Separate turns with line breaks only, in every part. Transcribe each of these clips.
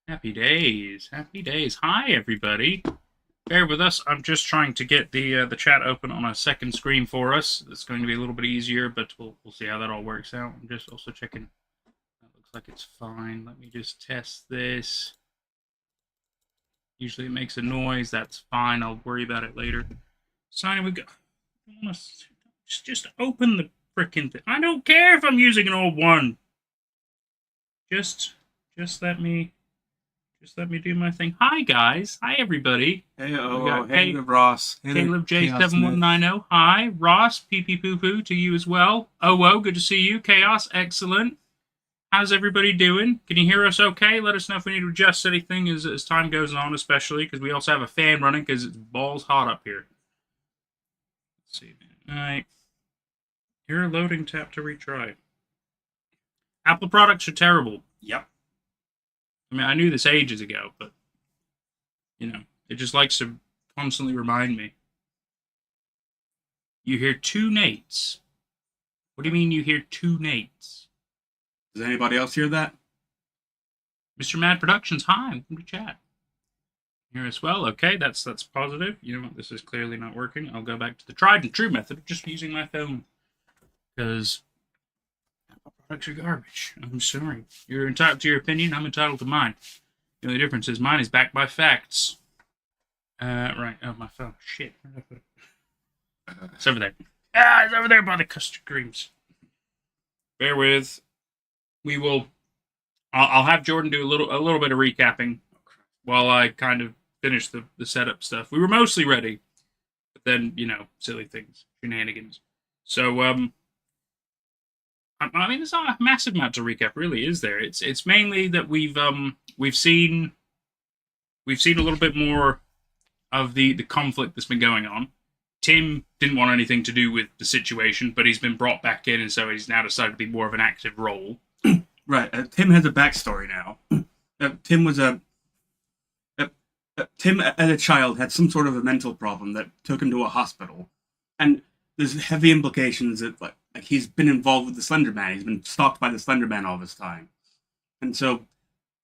Happy days. Happy days. Hi, everybody. Bear with us. I'm just trying to get the chat open on a second screen for us. It's going to be a little bit easier, but we'll see how that all works out. I'm just also checking. That looks like it's fine. Let me just test this. Usually it makes a noise. That's fine. I'll worry about it later. Signing, we go. Just open the frickin' thing. I don't care if I'm using an old one. Just, just let me do my thing. Hi, guys. Hi, everybody.
Hey,
Hey,
Ross. Hey,
Caleb J7190. Hi. Ross, pee pee poo poo to you as well. Oh, good to see you. Chaos, excellent. How's everybody doing? Can you hear us okay? Let us know if we need to adjust anything as time goes on, especially because we also have a fan running because it's balls hot up here. Let's see. All right. Here, loading, tap to retry. Apple products are terrible.
Yep.
I mean, I knew this ages ago, but, it just likes to constantly remind me. You hear two Nates. What do you mean you hear two Nates?
Does anybody else hear that?
Mr. Mad Productions, hi, welcome to chat. Here as well, okay, that's positive. You know what, this is clearly not working. I'll go back to the tried and true method of just using my phone. Because products are garbage. I'm sorry. You're entitled to your opinion, I'm entitled to mine. The only difference is mine is backed by facts. Right. Oh, my phone. Shit. Where did I put it? It's over there. It's over there by the custard creams. Bear with. We will. I'll have Jordan do a little bit of recapping while I kind of finish the setup stuff. We were mostly ready, but then silly things, shenanigans. So I mean, there's not a massive amount to recap, really, is there? It's mainly that we've seen a little bit more of the conflict that's been going on. Tim didn't want anything to do with the situation, but he's been brought back in, and so he's now decided to be more of an active role.
Right. Tim has a backstory now. Tim was Tim, as a child, had some sort of a mental problem that took him to a hospital, and there's heavy implications that like he's been involved with the Slenderman. He's been stalked by the Slenderman all this time, and so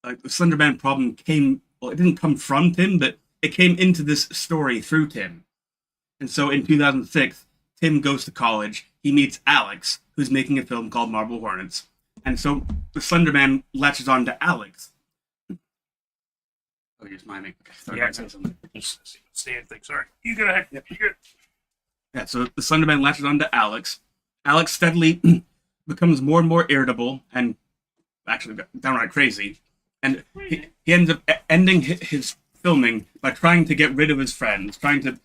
like the Slenderman problem came. Well, it didn't come from Tim, but it came into this story through Tim. And so in 2006, Tim goes to college. He meets Alex, who's making a film called Marble Hornets. And so the Slenderman latches on to Alex. Oh, here's my make. Sorry,
Yeah, something. Stand thing. Sorry, you go ahead.
Yep.
You good?
Yeah, so the Slenderman latches on to Alex. Alex steadily becomes more and more irritable and actually downright crazy. And he ends up ending his filming by trying to get rid of his friends, trying to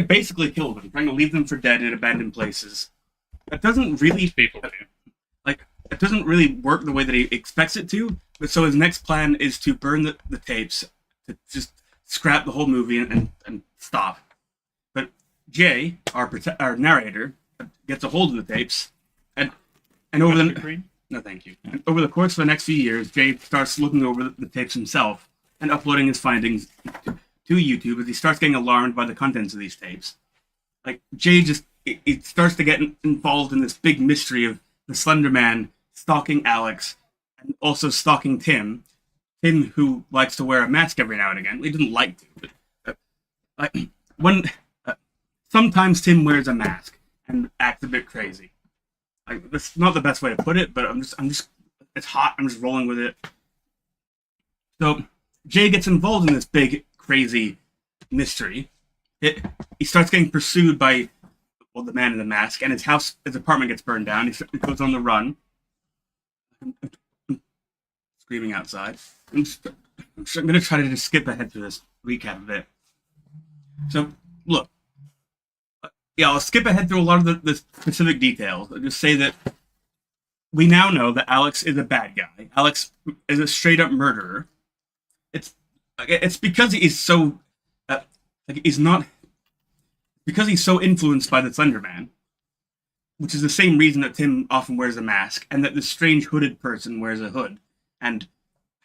basically kill them, trying to leave them for dead in abandoned places. That doesn't really
People do.
It doesn't really work the way that he expects it to. But so his next plan is to burn the tapes, to just scrap the whole movie and stop. But Jay, our narrator, gets a hold of the tapes, and over the no, thank you. And over the course of the next few years, Jay starts looking over the tapes himself and uploading his findings to YouTube as he starts getting alarmed by the contents of these tapes. Like Jay he starts to get involved in this big mystery of the Slender Man stalking Alex and also stalking Tim. Tim, who likes to wear a mask every now and again. He doesn't like to, but sometimes Tim wears a mask and acts a bit crazy. Like that's not the best way to put it, but I'm just it's hot. I'm just rolling with it. So Jay gets involved in this big crazy mystery. He starts getting pursued by the man in the mask, and his apartment gets burned down. He goes on the run, screaming outside. I'm going to try to just skip ahead through this recap a bit. So, look. Yeah, I'll skip ahead through a lot of the specific details. I'll just say that we now know that Alex is a bad guy. Alex is a straight-up murderer. It's because he's so... because he's so influenced by the Slenderman, which is the same reason that Tim often wears a mask, and that this strange hooded person wears a hood, and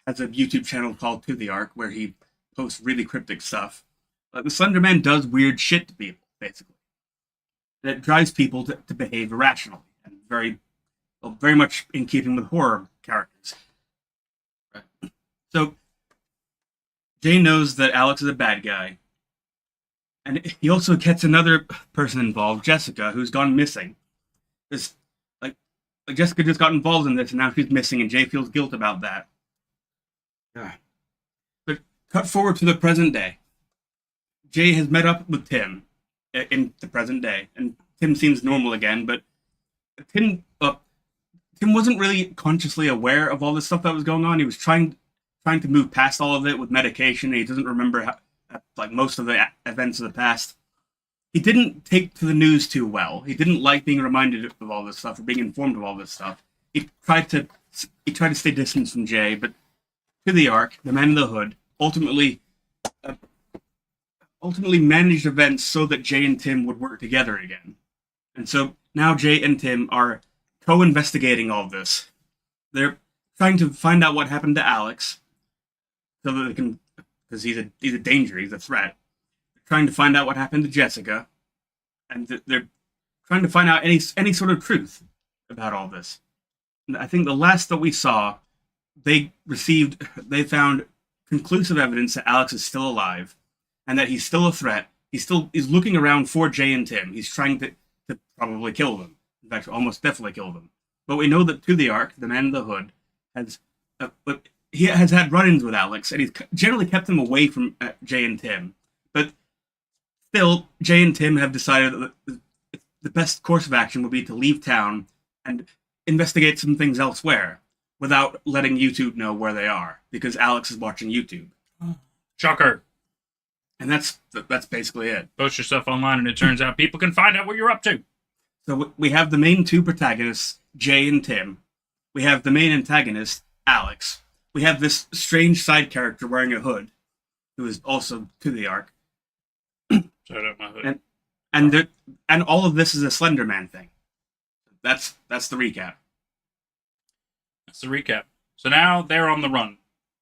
has a YouTube channel called To The Ark, where he posts really cryptic stuff. The Slenderman does weird shit to people, basically. That drives people to behave irrationally, and very much in keeping with horror characters. So Jay knows that Alex is a bad guy. And he also gets another person involved, Jessica, who's gone missing. This, like Jessica just got involved in this, and now she's missing, and Jay feels guilt about that. Yeah. But cut forward to the present day. Jay has met up with Tim in the present day, and Tim seems normal again, but Tim wasn't really consciously aware of all this stuff that was going on. He was trying to move past all of it with medication. He doesn't remember most of the events of the past. He didn't take to the news too well. He didn't like being reminded of all this stuff or being informed of all this stuff. He tried to stay distant from Jay, but to the Ark, the Man in the Hood, ultimately managed events so that Jay and Tim would work together again. And so now Jay and Tim are co-investigating all this. They're trying to find out what happened to Alex, so that they can, because he's a danger, he's a threat. They're trying to find out what happened to Jessica, and they're trying to find out any sort of truth about all this. And I think the last that we saw, they found conclusive evidence that Alex is still alive, and that he's still a threat. He's looking around for Jay and Tim. He's trying to probably kill them. In fact, almost definitely kill them. But we know that to the Ark, the Man in the Hood, he has had run-ins with Alex, and he's generally kept them away from Jay and Tim. But still, Jay and Tim have decided that the best course of action would be to leave town and investigate some things elsewhere without letting YouTube know where they are, because Alex is watching YouTube.
Shocker.
And that's basically it.
Post your stuff online, and it turns out people can find out what you're up to.
So we have the main two protagonists, Jay and Tim. We have the main antagonist, Alex. We have this strange side character wearing a hood, who is also to the Ark.
Shut up, my hood.
And all of this is a Slenderman thing. That's the recap.
That's the recap. So now they're on the run.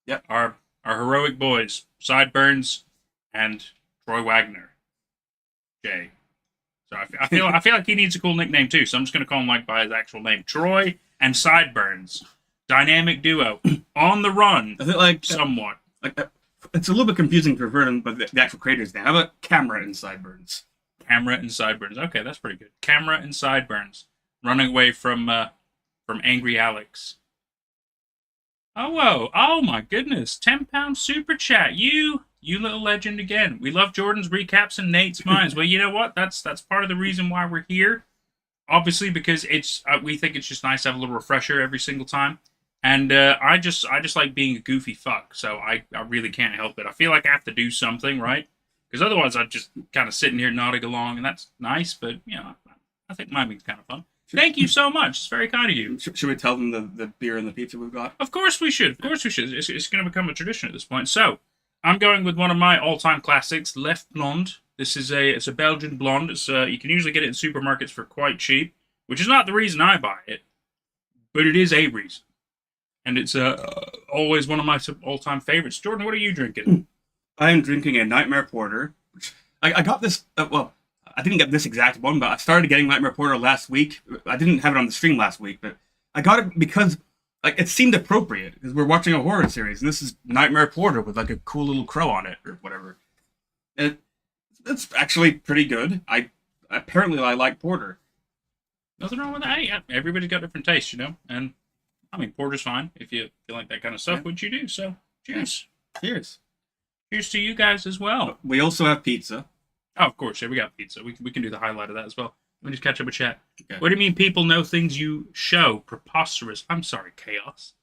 Yep.
Our heroic boys, Sideburns and Troy Wagner. Jay. So I feel like he needs a cool nickname too, so I'm just going to call him by his actual name. Troy and Sideburns. Dynamic duo. On the run.
Is it
somewhat.
It's a little bit confusing to revert them, but the actual creators name. How about Camera and Sideburns?
Camera and Sideburns. Okay, that's pretty good. Camera and Sideburns. Running away from Angry Alex. Oh, whoa. Oh, my goodness. £10 super chat. You little legend again. We love Jordan's recaps and Nate's minds. Well, you know what? That's part of the reason why we're here. Obviously, because we think it's just nice to have a little refresher every single time. And I just like being a goofy fuck. So I really can't help it. I feel like I have to do something, right? Because otherwise I'd just kind of sitting here nodding along, and that's nice. But, I think mine would be kind of fun. Thank you so much. It's very kind of you.
Should we tell them the beer and the pizza we've got?
Of course we should. It's going to become a tradition at this point. So, I'm going with one of my all-time classics, Left Blonde. It's a Belgian blonde. You can usually get it in supermarkets for quite cheap, which is not the reason I buy it, but it is a reason. And it's always one of my all-time favorites. Jordan, what are you drinking?
I am drinking a Nightmare Porter. I got this, I didn't get this exact one, but I started getting Nightmare Porter last week. I didn't have it on the stream last week, but I got it because it seemed appropriate, because we're watching a horror series, and this is Nightmare Porter with a cool little crow on it, or whatever. It's actually pretty good. Apparently I like porter.
Nothing wrong with that. Hey, everybody's got different tastes, and I mean, porter's fine if you like that kind of stuff, which you do. So, cheers.
Cheers.
Cheers to you guys as well.
We also have pizza.
Oh, of course. Yeah, we got pizza. We can do the highlight of that as well. Let me just catch up with chat.
Okay.
What do you mean people know things you show? Preposterous. I'm sorry, Chaos.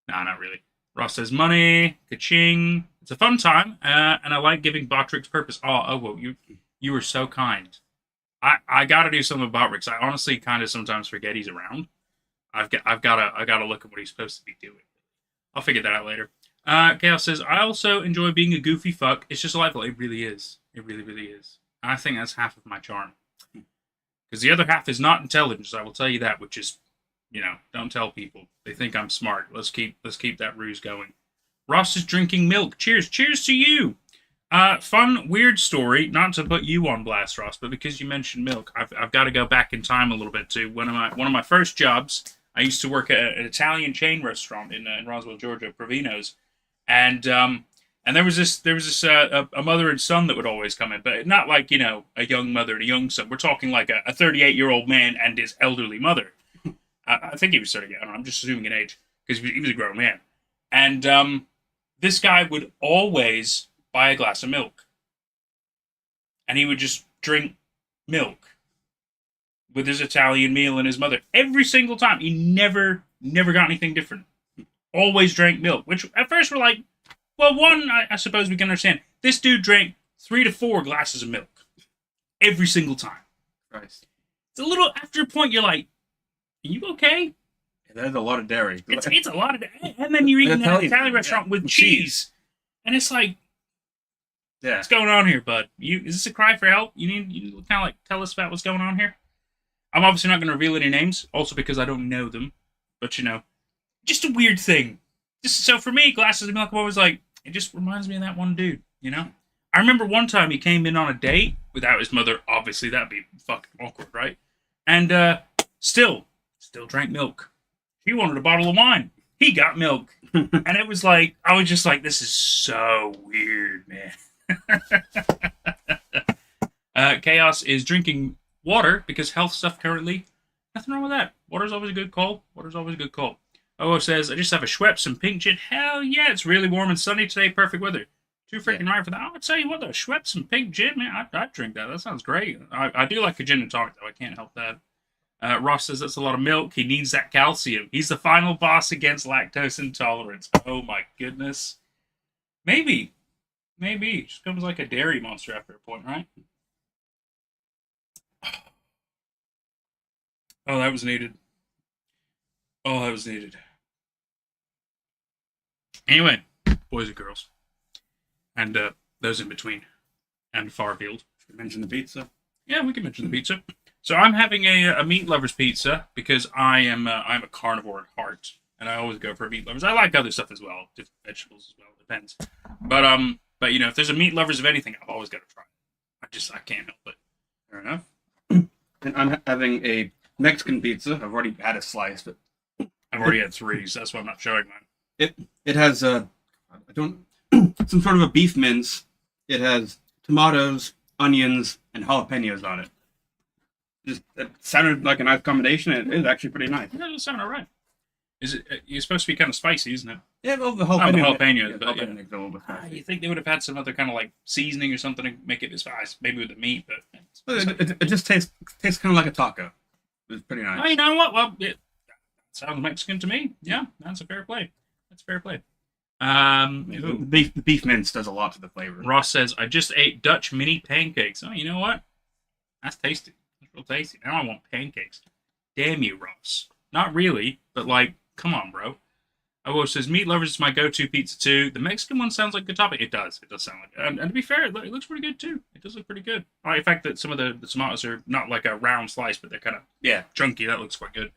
Nah, not really. Ross says money, ka-ching. It's a fun time, and I like giving Botrix purpose. Well, you were so kind. I got to do something with Botrix. I honestly kind of sometimes forget he's around. I've got to look at what he's supposed to be doing. I'll figure that out later. Chaos says, I also enjoy being a goofy fuck. It's just delightful. It really is. It really, really is. I think that's half of my charm. Because the other half is not intelligence, I will tell you that, which is, don't tell people. They think I'm smart. Let's keep that ruse going. Ross is drinking milk. Cheers. Cheers to you. Fun, weird story. Not to put you on blast, Ross, but because you mentioned milk, I've got to go back in time a little bit to one of my first jobs. I used to work at an Italian chain restaurant in Roswell, Georgia, Provino's, and there was a mother and son that would always come in, but not like a young mother and a young son. We're talking like a 38-year-old man and his elderly mother. I think he was 38. I don't know, I'm just assuming an age because he was a grown man, and this guy would always buy a glass of milk, and he would just drink milk with his Italian meal and his mother every single time. He never got anything different. Always drank milk, which at first we're like, well, one, I suppose we can understand. This dude drank 3 to 4 glasses of milk every single time.
Christ.
It's a little, after a point, you're like, are you okay?
Yeah, that's a lot of dairy.
It's a lot of dairy. And then you're eating in an Italian restaurant with cheese. And it's like, what's going on here, bud? Is this a cry for help? You kind of like tell us about what's going on here? I'm obviously not going to reveal any names, also because I don't know them. But, just a weird thing. So for me, glasses of milk, I'm always like, it just reminds me of that one dude, I remember one time he came in on a date without his mother. Obviously, that'd be fucking awkward, right? And still drank milk. She wanted a bottle of wine. He got milk. And it was like, I was just like, this is so weird, man. Chaos is drinking water because health stuff currently. Nothing wrong with that. Water's always a good call. Oh says, I just have a Schweppes and pink gin. Hell yeah, it's really warm and sunny today. Perfect weather. Too freaking right for that. I'll tell you what, though, Schweppes and pink gin, man, I'd drink that. That sounds great. I do like a gin and tonic, though. I can't help that. Ross says that's a lot of milk. He needs that calcium. He's the final boss against lactose intolerance. Oh, my goodness. Maybe. It just becomes like a dairy monster after a point, right? Oh, that was needed. Anyway, boys and girls. And those in between. And far field.
Should we mention the pizza?
Yeah, we can mention the pizza. So I'm having a meat lover's pizza because I'm a carnivore at heart. And I always go for meat lovers. I like other stuff as well. Just vegetables as well. Depends. But if there's a meat lovers of anything, I've always got to try it. I can't help it.
Fair enough. And I'm having a Mexican pizza. I've already had a slice, but
I've already had 3, so that's why I'm not showing mine.
It has some sort of a beef mince. It has tomatoes, onions, and jalapenos on it. It sounded like a nice combination. It is actually pretty nice.
Yeah, it does sound alright. Is it? It's supposed to be kind of spicy, isn't it?
Yeah, well, the jalapeno.
Jalapeno makes it a little bit spicy. You think they would have had some other kind of like seasoning or something to make it spicy, maybe with the meat, but
it just tastes kind of like a taco. It's pretty nice.
Oh, you know what? Well, it sounds Mexican to me. Yeah, that's a fair play.
The beef mince does a lot to the flavor.
Ross says, I just ate Dutch mini pancakes. Oh, you know what? That's tasty. That's real tasty. Now I want pancakes. Damn you, Ross. Not really, but like, come on, bro. Oh, says, meat lovers is my go-to pizza too. The Mexican one sounds like a good topic. It does sound like it. And to be fair, it looks pretty good too. It does look pretty good. I like the fact that some of the tomatoes are not like a round slice, but they're kind of chunky. That looks quite good.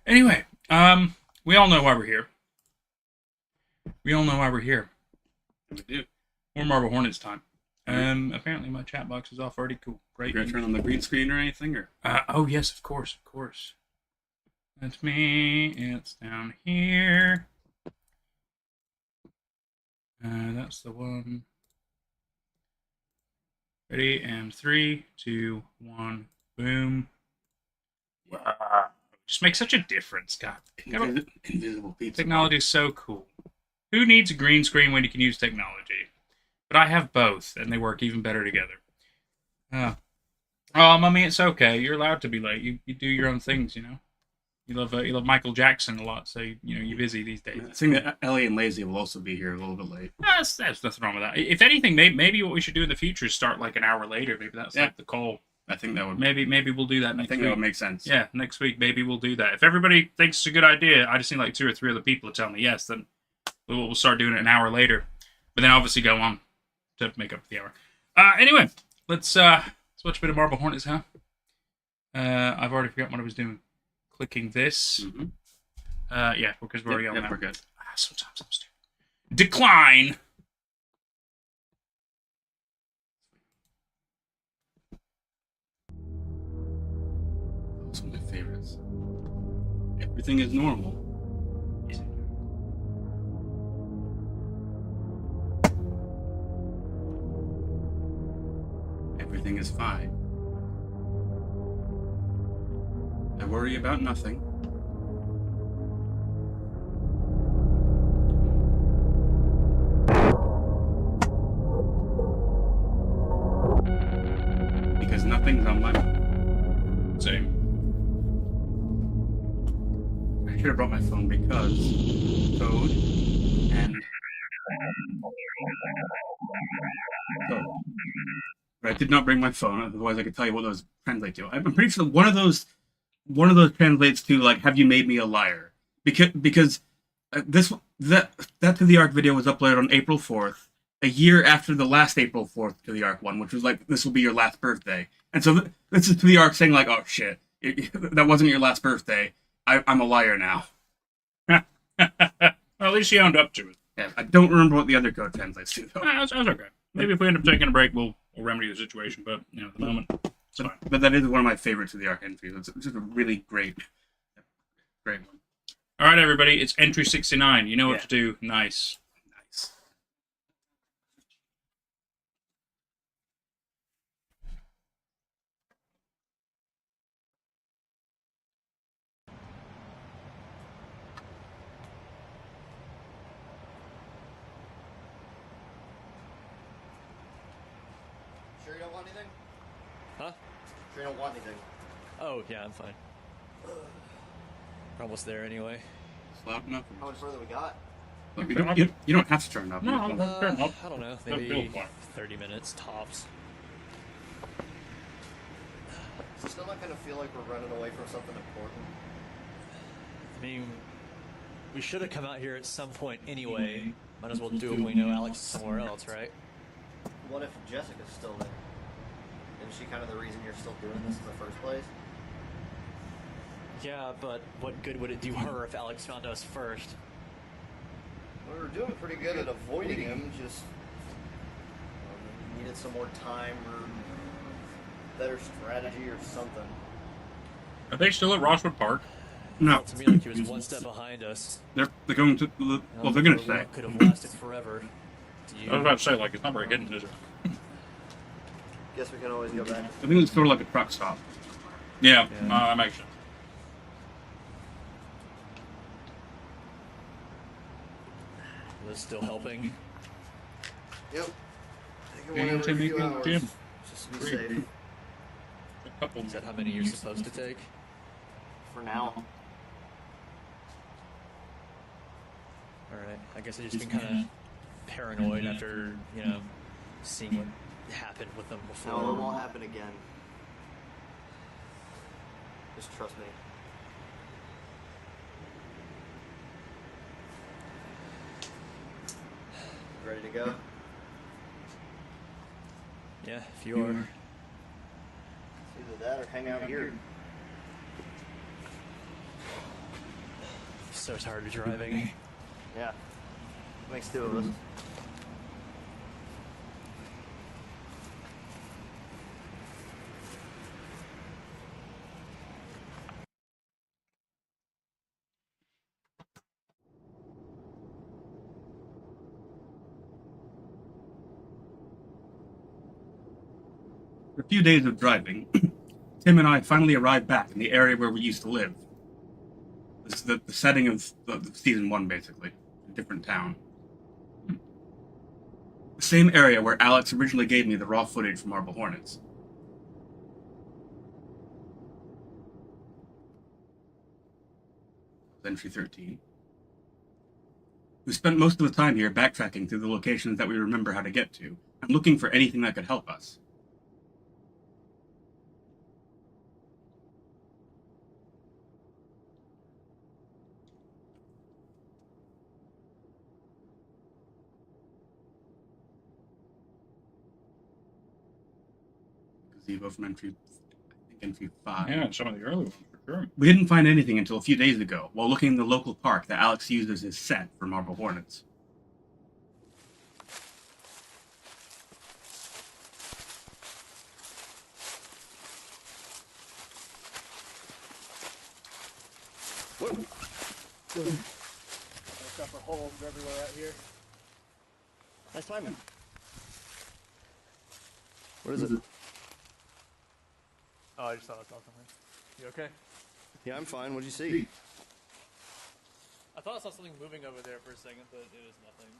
Anyway, we all know why we're here. We do. More Marble Hornets time. Apparently my chat box is off already. Cool. Great.
You gonna turn on the green screen or anything? Or
oh yes, of course. That's me. It's down here. That's the one. Ready? And 3, 2, 1. Boom. Wow. Just makes such a difference, God.
Invisible pizza.
Technology is so cool. Who needs a green screen when you can use technology? But I have both, and they work even better together. Oh, mommy, it's okay. You're allowed to be late. You do your own things, You love Michael Jackson a lot, so you're busy these days.
I think that Ellie and Lazy will also be here a little bit late.
There's nothing wrong with that. If anything, maybe what we should do in the future is start like an hour later. Maybe that's like the call.
I think that would.
Maybe we'll do that next week.
That would make sense.
Yeah, next week maybe we'll do that. If everybody thinks it's a good idea, I just need like 2 or 3 other people to tell me yes. Then we'll start doing it an hour later. But then obviously go on to make up for the hour. Anyway, let's watch a bit of Marble Hornets, huh? I've already forgotten what I was doing. Clicking this.
Mm-hmm.
Yeah, because we're already on that.
We're good.
Sometimes I'm stupid. Decline.
Those are my favorites. everything is normal. Everything is fine. I worry about nothing. Because nothing's on my mind.
Same.
I should have brought my phone because code and code. But I did not bring my phone, otherwise I could tell you what those translate to. I'm pretty sure one of those translates to like, "Have you made me a liar?" Because that to the Ark video was uploaded on April 4th, a year after the last April 4th to the Ark one, which was like, "This will be your last birthday." And so this is to the Ark saying like, "Oh shit, that wasn't your last birthday. I'm a liar now."
Well, at least he owned up to it.
Yeah, I don't remember what the other code translates to though.
That's okay. Maybe if we end up taking a break, we'll remedy the situation. But at the moment, it's fine.
But that is one of my favorites of the Ark entries. It's just a really great one.
All right, everybody, it's entry 69. You know what to do. Nice.
Nice.
Sure you don't want anything?
Huh?
Sure you don't want anything?
Oh, yeah, I'm fine. We're almost there anyway.
It's loud enough.
How much further we got?
Like, you don't have to turn it up.
No, turn up.
I don't know,
Don't
maybe
feel fine.
30 minutes tops.
Is it still not gonna feel like we're running away from something important?
I mean, we should have come out here at some point anyway. Might as well do it when we know Alex is somewhere else, right?
What if Jessica's still there? Isn't she kind of the reason you're still doing this in the first place?
Yeah, but what good would it do her if Alex found us first?
We were doing pretty good at avoiding him, just needed some more time or better strategy or something.
Are they still at Rosswood Park?
No.
Felt to me like he was one step behind us.
They're going to. Well, they're going to say.
Could have lasted forever. Do you?
I was about to say, like, it's not very hidden, is it?
Guess we can always go back.
I think it's sort of like a truck stop.
Yeah,
Yeah.
that makes sense.
Liz still helping.
Yep. Taking
Damn,
one every
Timmy,
few
good
hours,
Jim.
just to be
Great.
safe.
A couple.
Is that how many you're supposed to take?
For now.
Alright, I guess I've just been kind of paranoid after, seeing what happened with them before.
No, it won't happen again. Just trust me. Ready to go?
Yeah, if you are.
It's either that or hang out here.
So tired of driving.
Yeah. Makes two of us.
After a few days of driving, Tim and I finally arrived back in the area where we used to live. This is the setting of the season 1, basically. A different town. The same area where Alex originally gave me the raw footage from Marble Hornets. Entry 13. We spent most of the time here backtracking through the locations that we remember how to get to, and looking for anything that could help us. Gazebo from entry 5.
Yeah, some of the early ones, for sure.
We didn't find anything until a few days ago, while looking in the local park that Alex used as his set for Marble Hornets.
Stuff for holes everywhere out here. Nice timing.
What is it?
Oh, I just thought I saw something. You okay?
Yeah, I'm fine. What'd you see?
I thought I saw something moving over there for a second, but it was nothing.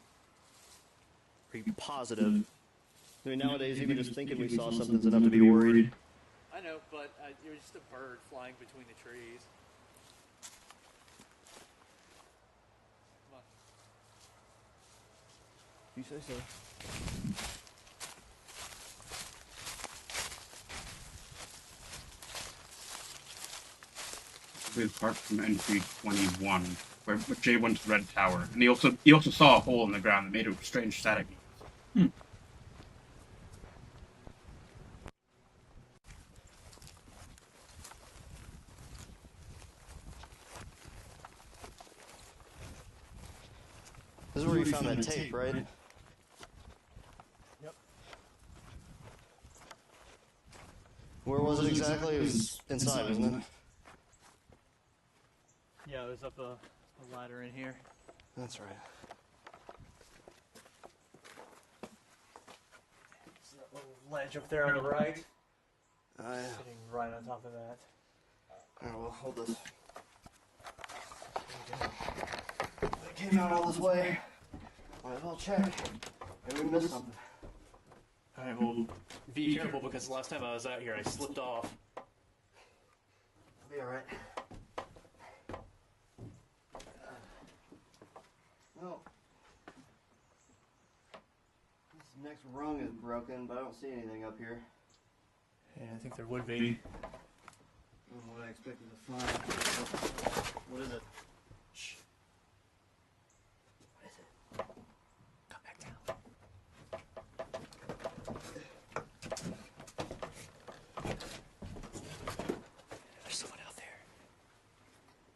Are you positive? I mean, nowadays, even just thinking we saw something's enough to be worried.
I know, but it was just a bird flying between the trees. Come on.
You say so.
His part from entry 21, where Jay went to the Red Tower, and he also saw a hole in the ground that made a strange static noise.
This is where you found that tape, right?
Yep.
Where was it exactly? It was inside, wasn't it?
Yeah, it was up a ladder in here.
That's right.
There's that little ledge up there on the right.
Yeah.
Sitting right on top of that.
Alright, well, hold this. It came out all this way. Might as well check. Maybe we missed something.
Alright, well, be careful because the last time I was out here, I slipped off.
It'll be alright. No. This next rung is broken, but I don't see anything up here.
Yeah, I think there would be.
What I expected to find. What is it?
Shh.
What is it?
Come back down. There's someone out there.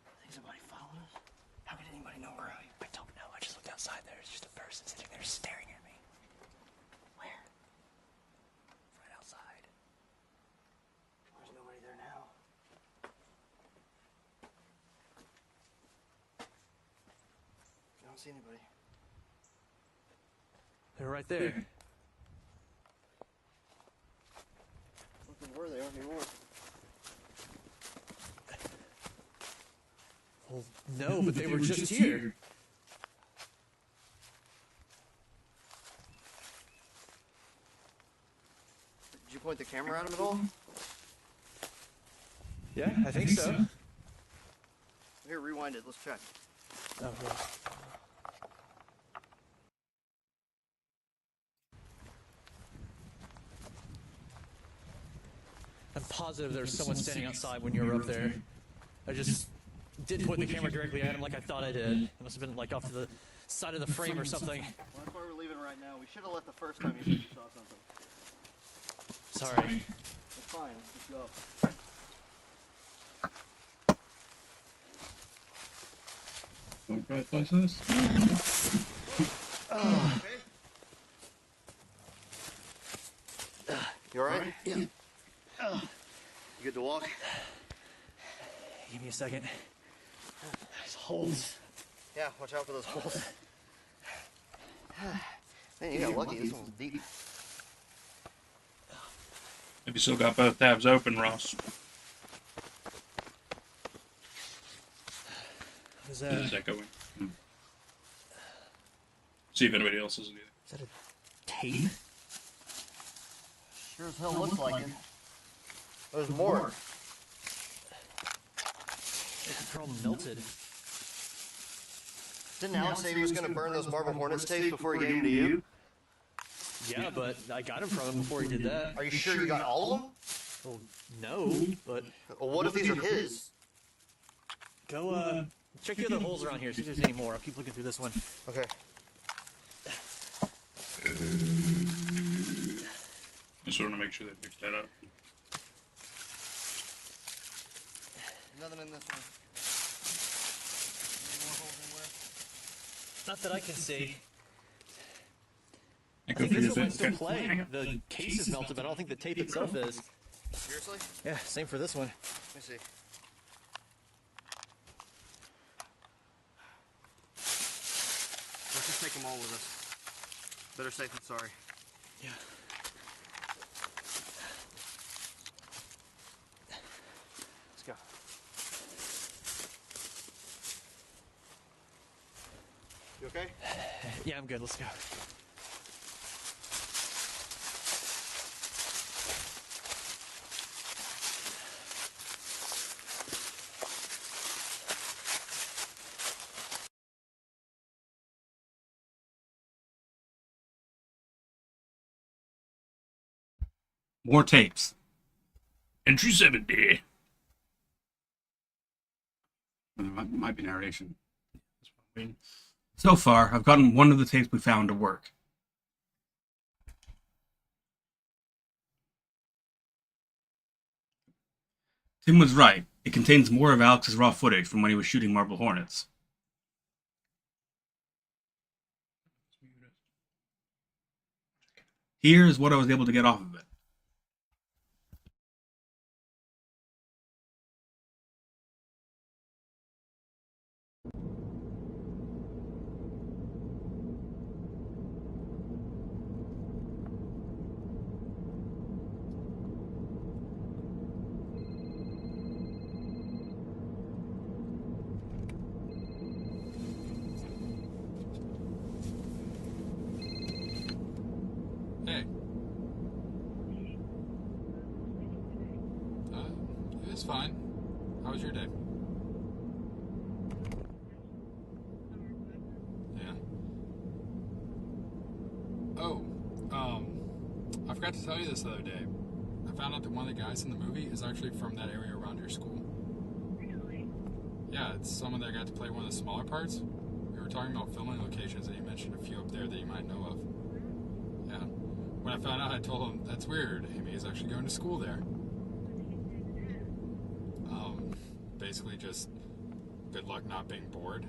I think somebody followed us.
How could anybody know where I don't know. I just looked outside there. It's just a person sitting there staring at me.
Where?
Right outside.
There's nobody there now. I don't see anybody.
They're right there.
Looking where they aren't anymore.
Well, no, but they were just here.
Did you point the camera at them at all?
Yeah, I think so.
Here, rewind it. Let's check.
Oh, yeah. I'm positive there was someone standing outside when you were up there. I just didn't point the camera directly at him like I thought I did. It must have been like off to the side of the frame or something.
Well, that's why we're leaving right now. We should have left the first time you said you saw something.
Sorry.
It's fine. Let's just go.
Don't try to slice this.
You alright? Yeah. You good to walk?
Give me a second. There's holes.
Yeah, watch out for those holes. Man, you got lucky. This one's deep.
Have you still got both tabs open, Ross?
What is
Is
that?
that going? See if anybody else is either.
Is that a tape?
Sure as hell looks like it. There's more.
It's all melted.
Didn't Alex say he was going to burn those Marble Hornets tapes before he gave them to you?
Yeah, but I got him from him before he did that.
Are you sure you got all of them?
Well, no, but
Well, what if these are his?
go, check the other holes around here, see if there's any more. I'll keep looking through this one.
Okay.
Just want to make sure they picked that up.
Nothing in this one. Any more holes anywhere?
Not that I can see.
I
I think this one's still playing. The case is melted, but I don't think the tape itself is.
Seriously?
Yeah, same for this one.
Let me see. take them all with us. Better safe than sorry.
Yeah.
Let's go. You okay?
Yeah, I'm good. Let's go.
More tapes.
Entry 70.
There might be narration.
I mean,
So far, I've gotten one of the tapes we found to work. Tim was right. It contains more of Alex's raw footage from when he was shooting Marble Hornets. Here's what I was able to get off of it.
Hey. It was fine. How was your day? Yeah. Oh, I forgot to tell you this the other day. I found out that one of the guys in the movie is actually from that area around your school.
Really?
Yeah, it's someone that got to play one of the smaller parts. We were talking about filming locations, and he mentioned a few up there that you might know of. Yeah. When I found out, I told him, that's weird. Amy is actually going to school there. Basically just good luck not being bored.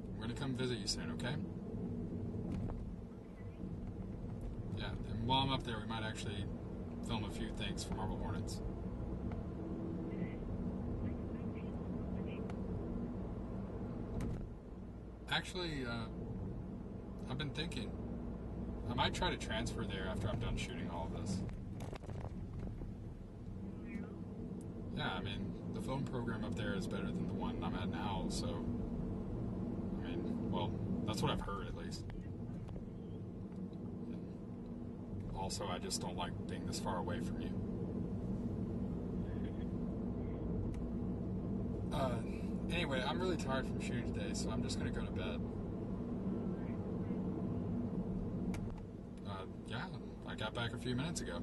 I'm going to come visit you soon, okay? Yeah, and while I'm up there, we might actually film a few things for Marble Hornets. Actually, I've been thinking I might try to transfer there after I'm done shooting all of this. Yeah, I mean, the film program up there is better than the one I'm at now, so... I mean, well, that's what I've heard, at least. Also, I just don't like being this far away from you. Anyway, I'm really tired from shooting today, so I'm just gonna go to bed. Yeah, I got back a few minutes ago.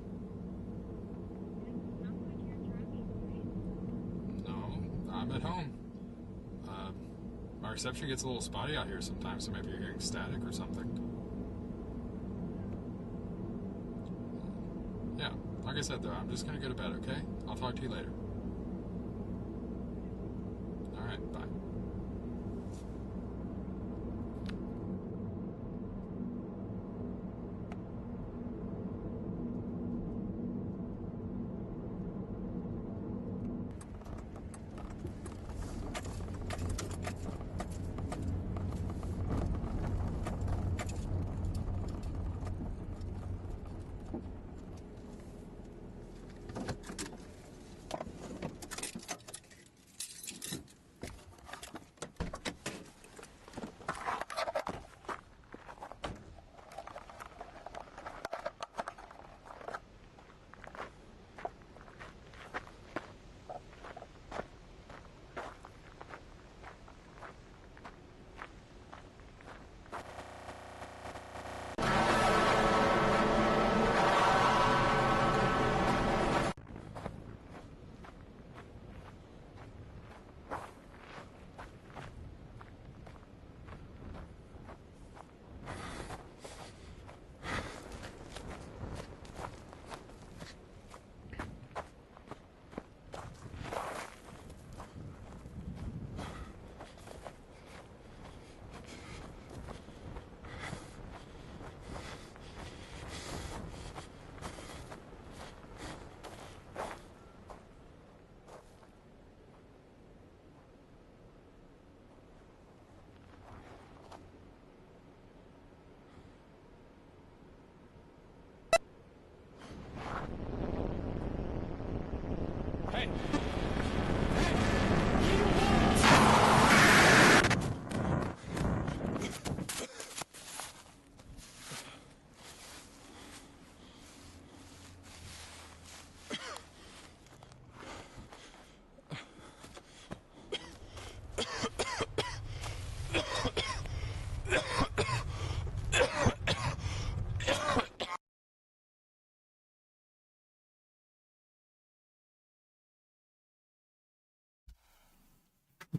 No, I'm at home. My reception gets a little spotty out here sometimes, so maybe you're hearing static or something. Yeah, like I said though, I'm just gonna go to bed, okay? I'll talk to you later. Alright, bye.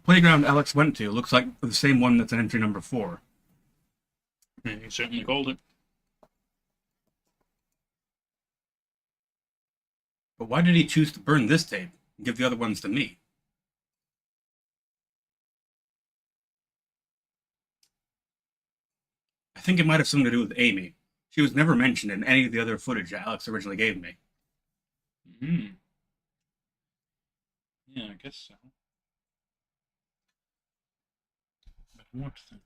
playground Alex went to looks like the same one that's in entry number 4.
Yeah, he certainly called it.
But why did he choose to burn this tape and give the other ones to me? I think it might have something to do with Amy. She was never mentioned in any of the other footage that Alex originally gave me.
Hmm. Yeah, I guess so. But what then?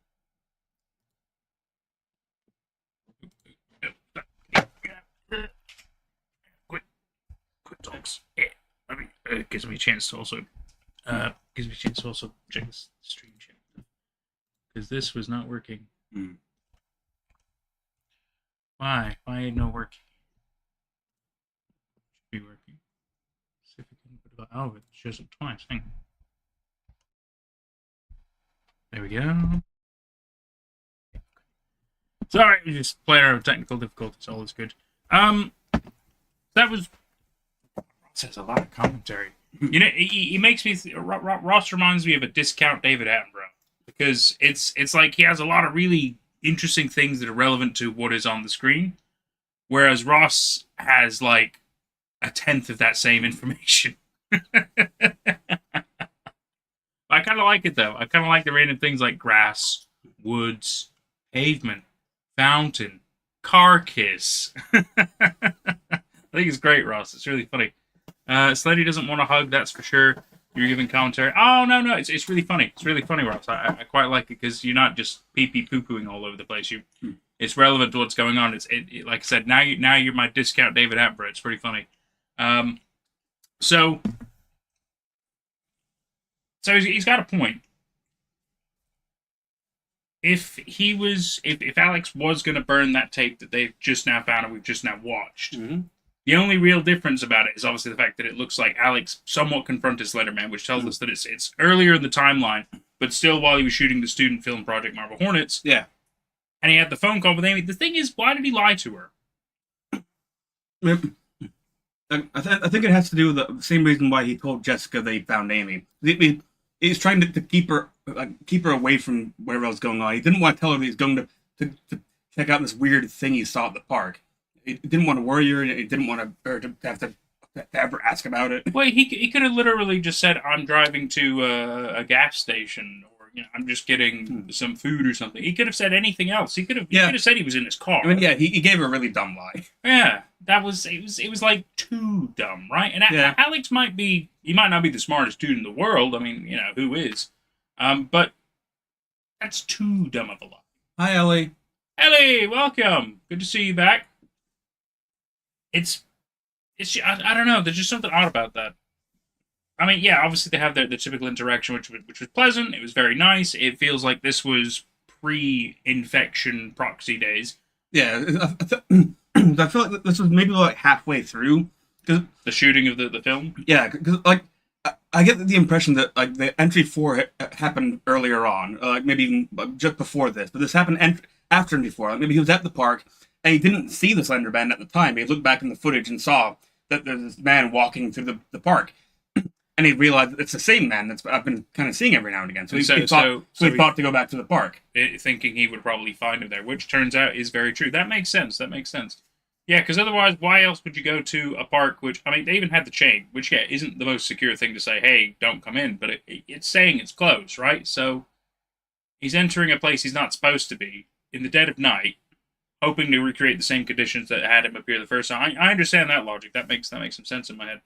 Quick talks. Yeah. I mean, gives me a chance to also check this stream chat because this was not working.
Hmm.
Why? Why ain't no working? Should be working. See if we can put it. Oh, it shows up twice. Hang on. There we go. Sorry, we just playing around with technical difficulties. All is good. That was. Ross has a lot of commentary. You know, he makes me. Ross reminds me of a discount David Attenborough because it's like he has a lot of really interesting things that are relevant to what is on the screen, whereas Ross has like a tenth of that same information. I kind of like it though. I kind of like the random things like grass, woods, pavement, fountain, car kiss. I think it's great, Ross. It's really funny. Sleddy doesn't want a hug, that's for sure. You're giving commentary. Oh, no. It's really funny. It's really funny, Ross. I quite like it because you're not just pee-pee poo-pooing all over the place. It's relevant to what's going on. It like I said, now you're my discount David Attenborough. It's pretty funny. So he's got a point. If Alex was going to burn that tape that they've just now found and we've just now watched, the only real difference about it is obviously the fact that it looks like Alex somewhat confronted Slenderman, which tells us that it's earlier in the timeline, but still while he was shooting the student film project Marble Hornets.
Yeah.
And he had the phone call with Amy. The thing is, why did he lie to her?
I think it has to do with the same reason why he told Jessica they found Amy. He's trying to keep her away from whatever else was going on. He didn't want to tell her that he's going to check out this weird thing he saw at the park. He didn't want to worry her. He didn't want her to have to ever ask about it.
Well, he could have literally just said, "I'm driving to a gas station," or I'm just getting some food or something. He could have said anything else. He could have said he was in his car.
I mean, yeah, he gave her a really dumb lie.
Yeah, it was like too dumb, right? And Alex might not be the smartest dude in the world. I mean, who is? But that's too dumb of a lie.
Hi, Ellie.
Ellie, welcome. Good to see you back. I don't know. There's just something odd about that. I mean, yeah, obviously they have the typical interaction, which was pleasant. It was very nice. It feels like this was pre-infection proxy days.
Yeah, I feel like this was maybe like halfway through
the shooting of the film.
Yeah, because like I get the impression that like the entry 4 happened earlier on, like maybe even just before this, but this happened after entry 4. Like maybe he was at the park and he didn't see the Slenderman at the time. He looked back in the footage and saw that there's this man walking through the park. And he realized it's the same man that I've been kind of seeing every now and again. So he thought to go back to the park.
Thinking he would probably find him there, which turns out is very true. That makes sense. Yeah, because otherwise, why else would you go to a park, which, I mean, they even had the chain, which, yeah, isn't the most secure thing to say, hey, don't come in, but it's saying it's closed, right? So he's entering a place he's not supposed to be in the dead of night, hoping to recreate the same conditions that had him appear the first time. I understand that logic. That makes some sense in my head.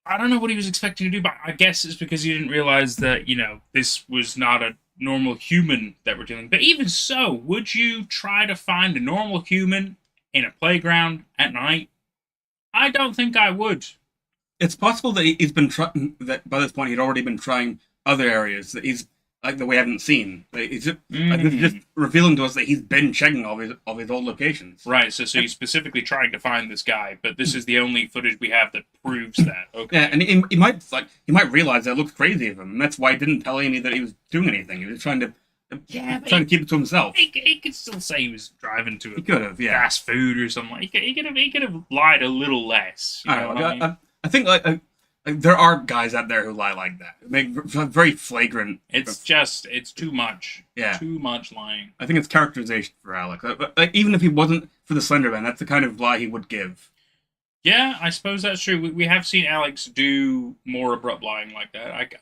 I don't know what he was expecting to do, but I guess it's because he didn't realize that, this was not a normal human that we're dealing with. But even so, would you try to find a normal human in a playground at night? I don't think I would.
It's possible that he's been that by this point he'd already been trying other areas that he's that we haven't seen. He's just revealing to us that he's been checking all his old locations.
Right. So he's specifically trying to find this guy, but this is the only footage we have that proves that. Okay.
Yeah, and he might realize that it looks crazy of him, and that's why he didn't tell Amy that he was doing anything. He was trying to keep it to himself.
He could still say he was driving to fast food or something. He could have lied a little less.
I think Like, there are guys out there who lie like that. Make very flagrant.
It's too much.
Yeah.
Too much lying.
I think it's characterization for Alex. Like, even if he wasn't for the Slenderman, that's the kind of lie he would give.
Yeah, I suppose that's true. We have seen Alex do more abrupt lying like that.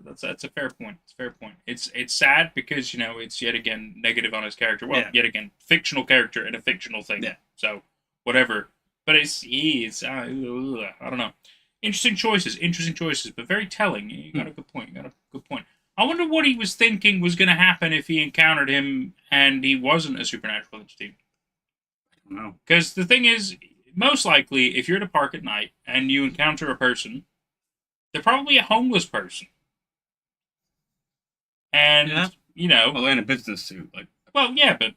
That's a fair point. It's a fair point. It's sad because, it's yet again negative on his character. Well, yet again, fictional character and a fictional thing.
Yeah.
So, whatever. But I don't know. Interesting choices, but very telling. You got a good point. I wonder what he was thinking was going to happen if he encountered him and he wasn't a supernatural entity.
I don't know.
Because the thing is, most likely, if you're at a park at night and you encounter a person, they're probably a homeless person. And,
Well, in a business suit.
Well, yeah, but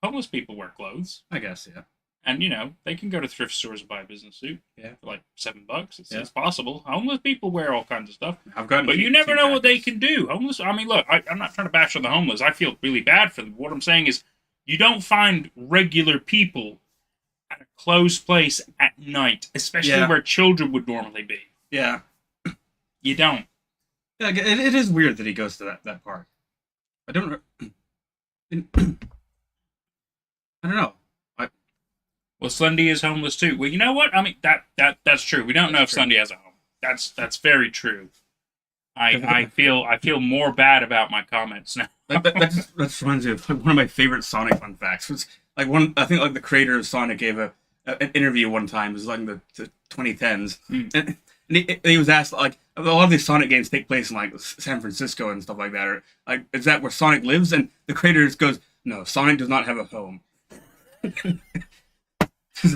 homeless people wear clothes.
I guess, yeah.
And, they can go to thrift stores and buy a business suit.
Yeah.
For like $7. It's possible. Homeless people wear all kinds of stuff. But you
cheap
never know what they
jackets.
can do. Homeless, look, I'm not trying to bash on the homeless. I feel really bad for them. What I'm saying is, you don't find regular people at a closed place at night, especially where children would normally be.
Yeah.
You don't.
Yeah, it is weird that he goes to that park. I don't know.
Well, Slendy is homeless too. Well, you know what? That's true. We don't know if Slendy has a home. That's very true. I feel more bad about my comments now.
that just reminds me of one of my favorite Sonic fun facts. Was I think the creator of Sonic gave an interview one time. It was like the 2010s, and he was asked, like, a lot of these Sonic games take place in like San Francisco and stuff like that, or like, is that where Sonic lives? And the creator just goes, no, Sonic does not have a home.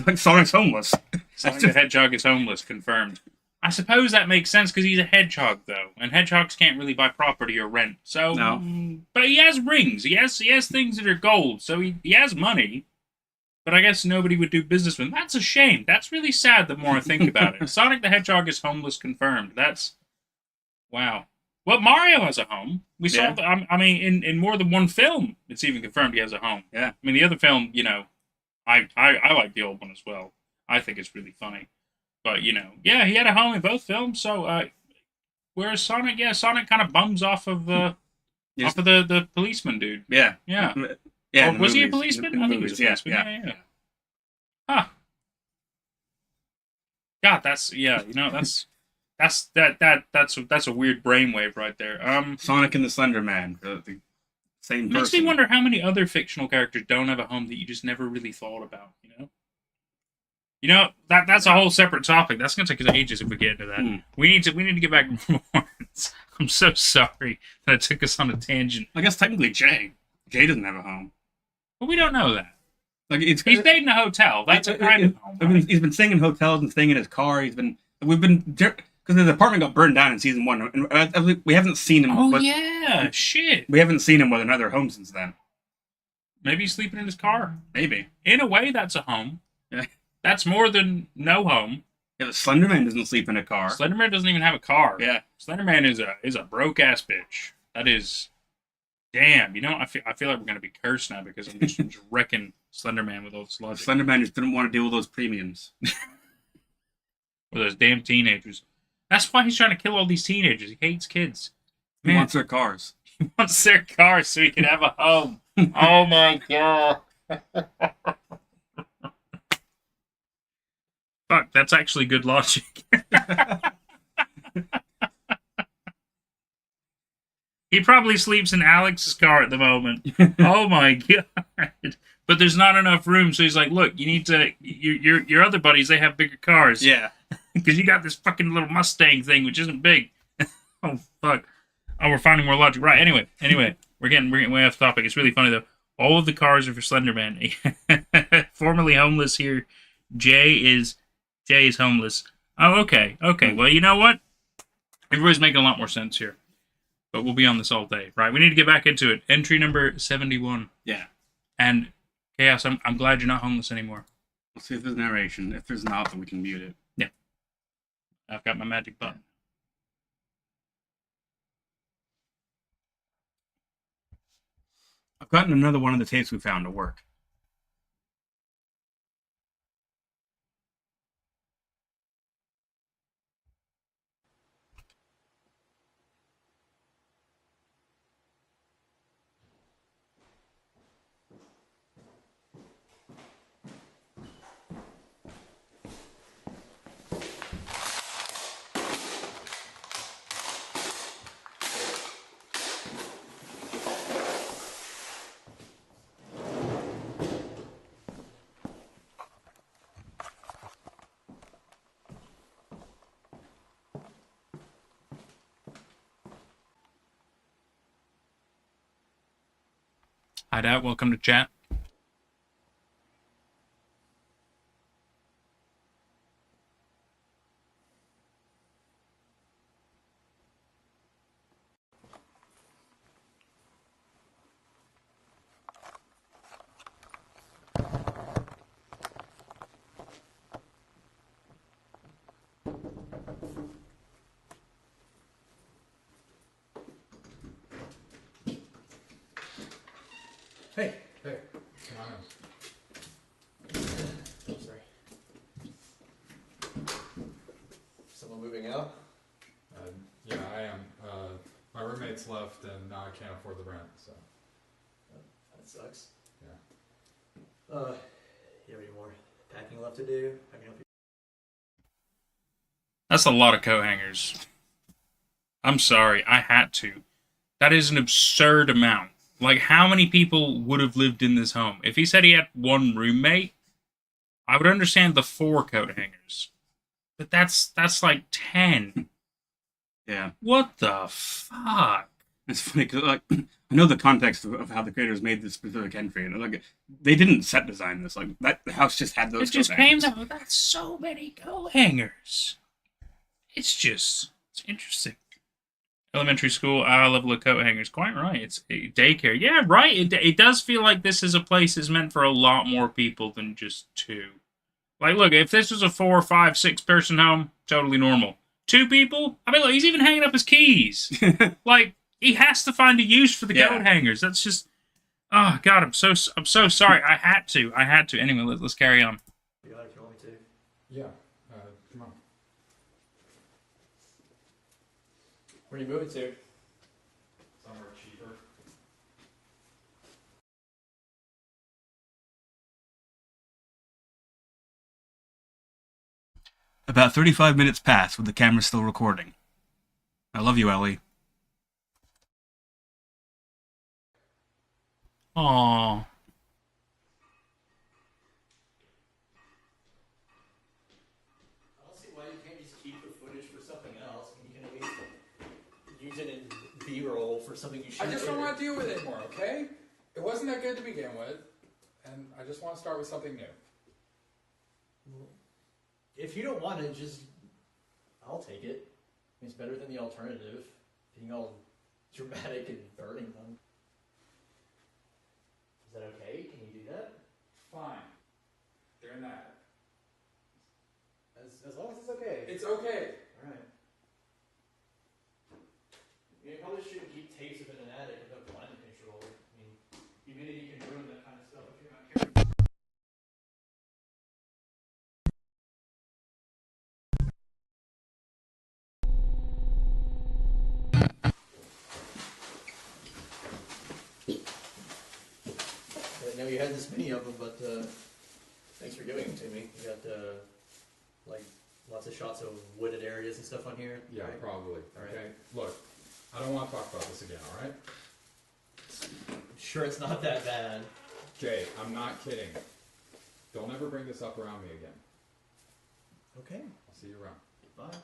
Like, Sonic's homeless.
Sonic the Hedgehog is homeless, confirmed. I suppose that makes sense because he's a hedgehog, though, and hedgehogs can't really buy property or rent. So,
no.
But he has rings. He has things that are gold, so he has money. But I guess nobody would do business with him. That's a shame. That's really sad. The more I think about it, Sonic the Hedgehog is homeless, confirmed. That's wow. Well, Mario has a home. We saw. In more than one film, it's even confirmed he has a home.
Yeah.
The other film, I like the old one as well. I think it's really funny. But, he had a home in both films. So, whereas Sonic, Sonic kind of bums off of the policeman dude.
Yeah.
Yeah.
Yeah.
Or was he a policeman? I think he was a policeman. Yeah. Huh. God, that's a weird brainwave right there.
Sonic and the Slender Man, the same person.
Makes me wonder how many other fictional characters don't have a home that you just never really thought about, that's a whole separate topic. That's gonna take us ages if we get into that. We need to get back to Hornets. I'm so sorry that it took us on a tangent.
I guess technically Jay doesn't have a home.
But we don't know that.
Like,
he stayed in a hotel. That's a kind of home. Right?
He's been staying in hotels and staying in his car. Because his apartment got burned down in season 1, and we haven't seen him.
Oh yeah, shit.
We haven't seen him with another home since then.
Maybe he's sleeping in his car.
Maybe.
In a way, that's a home.
Yeah.
That's more than no home.
Yeah, the Slenderman doesn't sleep in a car.
Slenderman doesn't even have a car.
Yeah.
Slenderman is a broke ass bitch. That is. Damn, I feel like we're gonna be cursed now because I'm just wrecking Slenderman with all this logic.
Slenderman just didn't want to deal with those premiums.
With those damn teenagers. That's why he's trying to kill all these teenagers. He hates kids.
He wants their cars.
He wants their cars so he can have a home. Oh my god. Fuck, that's actually good logic. He probably sleeps in Alex's car at the moment. Oh my god. But there's not enough room, so he's like, look, you need to... Your other buddies, they have bigger cars.
Yeah.
Because you got this fucking little Mustang thing, which isn't big. Oh, fuck. Oh, we're finding more logic. Right, anyway. We're getting way off topic. It's really funny, though. All of the cars are for Slenderman. Formerly homeless here. Jay is homeless. Oh, okay. Well, you know what? Everybody's making a lot more sense here. But we'll be on this all day. Right, we need to get back into it. Entry number 71.
Yeah.
And, Chaos, I'm glad you're not homeless anymore.
We'll see if there's narration. If there's not, then we can mute it.
Yeah. I've got my magic button.
I've gotten another one of the tapes we found to work.
Hideout, welcome to chat.
Hey.
Hey, come on in.
Oh, sorry. Someone moving out?
Yeah, I am. My roommates left, and now I can't afford the rent, so.
That sucks.
Yeah.
You have any more packing left to do? I can help you.
That's a lot of coat hangers. I'm sorry, I had to. That is an absurd amount. Like, how many people would have lived in this home? If he said he had one roommate, I would understand the 4 coat hangers. But that's like 10.
Yeah.
What the fuck?
It's funny because like I know the context of how the creators made this specific entry, and like they didn't set design this. Like that the house just had those.
It just
coat
came
hangers.
down. That's so many coat hangers. It's interesting. Elementary school, level of coat hangers. Quite right. It's a daycare. Yeah, right. It does feel like this is a place that's meant for a lot more people than just 2. Like, look, if this was a 4, 5, 6 person home, totally normal. 2 people? I mean, look, he's even hanging up his keys. Like, he has to find a use for the coat hangers. That's just, oh God, I'm so sorry. I had to. Anyway, let's carry on.
You got it if you want me to.
Yeah, come on.
Where are you moving to?
Somewhere cheaper.
About 35 minutes pass with the camera still recording. I love you, Ellie.
Aww.
I don't see why you can't just keep the footage for something else. I mean, you can at least use it in B-roll for something you shoot.
I just don't
later.
want to deal with it more, okay? It wasn't that good to begin with, and I just want to start with something new.
If you don't want it, just I'll take it. I mean, it's better than the alternative. Being all dramatic and burning them. Is that okay? Can you do that?
Fine. Doing that.
As long as it's okay.
It's okay.
Alright. You probably shouldn't keep tapes of it in an attic without climate control. I mean, humidity can ruin that kind of stuff if you're not careful. I know you had this many of them, but thanks for giving them to me. You got like lots of shots of wooded areas and stuff on here.
Yeah,
right?
probably.
Alright.
Okay? Look, I don't want to talk about this again, alright?
I'm sure it's not that bad.
Jay, I'm not kidding. Don't ever bring this up around me again.
Okay.
I'll see you around.
Bye.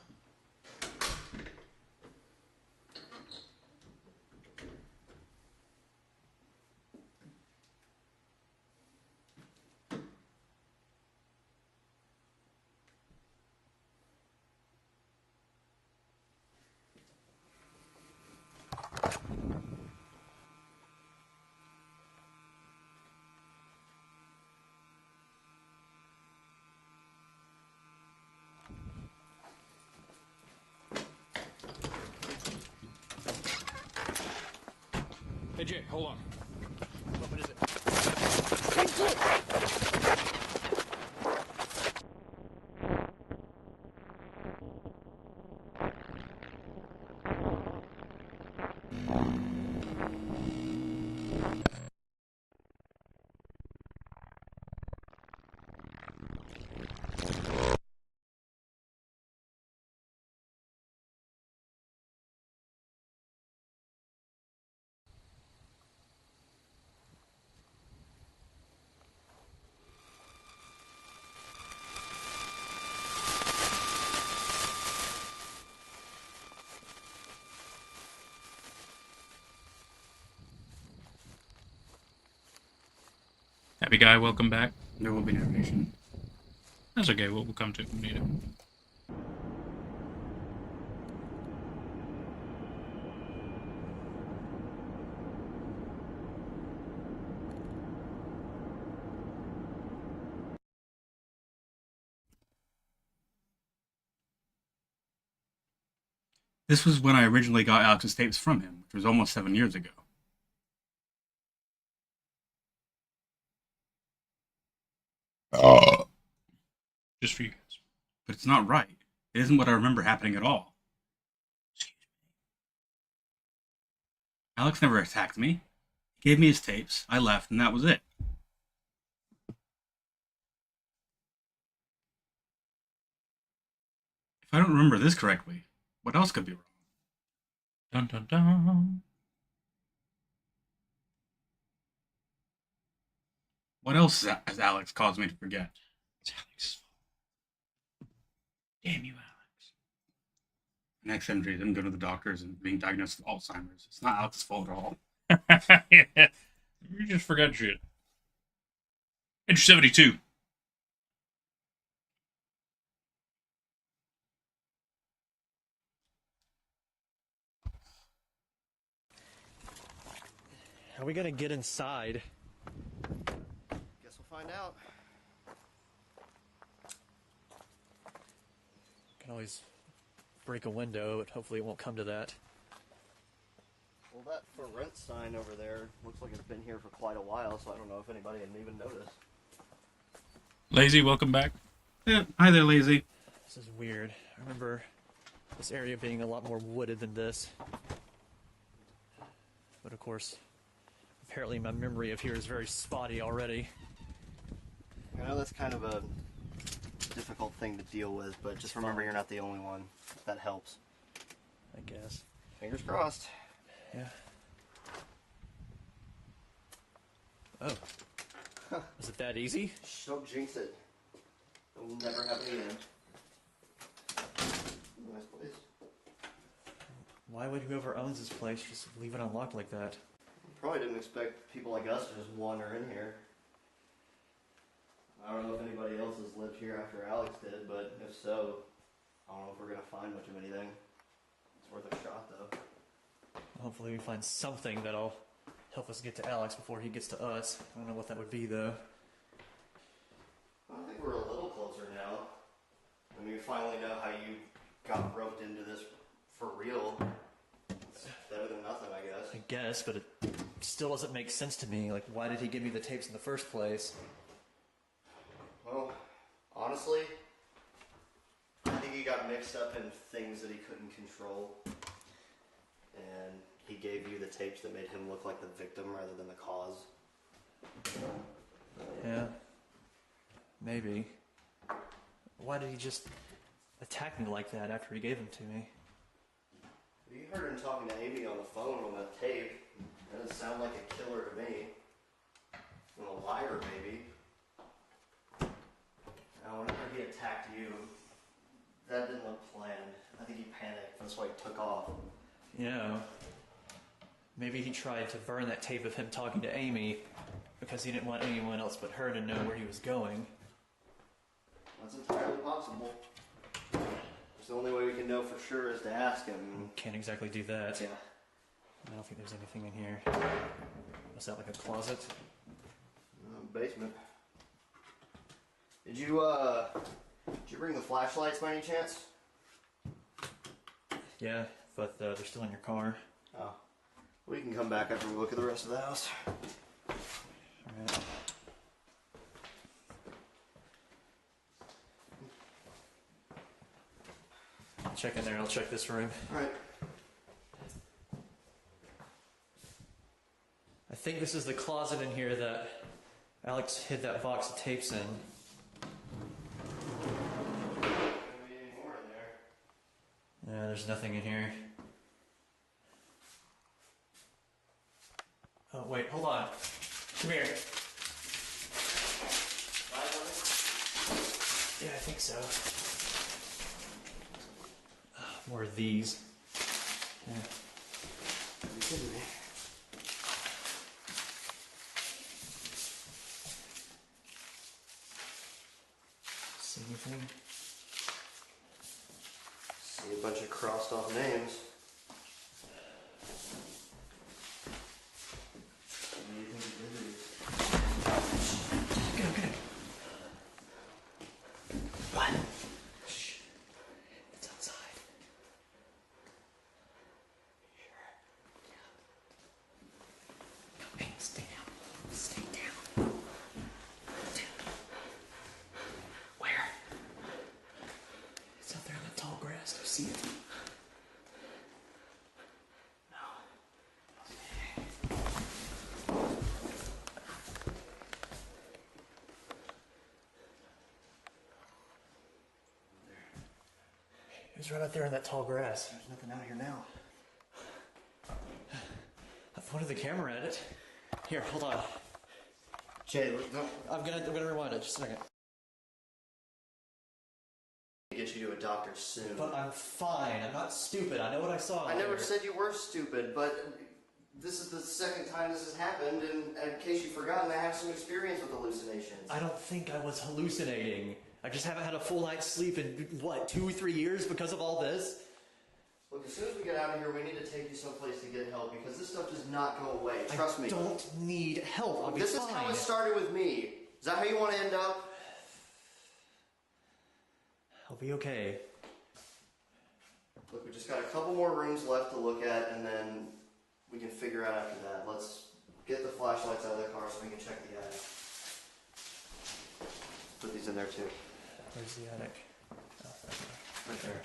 Hey Jay, hold on.
What is it?
Happy guy, welcome back.
There will be navigation.
That's okay, we'll come to it when we need it.
This was when I originally got Alex's tapes from him, which was almost 7 years ago.
Just for you guys.
But it's not right. It isn't what I remember happening at all. Alex never attacked me. He gave me his tapes, I left, and that was it. If I don't remember this correctly, what else could be wrong?
Dun dun dun.
What else has Alex caused me to forget?
It's Alex's fault. Damn you, Alex.
Next injury, him going to the doctors and being diagnosed with Alzheimer's. It's not Alex's fault at all.
Yeah. You just forgot shit. Enter 72.
How are we gonna get inside?
Guess we'll find out.
Can always break a window, but hopefully it won't come to that.
Well, that for rent sign over there looks like it's been here for quite a while, so I don't know if anybody had even noticed.
Lazy, welcome back.
Yeah, hi there, Lazy.
This is weird. I remember this area being a lot more wooded than this. But of course, apparently my memory of here is very spotty already.
I know that's kind of a difficult thing to deal with, but just remember you're not the only one. That helps.
I guess.
Fingers crossed.
Yeah. Oh. Was it that easy?
Shh, don't jinx it. It will never happen again. Nice place.
Why would whoever owns this place just leave it unlocked like that?
Probably didn't expect people like us to just wander in here. I don't know if anybody else has lived here after Alex did, but if so, I don't know if we're gonna find much of anything. It's worth a shot, though.
Hopefully we find something that'll help us get to Alex before he gets to us. I don't know what that would be, though.
I think we're a little closer now. I mean, we finally know how you got roped into this for real. It's better than nothing, I guess.
I guess, but it still doesn't make sense to me. Like, why did he give me the tapes in the first place?
Well, honestly, I think he got mixed up in things that he couldn't control. And he gave you the tapes that made him look like the victim rather than the cause.
Yeah. Maybe. Why did he just attack me like that after he gave them to me?
You heard him talking to Amy on the phone on that tape. That doesn't sound like a killer to me. Well, a liar, maybe. Now, whenever he attacked you, that didn't look planned. I think he panicked. That's why he took off.
You know, maybe he tried to burn that tape of him talking to Amy because he didn't want anyone else but her to know where he was going.
That's entirely possible. It's the only way we can know for sure is to ask him.
Can't exactly do that.
Yeah.
I don't think there's anything in here. Was that like a closet?
Basement. Did you bring the flashlights by any chance?
Yeah, but they're still in your car.
Oh. We can come back after we look at the rest of the house.
Alright. Check in there, I'll check this room.
Alright.
I think this is the closet in here that Alex hid that box of tapes in.
Maybe any more in there.
Yeah, there's nothing in here. Oh, wait, hold on. Come here. Yeah, I think so. More of these. Yeah.
Are you kidding me? off names. What do you think it is?
Okay. What? Shh. It's outside. Sure. Yeah. Hey, stay down. Stay down. Where? It's out there in the tall grass. Do you see it? It's right out there in that tall grass.
There's nothing out here now.
I pointed the camera at it. Here, hold on.
Jay, look, no.
I'm gonna rewind it. Just a second.
Get you to a doctor soon.
But I'm fine. I'm not stupid. I know what I saw.
I never said you were stupid, but this is the second time this has happened, and in case you've forgotten, I have some experience with hallucinations.
I don't think I was hallucinating. I just haven't had a full night's sleep in, what, 2 or 3 years because of all this?
Look, as soon as we get out of here, we need to take you someplace to get help, because this stuff does not go away. Trust me.
I don't need help. I'll be
This
fine.
is how it started with me. Is that how you want to end up?
I'll be okay.
Look, we just got a couple more rooms left to look at, and then we can figure out after that. Let's get the flashlights out of the car so we can check the attic. Put these in there too.
Where's the attic? Oh,
Right there.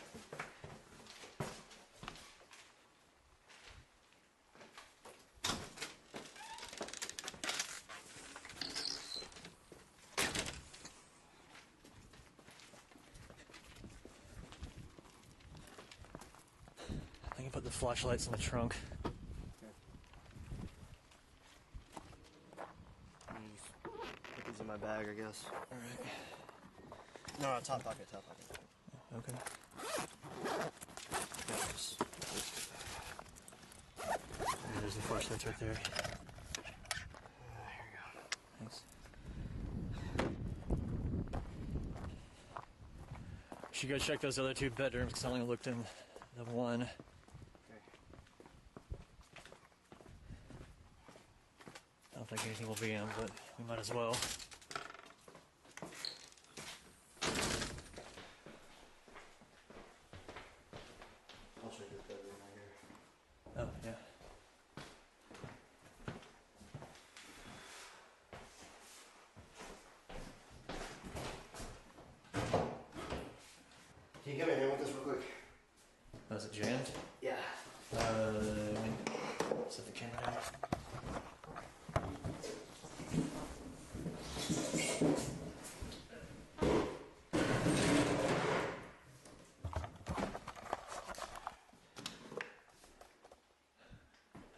I can put the flashlights in the trunk.
Put these in my bag, I guess.
Alright.
No, top pocket, top pocket.
Okay. And there's the flashlights right there.
Here you go.
Thanks. Should go check those other 2 bedrooms because I only looked in the one.
Okay.
I don't think anything will be in, but we might as well.
I'll check this bedroom right here.
Oh, yeah.
Can you give me a hand with this real quick?
Oh, is it jammed?
Yeah.
Set the camera down.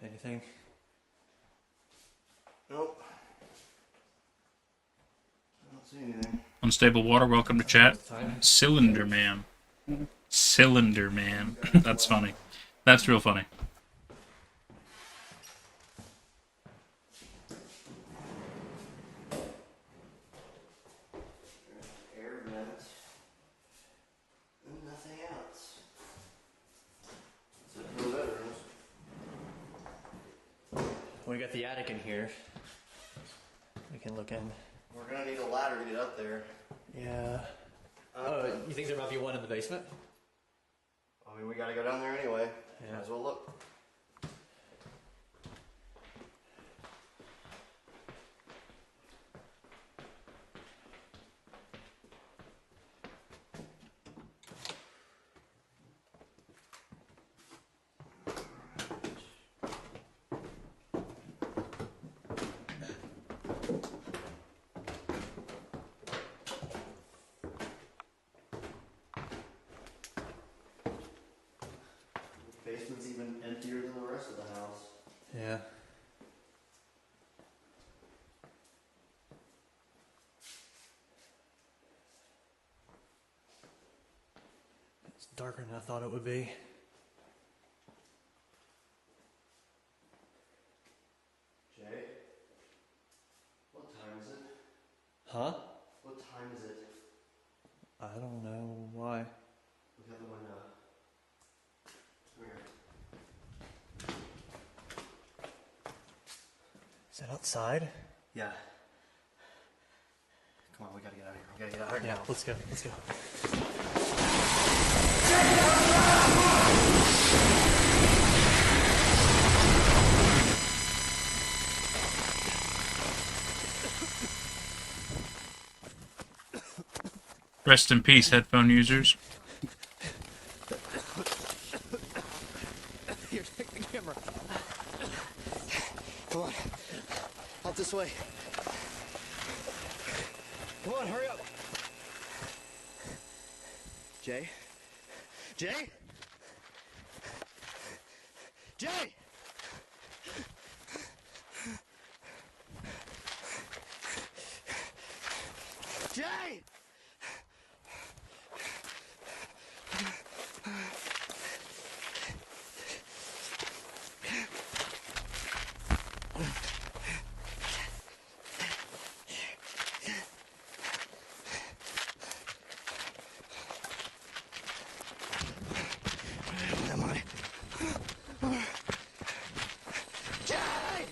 Anything?
Nope. I don't see anything.
Unstable water, welcome to chat.
Time?
Cylinder Man. Cylinder Man. That's funny. That's real funny.
Air vent. And nothing else. So no bedrooms.
We got the attic in here. We can look in.
We're gonna need a ladder to get up there.
Yeah. Oh, you think there might be one in the basement?
I mean, we gotta go down there anyway.
Yeah.
Might as well look. The basement's even emptier than the rest of the house.
Yeah. It's darker than I thought it would be.
Jay? What time is it?
Huh?
What time is it?
I don't know why.
Look out the window.
outside?
Yeah. Come on, we gotta get out of here. We gotta get out of here
Yeah,
now.
let's go. Let's go.
Rest in peace, headphone users.
Here, take the camera. Come on. Out this way. Come on, hurry up. Jay? Jay? Jay! Jay! Am I? Jay!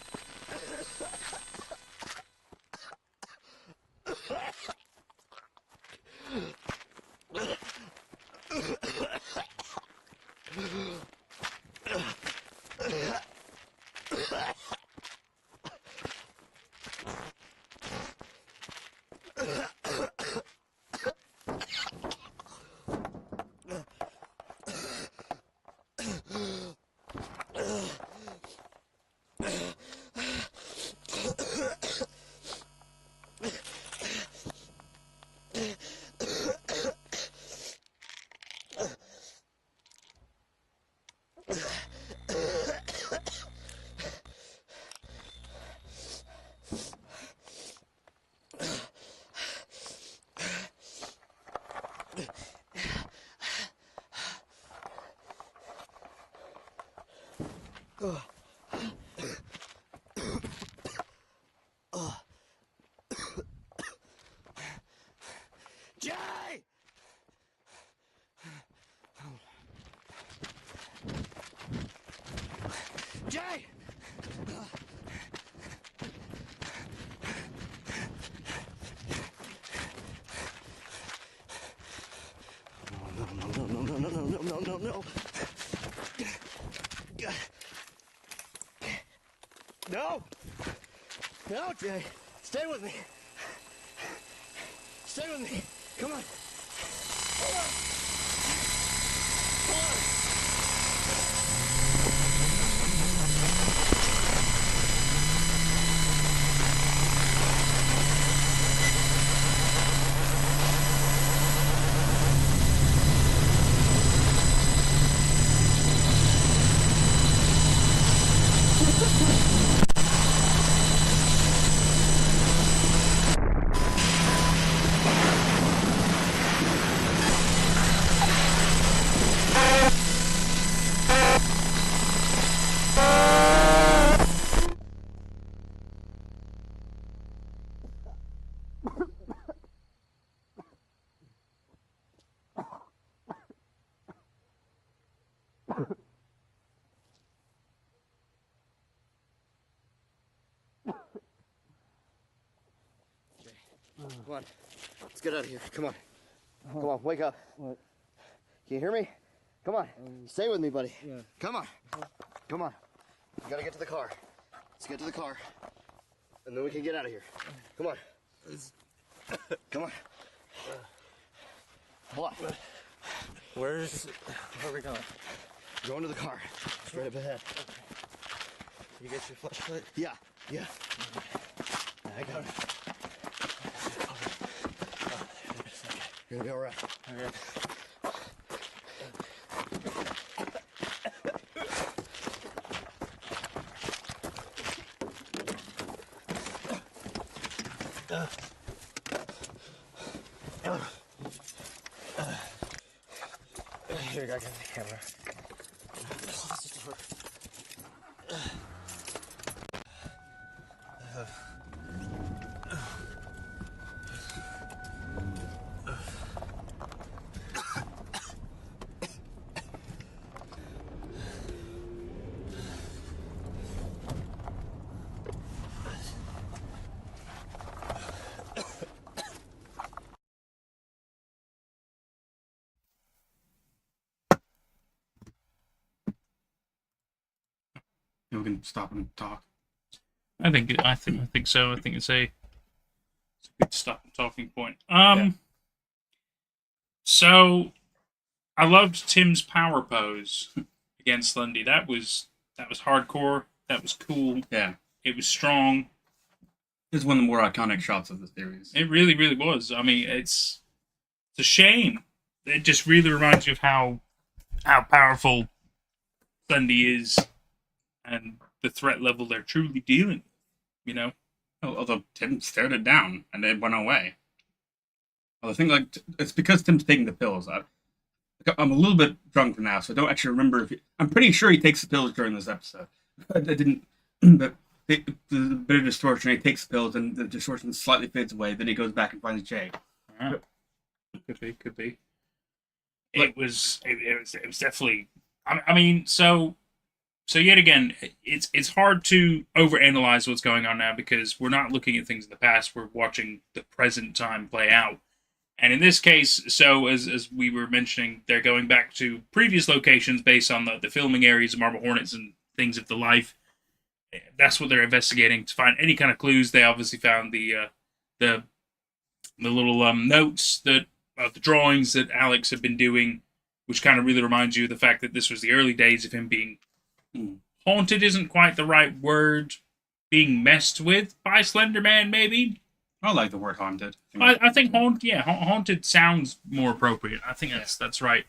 Jay! Jay! No. No! No, Jay! Stay with me! Stay with me! Come on! Come on! Come on! Come on. Let's get out of here. Come on. Come on, wake up.
What?
Can you hear me? Come on. Stay with me, buddy.
Yeah.
Come on. Come on. We gotta get to the car. Let's get to the car. And then we can get out of here. Come on. Come on. Hold on.
Where are we going?
Go into the car. Straight up ahead.
You get your flashlight?
Yeah. I got it. You're gonna be alright.
Okay.
Here, I got the camera.
Close the door.
we can stop and talk.
I think so. I think it's a good stop and talking point. So I loved Tim's power pose against Lundy. That was hardcore. That was cool.
Yeah.
It was strong.
It's one of the more iconic shots of the series.
It really, really was. I mean, it's a shame. It just really reminds you of how powerful Lundy is and the threat level they're truly dealing with, you know?
Although Tim stared it down and it went away. Well, I think it's because Tim's taking the pills. I'm a little bit drunk now, so I don't actually remember I'm pretty sure he takes the pills during this episode. I didn't, but the bit of distortion, he takes the pills and the distortion slightly fades away, then he goes back and finds Jay.
Right. Could be. It was definitely, I mean, so yet again, it's hard to overanalyze what's going on now because we're not looking at things in the past, we're watching the present time play out. And in this case, so as we were mentioning, they're going back to previous locations based on the filming areas of Marble Hornets and things of the life. That's what they're investigating to find any kind of clues. They obviously found the little notes that the drawings that Alex had been doing, which kind of really reminds you of the fact that this was the early days of him being haunted. Isn't quite the right word. Being messed with by Slenderman, maybe.
I like the word haunted.
I think haunted sounds more appropriate. I think that's right.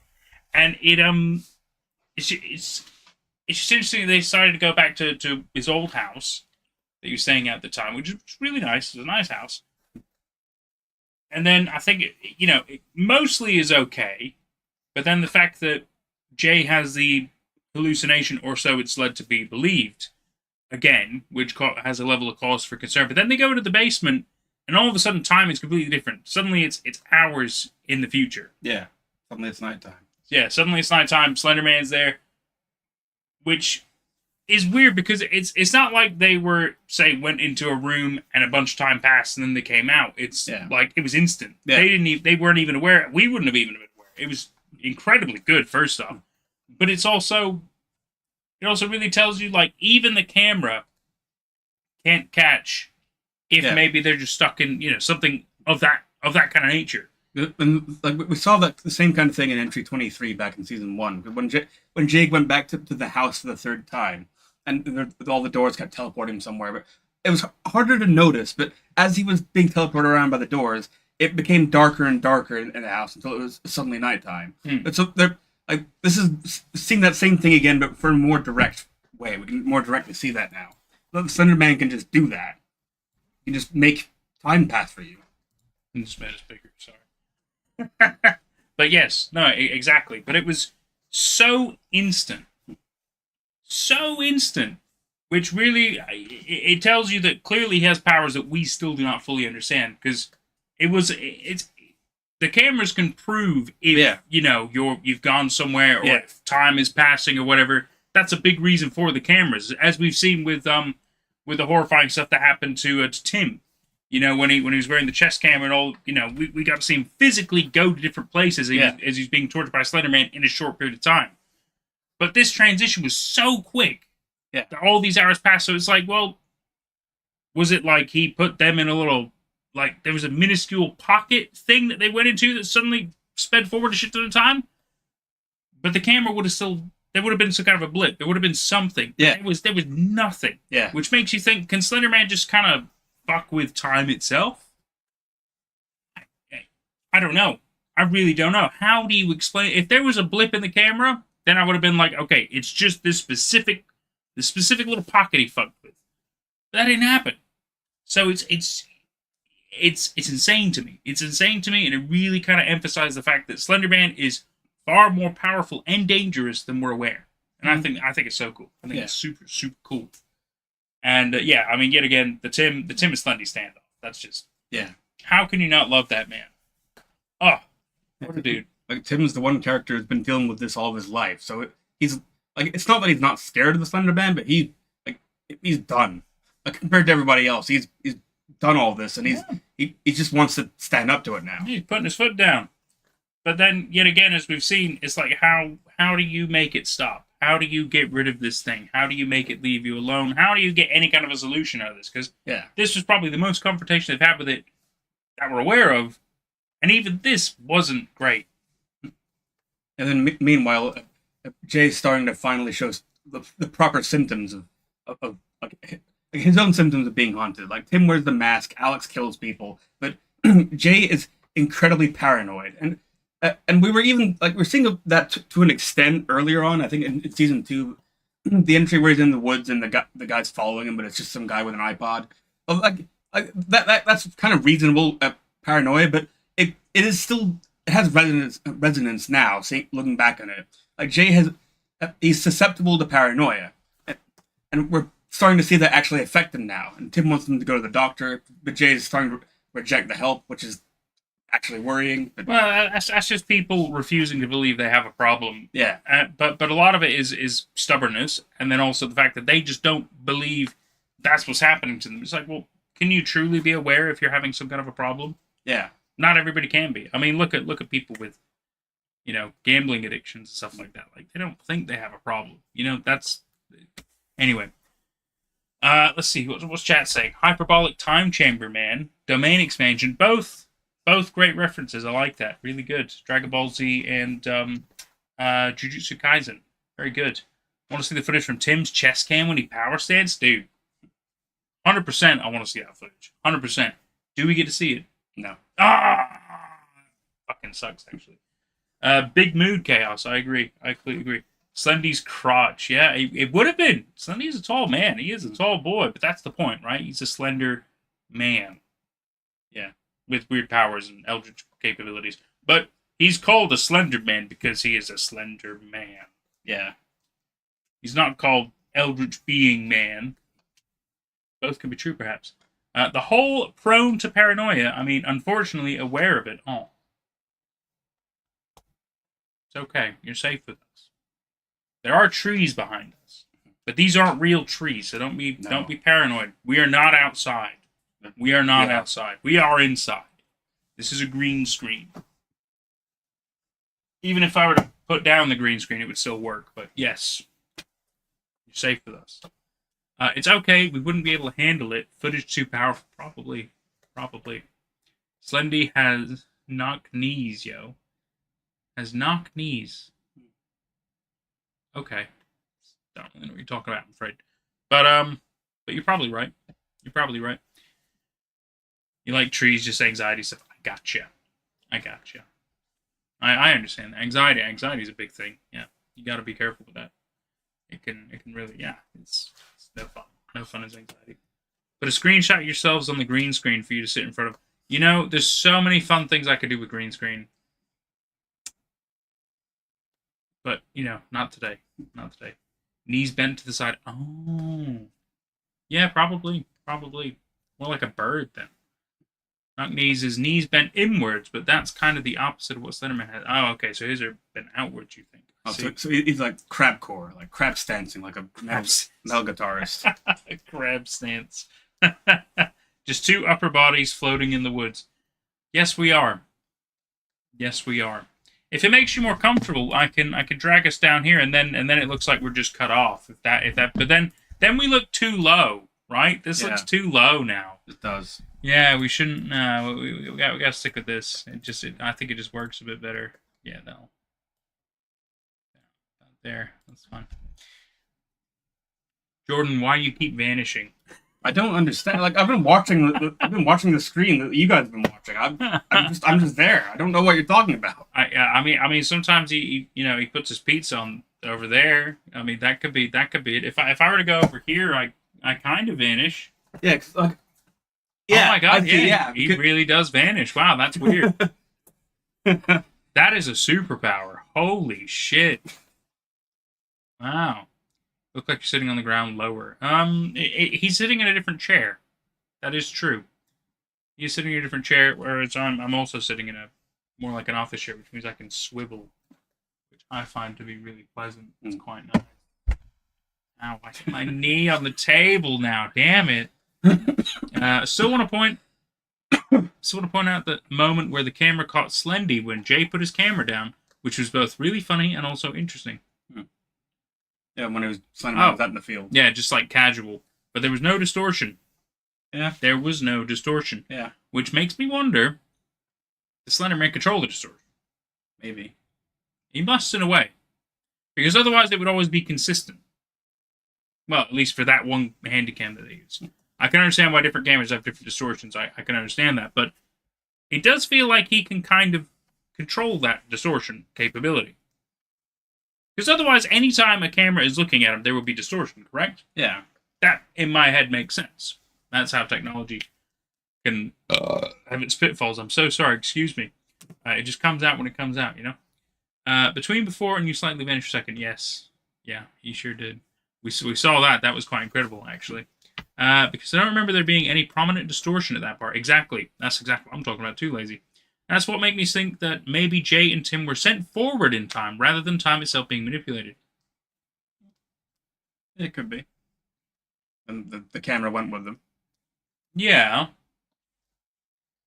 And it's just interesting that they decided to go back to his old house that he was staying at the time, which was really nice. It was a nice house. And then I think it mostly is okay, but then the fact that Jay has the hallucination, or so it's led to be believed, again, which has a level of cause for concern. But then they go to the basement. And all of a sudden, time is completely different. Suddenly, it's hours in the future.
Yeah. Suddenly, it's nighttime.
Yeah, suddenly it's nighttime. Slenderman's there, which is weird because it's not like they went into a room and a bunch of time passed and then they came out. It's like it was instant.
Yeah.
They weren't even aware. We wouldn't have even been aware. It was incredibly good. First off, but it also really tells you like even the camera can't catch. If maybe they're just stuck in, something of that kind of nature.
And like we saw the same kind of thing in Entry 23 back in season 1. When Jake went back to the house for the third time, and all the doors kept teleporting him somewhere, but it was harder to notice. But as he was being teleported around by the doors, it became darker and darker in the house until it was suddenly nighttime. But so this is seeing that same thing again, but for a more direct way. We can more directly see that now. The Slenderman can just do that. You just make time pass for you.
And just made us bigger, sorry. But yes, no, exactly. But it was so instant. So instant. Which really, it tells you that clearly he has powers that we still do not fully understand. Because the cameras can prove if, you've gone somewhere or if time is passing or whatever. That's a big reason for the cameras. As we've seen with the horrifying stuff that happened to Tim, when he was wearing the chest cam and all, we got to see him physically go to different places as he's being tortured by Slenderman in a short period of time. But this transition was so quick. Yeah, all these hours passed. So it's like, well, was it like he put them in a little, like there was a minuscule pocket thing that they went into that suddenly sped forward a shit ton of time? But the camera would have still. There would have been some kind of a blip. There would have been something. Yeah. There was nothing. Yeah. Which makes you think, can Slenderman just kind of fuck with time itself? I don't know. I really don't know. How do you explain? If there was a blip in the camera, then I would have been like, okay, it's just this specific little pocket he fucked with. That didn't happen. So it's insane to me. It's insane to me, and it really kind of emphasizes the fact that Slenderman is far more powerful and dangerous than we're aware. And I think it's so cool. I think it's super, super cool. And I mean, yet again, the Tim and Slendy standoff. That's just how can you not love that man? Oh, what a dude!
Like Tim's the one character who's been dealing with this all of his life. So he's like, it's not that he's not scared of the Slenderman, but he's done. Like compared to everybody else, he's done all this, and he just wants to stand up to it now.
He's putting his foot down. But then, yet again, as we've seen, it's like, how do you make it stop? How do you get rid of this thing? How do you make it leave you alone? How do you get any kind of a solution out of this? Because this was probably the most confrontation they've had with it that we're aware of, and even this wasn't great.
And then meanwhile, Jay's starting to finally show the proper symptoms of like his own symptoms of being haunted. Like Tim wears the mask, Alex kills people, but Jay is incredibly paranoid, and we were even like we're seeing that to an extent earlier on. I think in season 2, the entry where he's in the woods and the guy's following him, but it's just some guy with an iPod. Like that's kind of reasonable paranoia, but it is still it has resonance now. Looking back on it, like Jay he's susceptible to paranoia, and we're starting to see that actually affect him now. And Tim wants him to go to the doctor, but Jay is starting to reject the help, which is actually worrying.
Well, that's just people refusing to believe they have a problem.
Yeah.
But a lot of it is stubbornness, and then also the fact that they just don't believe that's what's happening to them. It's like, well, can you truly be aware if you're having some kind of a problem?
Yeah.
Not everybody can be. I mean, look at people with, gambling addictions and stuff like that. Like, they don't think they have a problem. That's... Anyway. Let's see. What's chat saying? Hyperbolic time chamber, man. Domain expansion. Both great references. I like that. Really good. Dragon Ball Z and Jujutsu Kaisen. Very good. Want to see the footage from Tim's chest cam when he power stands? Dude. 100% I want to see that footage. 100%. Do we get to see it?
No.
Fucking sucks, actually. Big mood chaos. I agree. I completely agree. Slendy's crotch. Yeah, it would have been. Slendy's a tall man. He is a tall boy, but that's the point, right? He's a slender man. Yeah, with weird powers and eldritch capabilities. But he's called a slender man because he is a slender man. Yeah. He's not called eldritch being man. Both could be true, perhaps. The whole prone to paranoia, I mean, unfortunately aware of it all. It's okay. You're safe with us. There are trees behind us. But these aren't real trees, so don't be paranoid. We are not outside. We are not outside. We are inside. This is a green screen. Even if I were to put down the green screen, it would still work. But yes, you're safe with us. It's okay. We wouldn't be able to handle it. Footage too powerful. Probably. Slendy has knock knees, yo. Has knock knees. Okay. Don't really know what you're talking about, I'm afraid. But you're probably right. You like trees, just anxiety stuff. I gotcha. I understand that. Anxiety is a big thing. Yeah. You gotta be careful with that. It can really, it's no fun. No fun as anxiety. But a screenshot yourselves on the green screen for you to sit in front of. There's so many fun things I could do with green screen. But, not today. Not today. Knees bent to the side. Oh. Yeah, probably. More like a bird, then. Knock knees is knees bent inwards, but that's kind of the opposite of what Slenderman has. Oh, okay, so his are bent outwards, you think.
Oh, so he's like crabcore, like crab stancing, like a metal guitarist.
Crab stance. Just two upper bodies floating in the woods. Yes, we are. If it makes you more comfortable, I can drag us down here, and then it looks like we're just cut off. But then we look too low, right? This looks too low now.
It does.
Yeah, we shouldn't. We got to stick with this. I think it just works a bit better. Yeah, no. There, that's fine. Jordan, why you keep vanishing?
I don't understand. Like I've been watching the screen that you guys have been watching. I'm just there. I don't know what you're talking about.
I mean, sometimes he puts his pizza on over there. I mean, that could be it. If I were to go over here, I kind of vanish.
Yeah. Oh
my god! He really does vanish. Wow, that's weird. That is a superpower. Holy shit! Wow. Look like you're sitting on the ground lower. He's sitting in a different chair. That is true. He's sitting in a different chair, whereas I'm also sitting in more like an office chair, which means I can swivel, which I find to be really pleasant. It's quite nice. Ow, I hit my knee on the table now. Damn it. Still want to point out the moment where the camera caught Slendy when Jay put his camera down, which was both really funny and also interesting.
Yeah, when it was Slenderman was out in the field.
Yeah, just like casual. But there was no distortion.
Yeah.
There was no distortion.
Yeah.
Which makes me wonder, does Slenderman control the distortion?
Maybe.
He must, in a way. Because otherwise it would always be consistent. Well, at least for that one handycam that they use. I can understand why different cameras have different distortions. I can understand that. But it does feel like he can kind of control that distortion capability. Because otherwise, anytime a camera is looking at him, there would be distortion, correct?
Yeah.
That, in my head, makes sense. That's how technology can have its pitfalls. I'm so sorry, excuse me. It just comes out when it comes out, you know? Between before and you slightly vanished for a second, yes. Yeah, he sure did. We saw that. That was quite incredible, actually. Because I don't remember there being any prominent distortion at that part. Exactly. That's exactly what I'm talking about too, Lazy. That's what makes me think that maybe Jay and Tim were sent forward in time rather than time itself being manipulated.
It could be. And the camera went with them.
Yeah.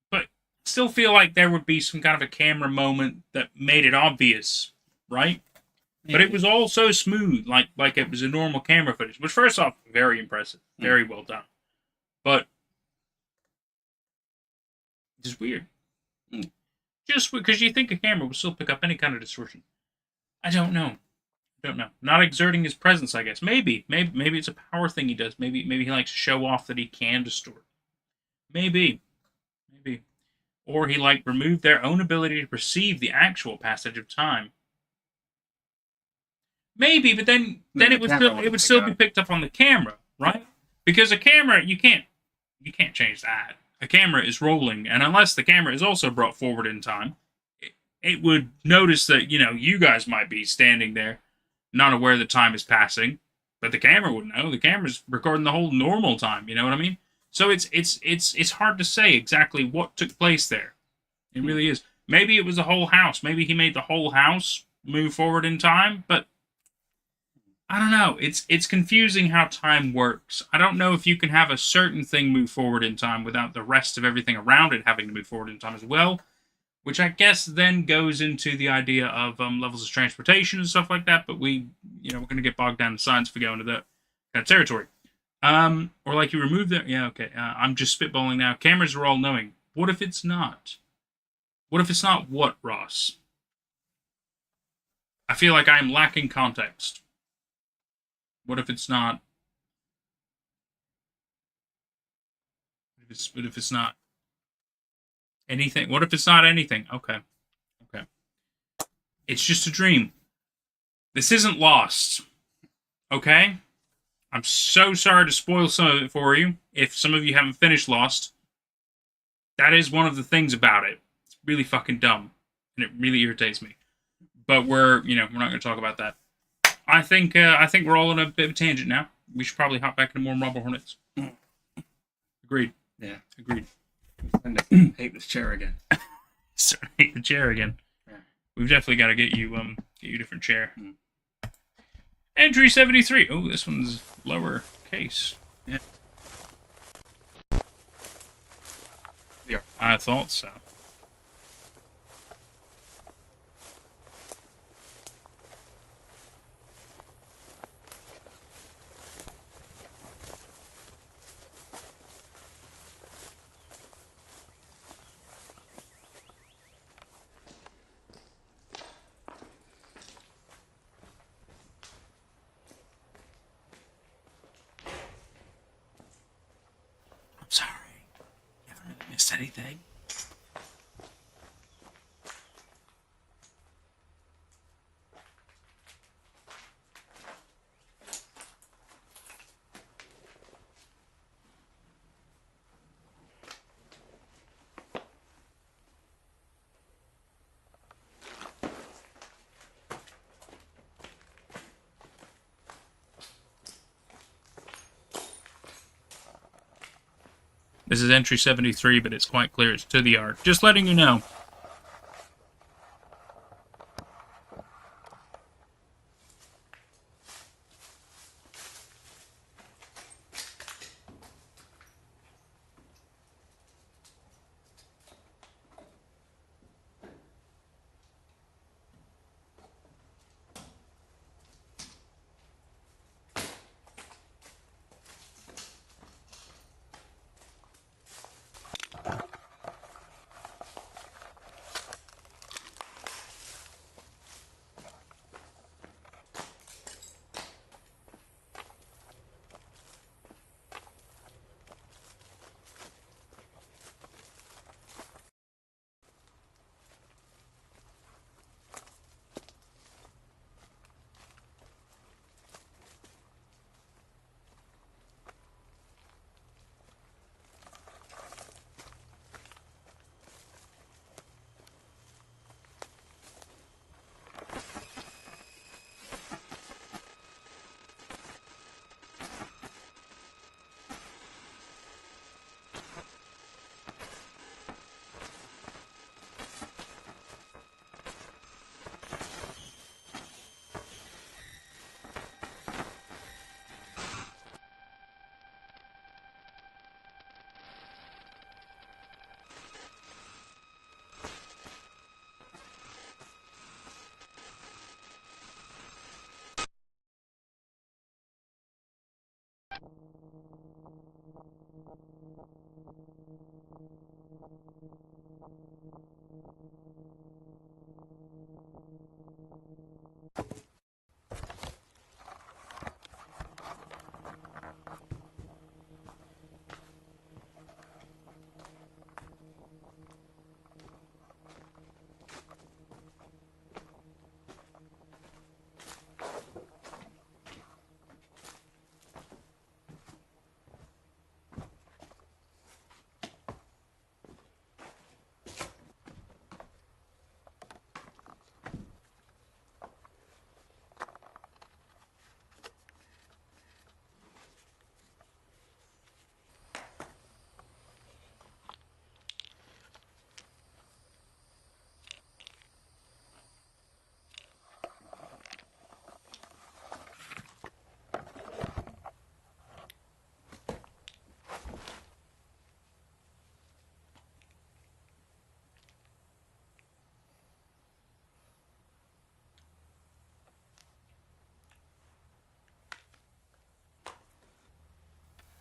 But still feel like there would be some kind of a camera moment that made it obvious, right? But it was all so smooth, like it was a normal camera footage. Which, first off, very impressive. Very well done. But just weird. Just because you think a camera would still pick up any kind of distortion. I don't know. Not exerting his presence, I guess. Maybe it's a power thing he does. Maybe he likes to show off that he can distort. Maybe. Or he removed their own ability to perceive the actual passage of time. Maybe, but then it would still be picked up on the camera, right? Because a camera, you can't change that. A camera is rolling, and unless the camera is also brought forward in time, it would notice that, you guys might be standing there, not aware that time is passing, but the camera would know. The camera's recording the whole normal time, you know what I mean? So it's hard to say exactly what took place there. It really is. Maybe it was the whole house. Maybe he made the whole house move forward in time, but I don't know. It's confusing how time works. I don't know if you can have a certain thing move forward in time without the rest of everything around it having to move forward in time as well, which I guess then goes into the idea of levels of transportation and stuff like that. But we're going to get bogged down in science if we go into that kind of territory. Or like you remove the... Yeah, okay. I'm just spitballing now. Cameras are all knowing. What if it's not? What if it's not what, Ross? I feel like I'm lacking context. What if it's not? What if it's not anything? What if it's not anything? Okay. It's just a dream. This isn't Lost. Okay? I'm so sorry to spoil some of it for you. If some of you haven't finished Lost, that is one of the things about it. It's really fucking dumb, and it really irritates me. But we're not going to talk about that. I think we're all on a bit of a tangent now. We should probably hop back into more Marble Hornets. Agreed.
Yeah.
Agreed.
I hate this chair again.
Sorry, hate the chair again.
Yeah.
We've definitely got to get you a different chair. Entry 73. Oh, this one's lower case.
Yeah.
I thought so. Sorry. You haven't really missed anything. This is entry 73, but it's quite clear it's to the art. Just letting you know.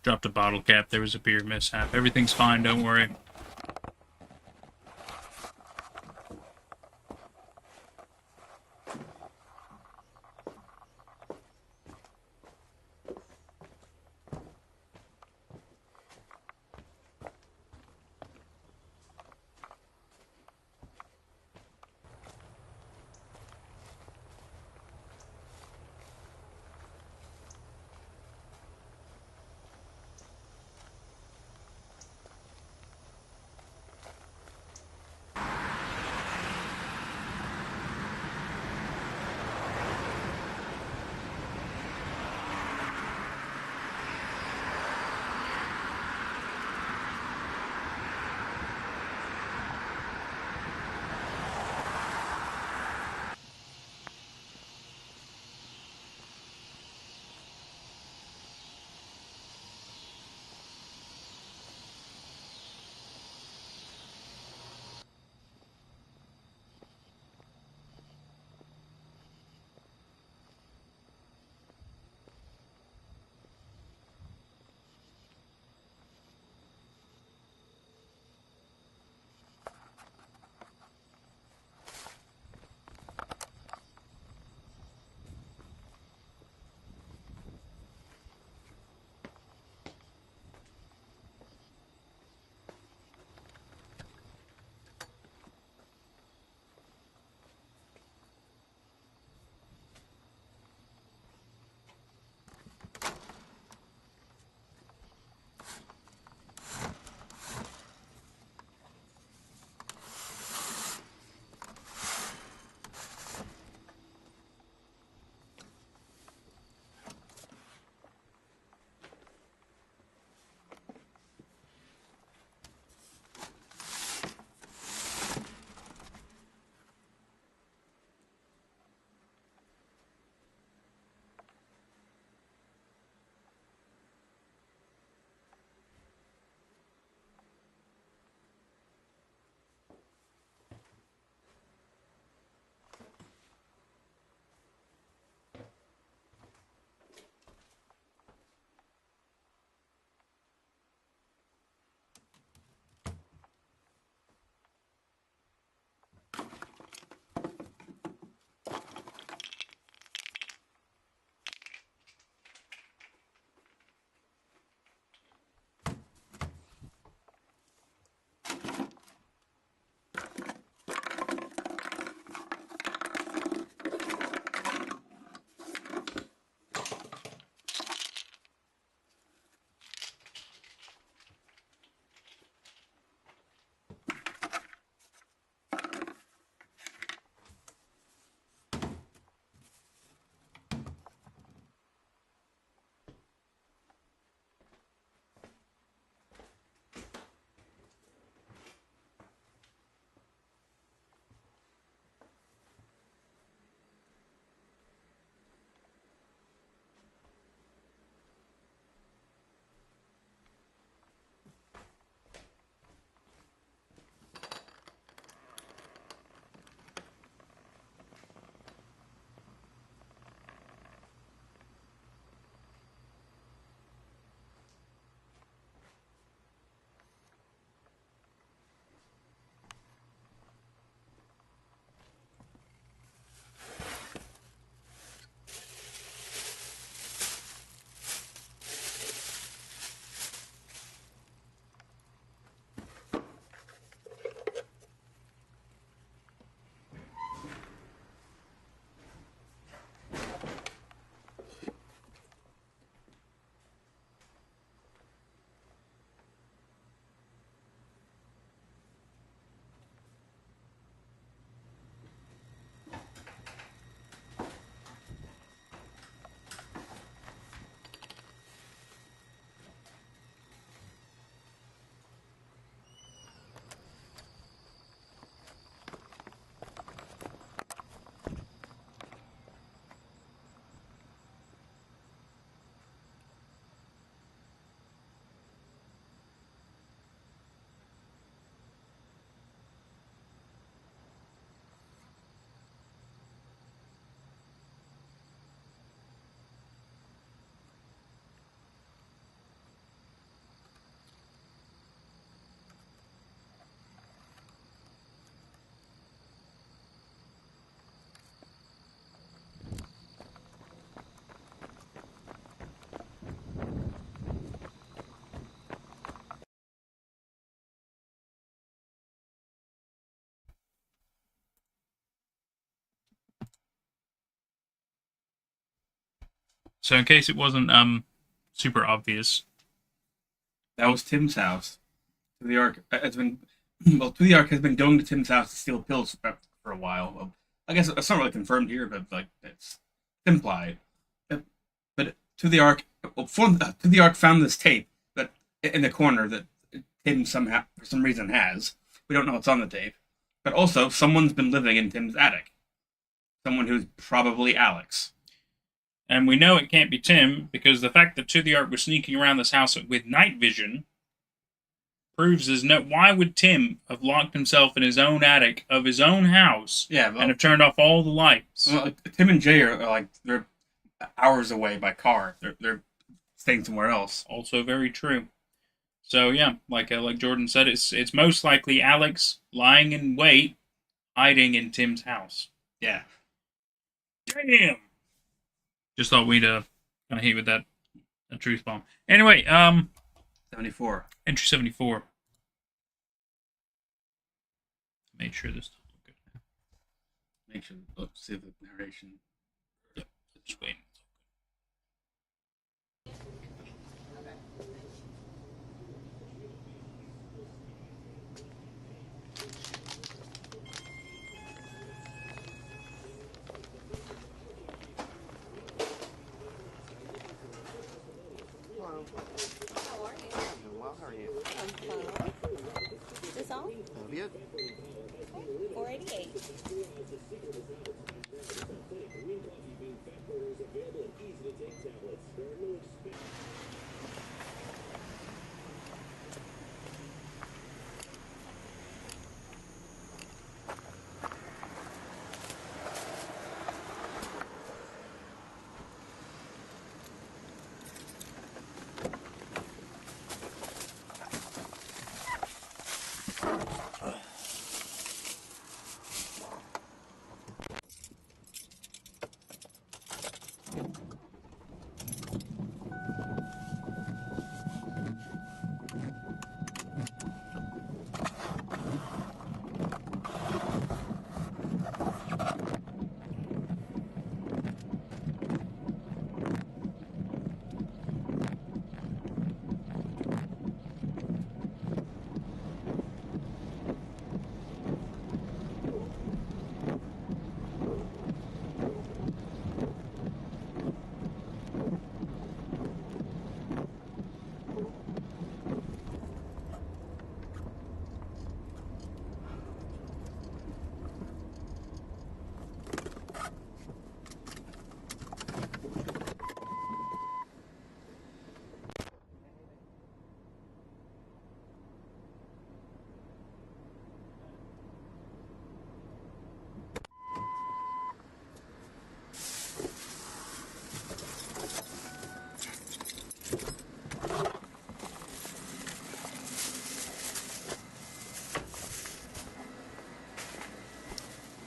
Dropped a bottle cap. There was a beer mishap. Everything's fine. Don't worry. So in case it wasn't super obvious,
That was Tim's house. To the Ark has been To the Ark has been going to Tim's house to steal pills for a while. Well, I guess it's not really confirmed here, but like it's implied. But To the Ark, To the Ark found this tape that in the corner that Tim somehow for some reason has. We don't know what's on the tape. But also, someone's been living in Tim's attic. Someone who's probably Alex.
and we know it can't be Tim because the fact that To the Ark was sneaking around this house with night vision proves is no. Why would Tim have locked himself in his own attic of his own house
Yeah,
and have turned off all the lights?
well, like, Tim and Jay are like they're hours away by car. They're staying somewhere else.
Also very true. So yeah, like Jordan said, it's most likely Alex lying in wait, hiding in Tim's house.
Yeah.
Damn. Just thought we'd kind of hit with that a truth bomb. Anyway,
74.
entry 74. Made sure this stuff looked good.
Make sure see the narration.
Yep, just waiting.
How are you?
Doing well, how are you?
I'm fine. Is this all?
That'll be it.
488.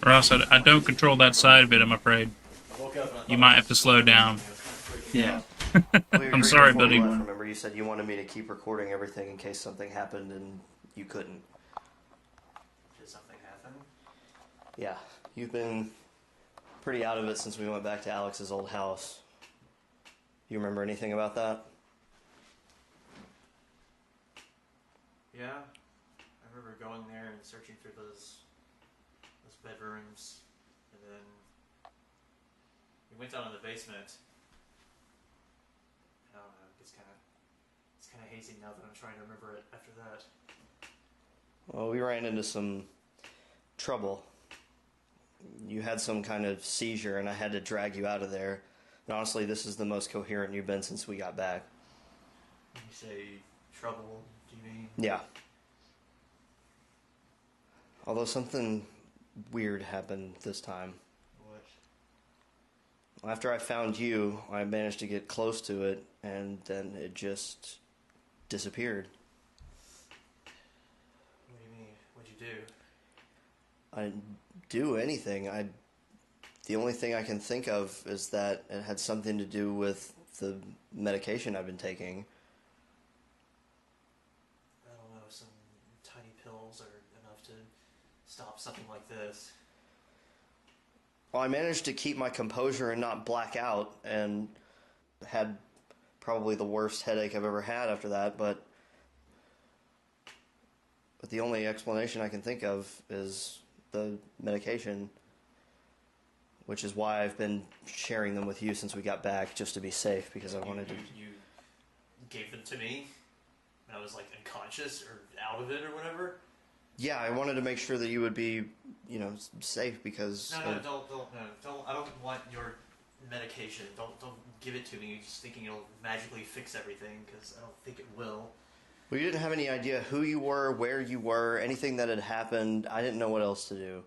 Ross, I don't control that side of it, I'm afraid. You might have to slow down.
Yeah.
I'm sorry, buddy.
Remember, you said you wanted me to keep recording everything in case something happened, and you couldn't.
Did something happen?
Yeah, you've been pretty out of it since we went back to Alex's old house. You remember anything about that?
Yeah. I remember going there and searching through those bedrooms, and then we went down in the basement. I don't know, it's kind of hazy now that I'm trying to remember it after that.
Well, we ran into some trouble. You had some kind of seizure, and I had to drag you out of there. And honestly, this is the most coherent you've been since we got back.
When you say trouble, do you mean?
Yeah. Although something weird happened this time.
What?
After I found you, I managed to get close to it, and then it just disappeared.
What do you mean? What'd you do?
I didn't do anything. The only thing I can think of is that it had something to do with the medication I've been taking.
I don't know, some tiny pills are enough to stop something like this.
Well, I managed to keep my composure and not black out, and had probably the worst headache I've ever had after that, but the only explanation I can think of is the medication, which is why I've been sharing them with you since we got back, just to be safe, because I wanted to...
You gave them to me when I was, like, unconscious or out of it or whatever?
Yeah, I wanted to make sure that you would be, you know, safe, because...
No, don't. I don't want your medication. Don't give it to me just thinking it'll magically fix everything, because I don't think it will.
Well, you didn't have any idea who you were, where you were, anything that had happened. I didn't know what else to do.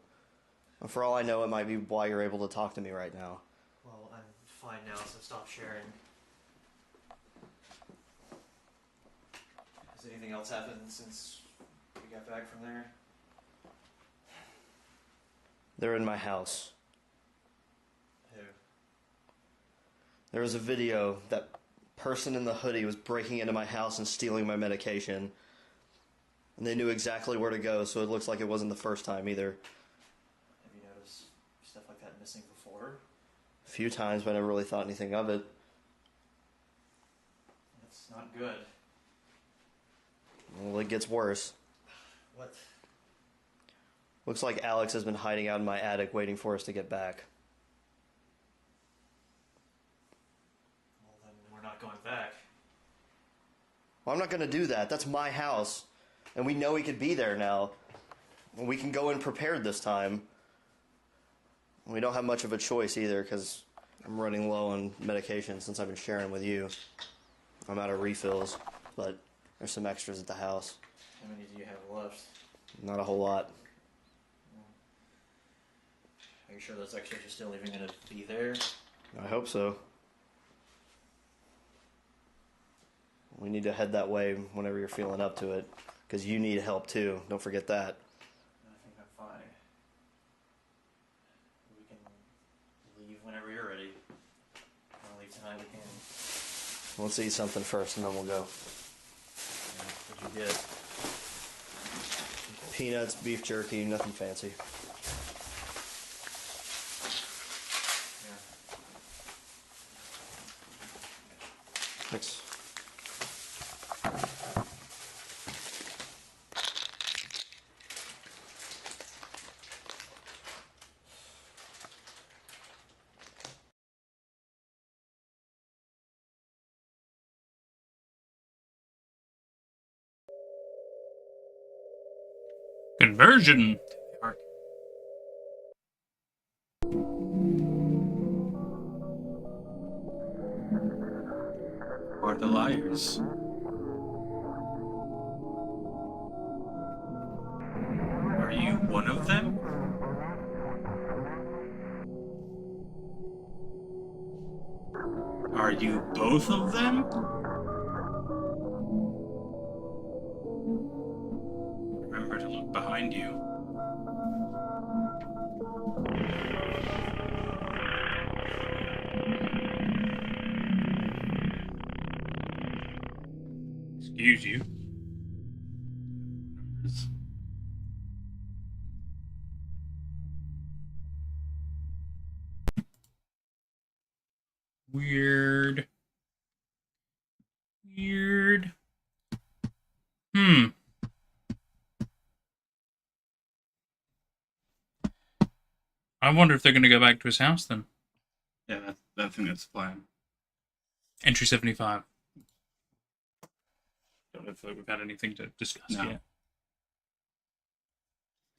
And for all I know, it might be why you're able to talk to me right now.
Well, I'm fine now, so stop sharing. Has anything else happened since we got back from there?
They're in my house.
Who?
There was a video that person in the hoodie was breaking into my house and stealing my medication. And they knew exactly where to go, so it looks like it wasn't the first time either.
Have you noticed stuff like that missing before?
A few times, but I never really thought anything of it.
That's not good.
Well, it gets worse.
What?
Looks like Alex has been hiding out in my attic waiting for us to get back.
Well, then we're not going back.
Well, I'm not going to do that. That's my house. And we know he could be there now. And we can go in prepared this time. We don't have much of a choice either, because I'm running low on medication since I've been sharing with you. I'm out of refills, but there's some extras at the house.
How many do you have left?
Not a whole lot.
Are you sure those extras are still even going to be there?
I hope so. We need to head that way whenever you're feeling up to it, because you need help too. Don't forget that.
I think I'm fine. We can leave whenever you're ready. Want to leave tonight? We can.
Let's eat something first, and then we'll go.
What'd you get?
Peanuts, beef jerky, nothing fancy. Thanks.
Conversion.
Or the liars. Are you one of them? Are you both of them? Remember to look behind you.
Excuse you. Weird. Weird. I wonder if they're going to go back to his house then.
Yeah, I think that's the plan.
Entry 75. Don't know if we've had anything to discuss
No.
yet.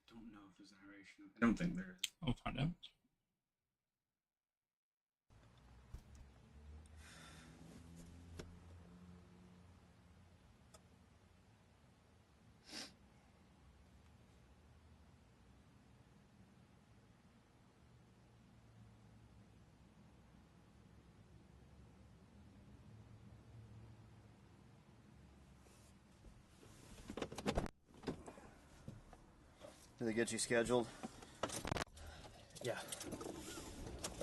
I don't know if there's a narration. I don't think there is.
I'll find out.
Did they get you scheduled?
Yeah.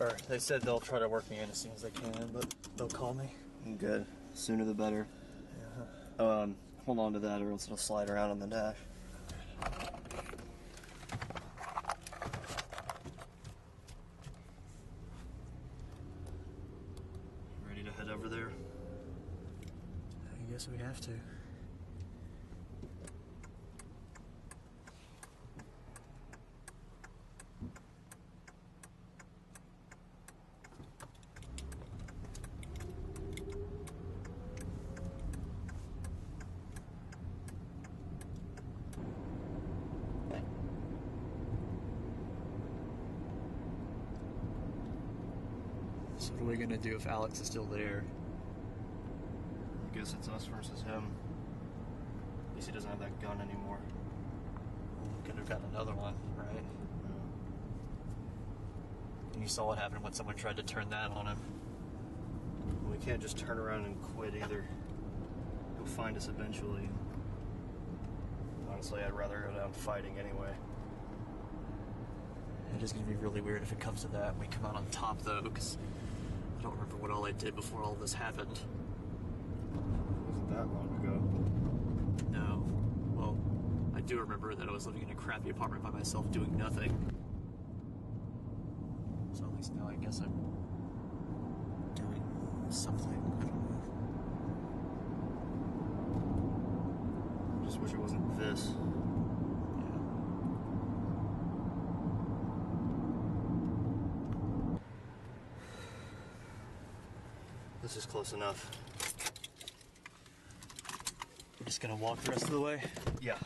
Or they said they'll try to work me in as soon as they can, but they'll call me.
Good. Sooner the better.
Yeah.
Hold on to that or else it'll slide around on the dash. Ready to head over there?
guess we have to. So what are we gonna do if Alex is still there?
I guess it's us versus him. At least he doesn't have that gun anymore.
We could have gotten another one, right? And you saw what happened when someone tried to turn that on him.
We can't just turn around and quit either. He'll find us eventually. Honestly, I'd rather go down fighting anyway.
It is gonna be really weird if it comes to that and we come out on top though, because I don't remember what all I did before all this happened.
It wasn't that long ago.
No. Well, I do remember that I was living in a crappy apartment by myself doing nothing. So at least now I guess I'm doing something. I don't know.
I just wish it wasn't this. This is close enough.
We're just gonna walk the rest of the way?
Yeah.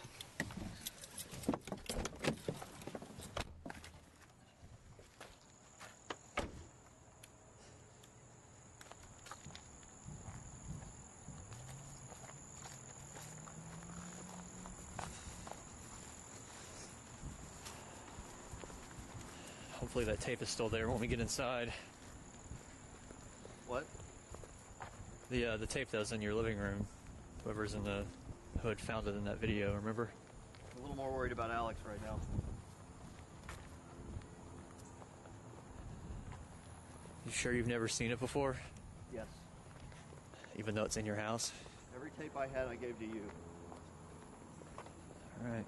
Hopefully that tape is still there when we get inside.
What?
The tape that was in your living room. Whoever's in the hood found it in that video, remember?
I'm a little more worried about Alex right now.
You sure you've never seen it before?
Yes.
Even though it's in your house?
Every tape I had, I gave to you.
Alright.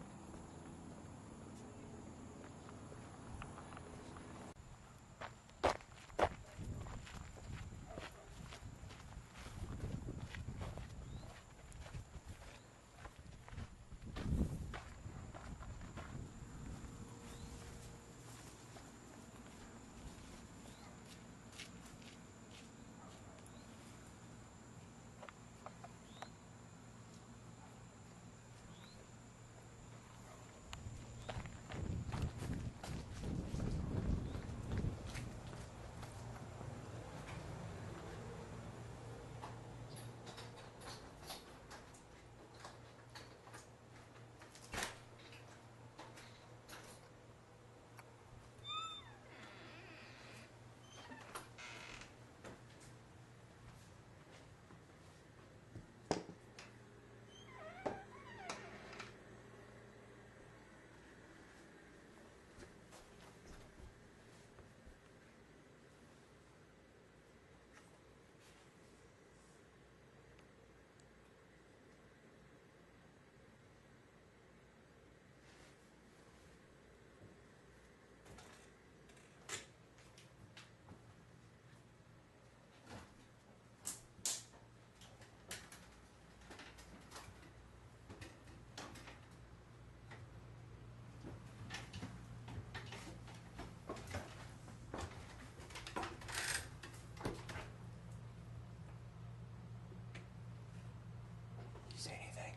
Say anything?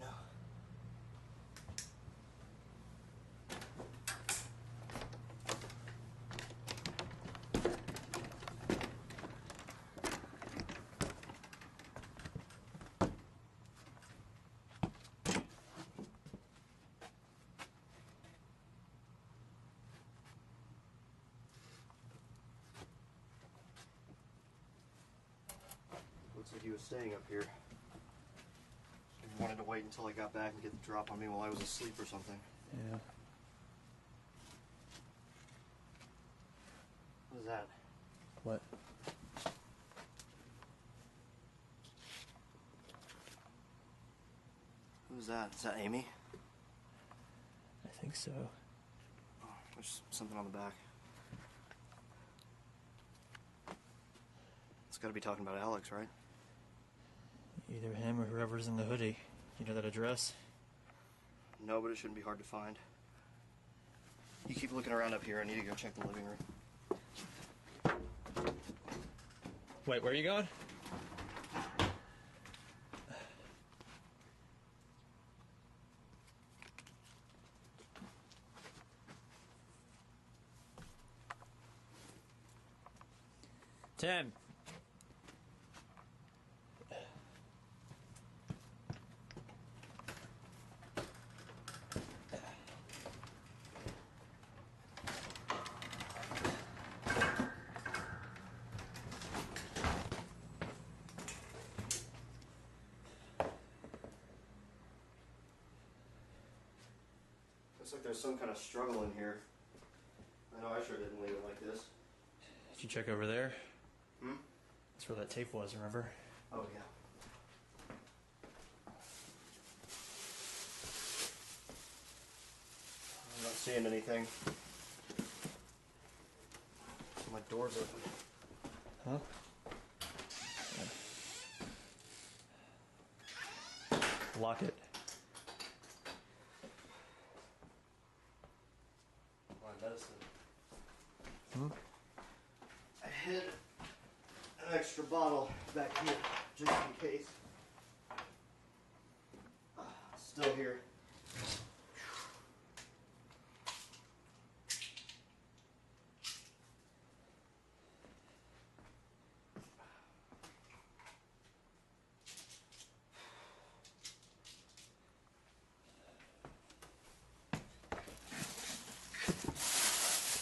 No. Looks like he was staying up here. He wanted to wait until I got back and get the drop on me while I was asleep or something.
Yeah.
What is that?
What?
Who's that? Is that Amy?
I think so.
Oh, there's something on the back. got to be talking about Alex, right?
Either him or whoever's in the hoodie. You know that address?
No, but it shouldn't be hard to find. You keep looking around up here. I need to go check the living room.
Wait, where are you going? Tim.
Looks like there's some kind of struggle in here. I know I sure didn't leave it like this.
Did you check over there?
Hmm?
That's where that tape was, remember?
Oh, yeah. I'm not seeing anything. My door's open.
Huh? Lock it.
My medicine.
Hmm?
I hid an extra bottle back here, just in case. Still here.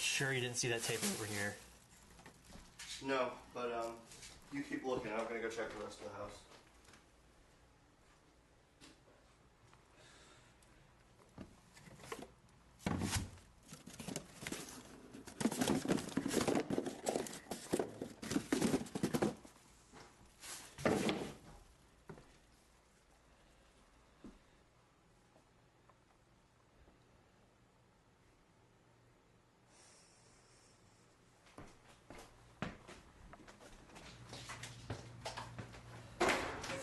Sure you didn't see that tape over here?
No, but you keep looking. I'm gonna go check the rest of the house.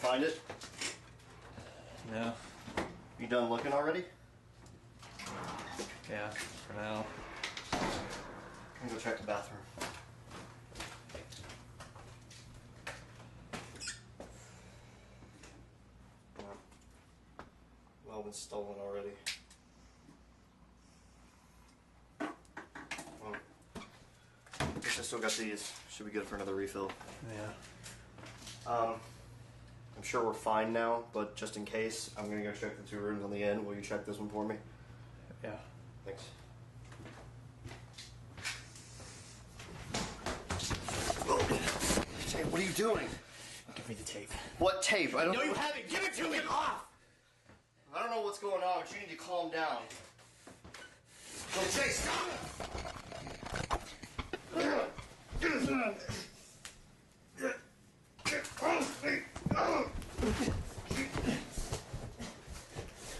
Find it?
No.
You done looking already?
Yeah, for now.
I'm gonna go check the bathroom. Well, been stolen already. Well, guess I still got these. Should be good for another refill.
Yeah.
I'm sure we're fine now, but just in case, I'm gonna go check the 2 rooms on the end. Will you check this one for me?
Yeah.
Thanks. Jay, what are you doing?
Give me the tape.
What tape? I don't
No,
know.
you haven't! Give it to me!
Off! I don't know what's going on, but you need to calm down. Go, Jay, stop!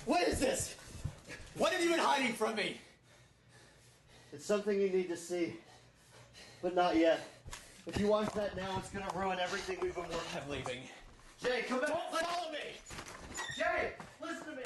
What is this? What have you been hiding from me?
It's something you need to see, but not yet. If you watch that now, it's gonna ruin everything we've been working on.
I'm leaving.
Jay, come back!
Don't follow me!
Jay, listen to me!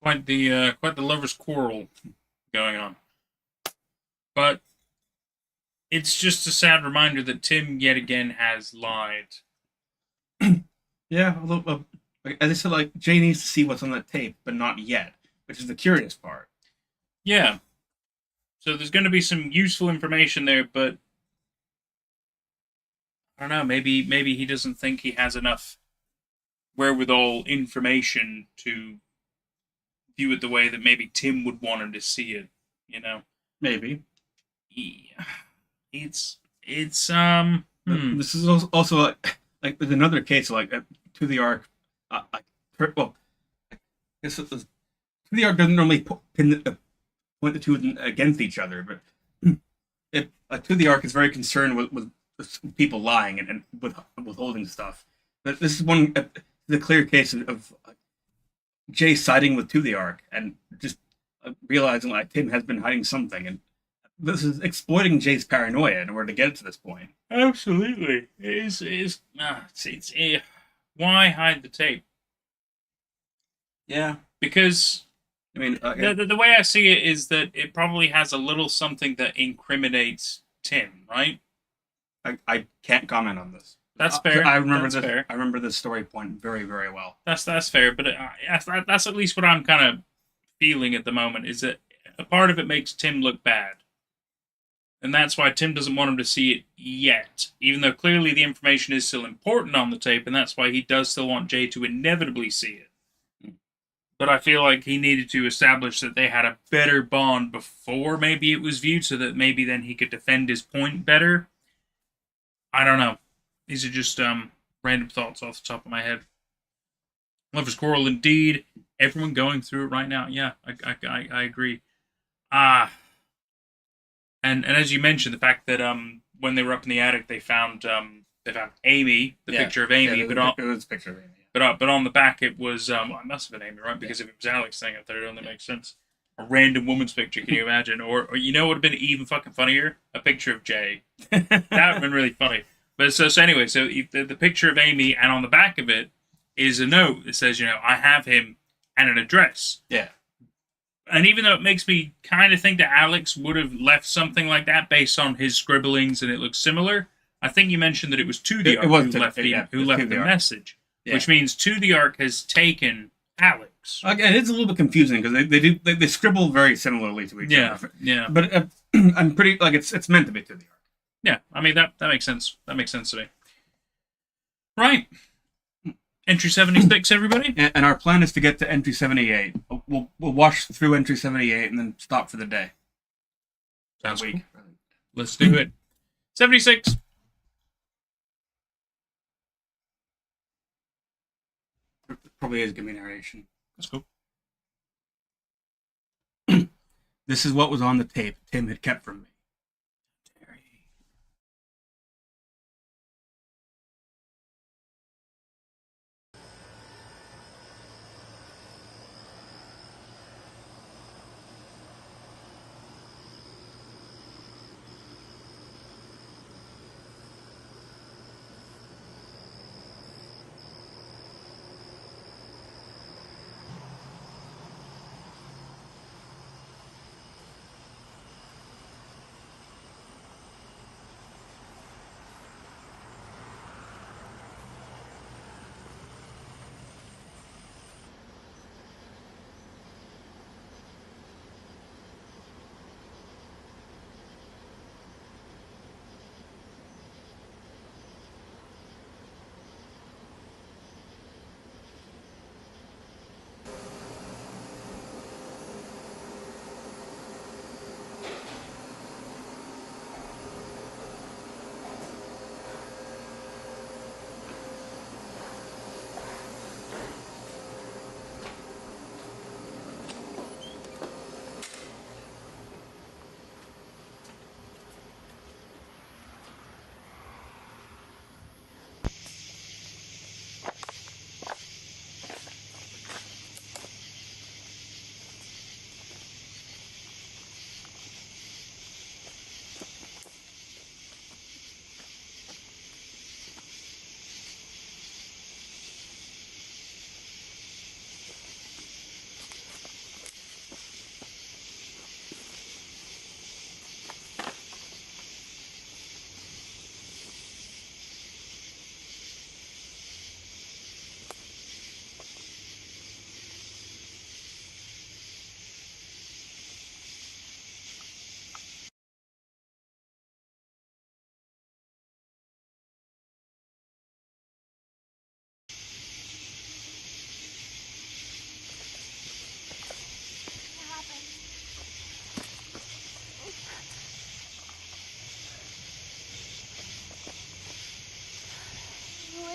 Quite the lovers' quarrel going on. But it's just a sad reminder that Tim yet again has lied.
Yeah, although, as I said, like, Jay needs to see what's on that tape, but not yet, which is the curious part.
Yeah. So there's going to be some useful information there, but I don't know. Maybe he doesn't think he has enough wherewithal information to view it the way that maybe Tim would want him to see it. You know.
Maybe.
Yeah. It's
This is also like there's another case like to the arc. Well, this is, to the arc doesn't normally point the two against each other, but if to the arc is very concerned with people lying and with withholding stuff. But this is the clear case of Jay siding with to the arc and just realizing like Tim has been hiding something, and this is exploiting Jay's paranoia in order to get it to this point.
Absolutely. Why hide the tape?
Yeah,
Because
I mean,
the way I see it is that it probably has a little something that incriminates Tim, right?
I can't comment on this.
That's fair.
I remember
That's
this.
fair.
I remember this story point very, very well.
That's fair, but that's at least what I'm kind of feeling at the moment. Is that a part of it makes Tim look bad, and that's why Tim doesn't want him to see it yet, even though clearly the information is still important on the tape, and that's why he does still want Jay to inevitably see it. But I feel like he needed to establish that they had a better bond before maybe it was viewed, so that maybe then he could defend his point better. I don't know. These are just random thoughts off the top of my head. Lover's Quarrel, indeed. Everyone going through it right now. Yeah, I agree. And as you mentioned, the fact that when they were up in the attic, they found Amy, the picture of Amy,
it was a picture of Amy.
But on the back it was it must have been Amy, right? Because if it was Alex thing up there, it only makes sense. A random woman's picture, can you imagine? Or you know what would have been even fucking funnier? A picture of Jay. That would have been really funny. But so anyway, so the picture of Amy, and on the back of it is a note that says, I have him, and an address.
Yeah.
And even though it makes me kind of think that Alex would have left something like that based on his scribblings and it looks similar, I think you mentioned that it was To the Ark who left the message. Yeah. Which means To the Ark has taken Alex.
Again, it's a little bit confusing because they scribble very similarly to each other.
Yeah.
But I'm pretty like it's meant to be To the Ark.
Yeah, I mean that makes sense. That makes sense to me. Right. Entry 76, everybody.
And our plan is to get to entry 78. We'll wash through entry 78 and then stop for the day.
Sounds cool. Let's do it. 76.
Probably is giving me narration.
That's cool.
This is what was on the tape Tim had kept from me.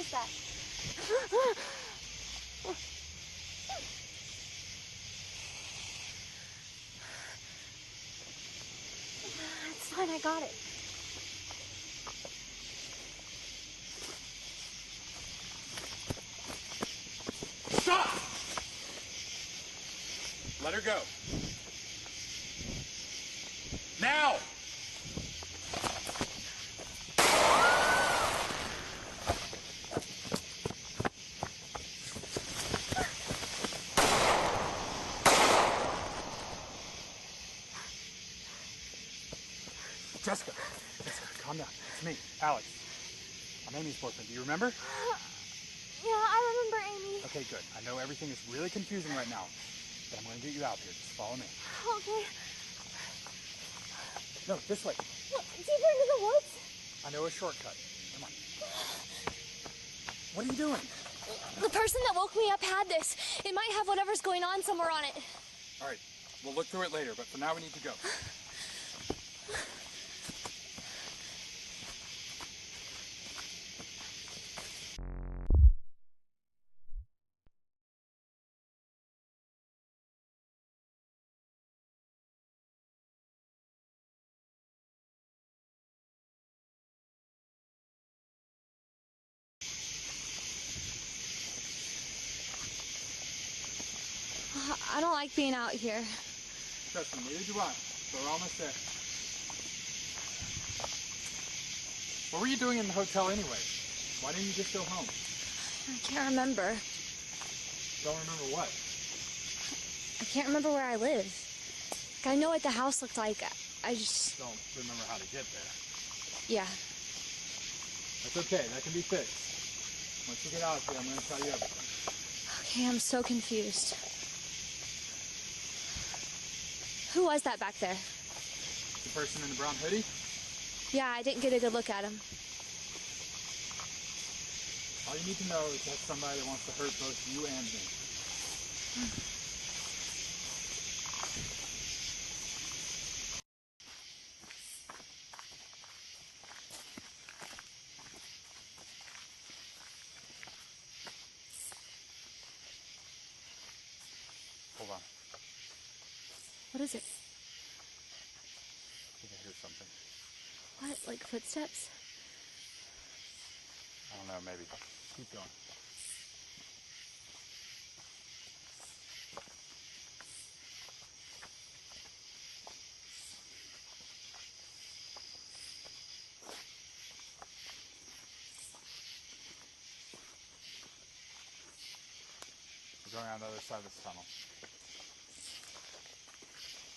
was that? It's fine, I got it.
Stop! Let her go. Now! Jessica, calm down. It's me, Alex. I'm Amy's boyfriend. Do you remember?
Yeah, I remember Amy.
Okay, good. I know everything is really confusing right now, but I'm going to get you out here. Just follow me.
Okay.
No, this way.
Deeper into the woods?
I know a shortcut. Come on. What are you doing?
The person that woke me up had this. It might have whatever's going on somewhere on it.
All right, we'll look through it later, but for now we need to go.
I don't like being out here.
Trust me, neither do I. But we're almost there. What were you doing in the hotel anyway? Why didn't you just go home?
I can't remember.
Don't remember what?
I can't remember where I live. Like, I know what the house looked like. I just...
Don't remember how to get there.
Yeah.
That's okay, that can be fixed. Once we get out of here, I'm going to tell you everything.
Okay, I'm so confused. Who was that back there?
The person in the brown hoodie?
Yeah, I didn't get a good look at him.
All you need to know is that's somebody that wants to hurt both you and me. Hold on.
What is it?
I think I hear something.
What, like footsteps?
I don't know, maybe. Keep going. We're going on the other side of this tunnel.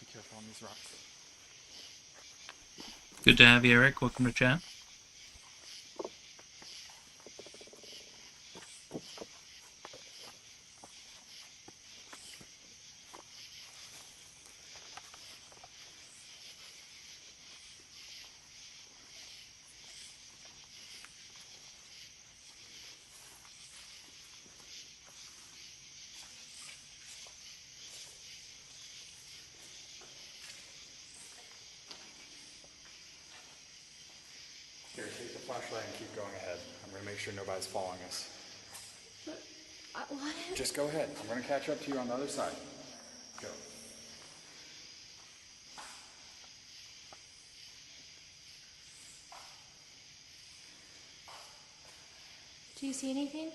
Be careful on these rocks.
Good to have you, Eric. Welcome to chat.
Here, take the flashlight and keep going ahead. I'm going to make sure nobody's following us.
What?
Just go ahead. I'm going to catch up to you on the other side. Go.
Do you see anything?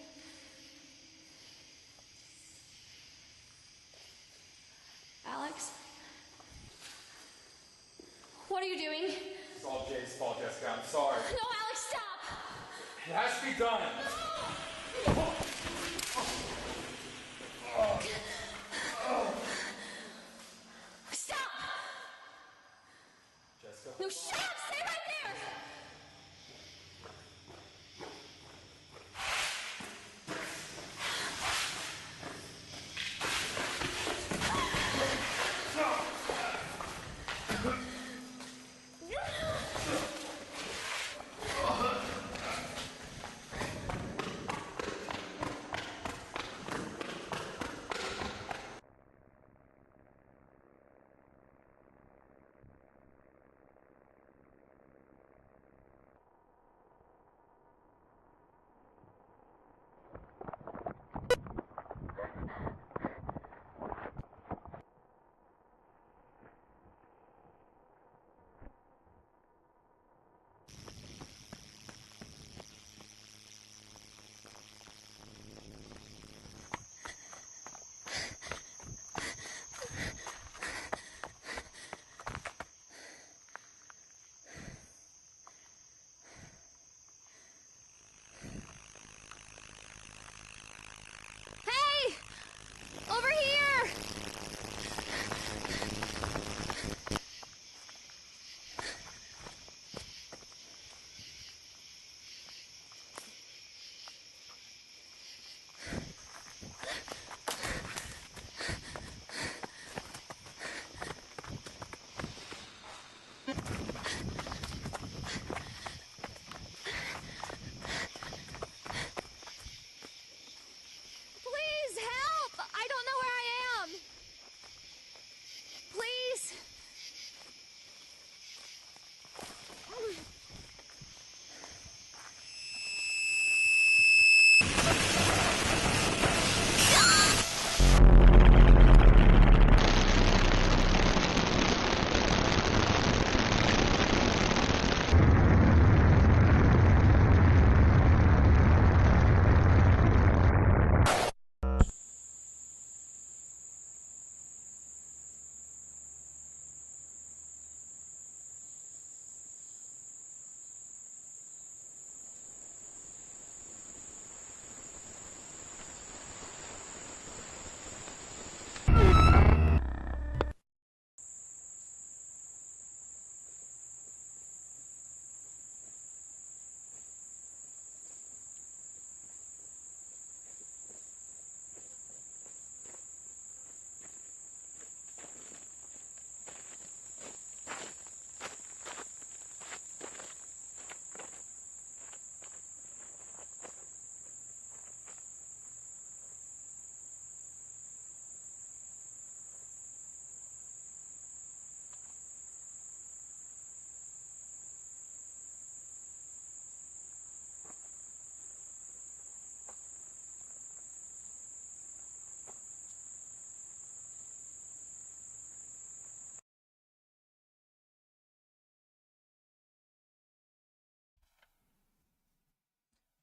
Alex? What are you doing?
It's all Jay's fault, Jessica. I'm sorry.
No, Alex, stop!
It has to be done.
Stop!
Jessica?
No, shut up! Stay right there!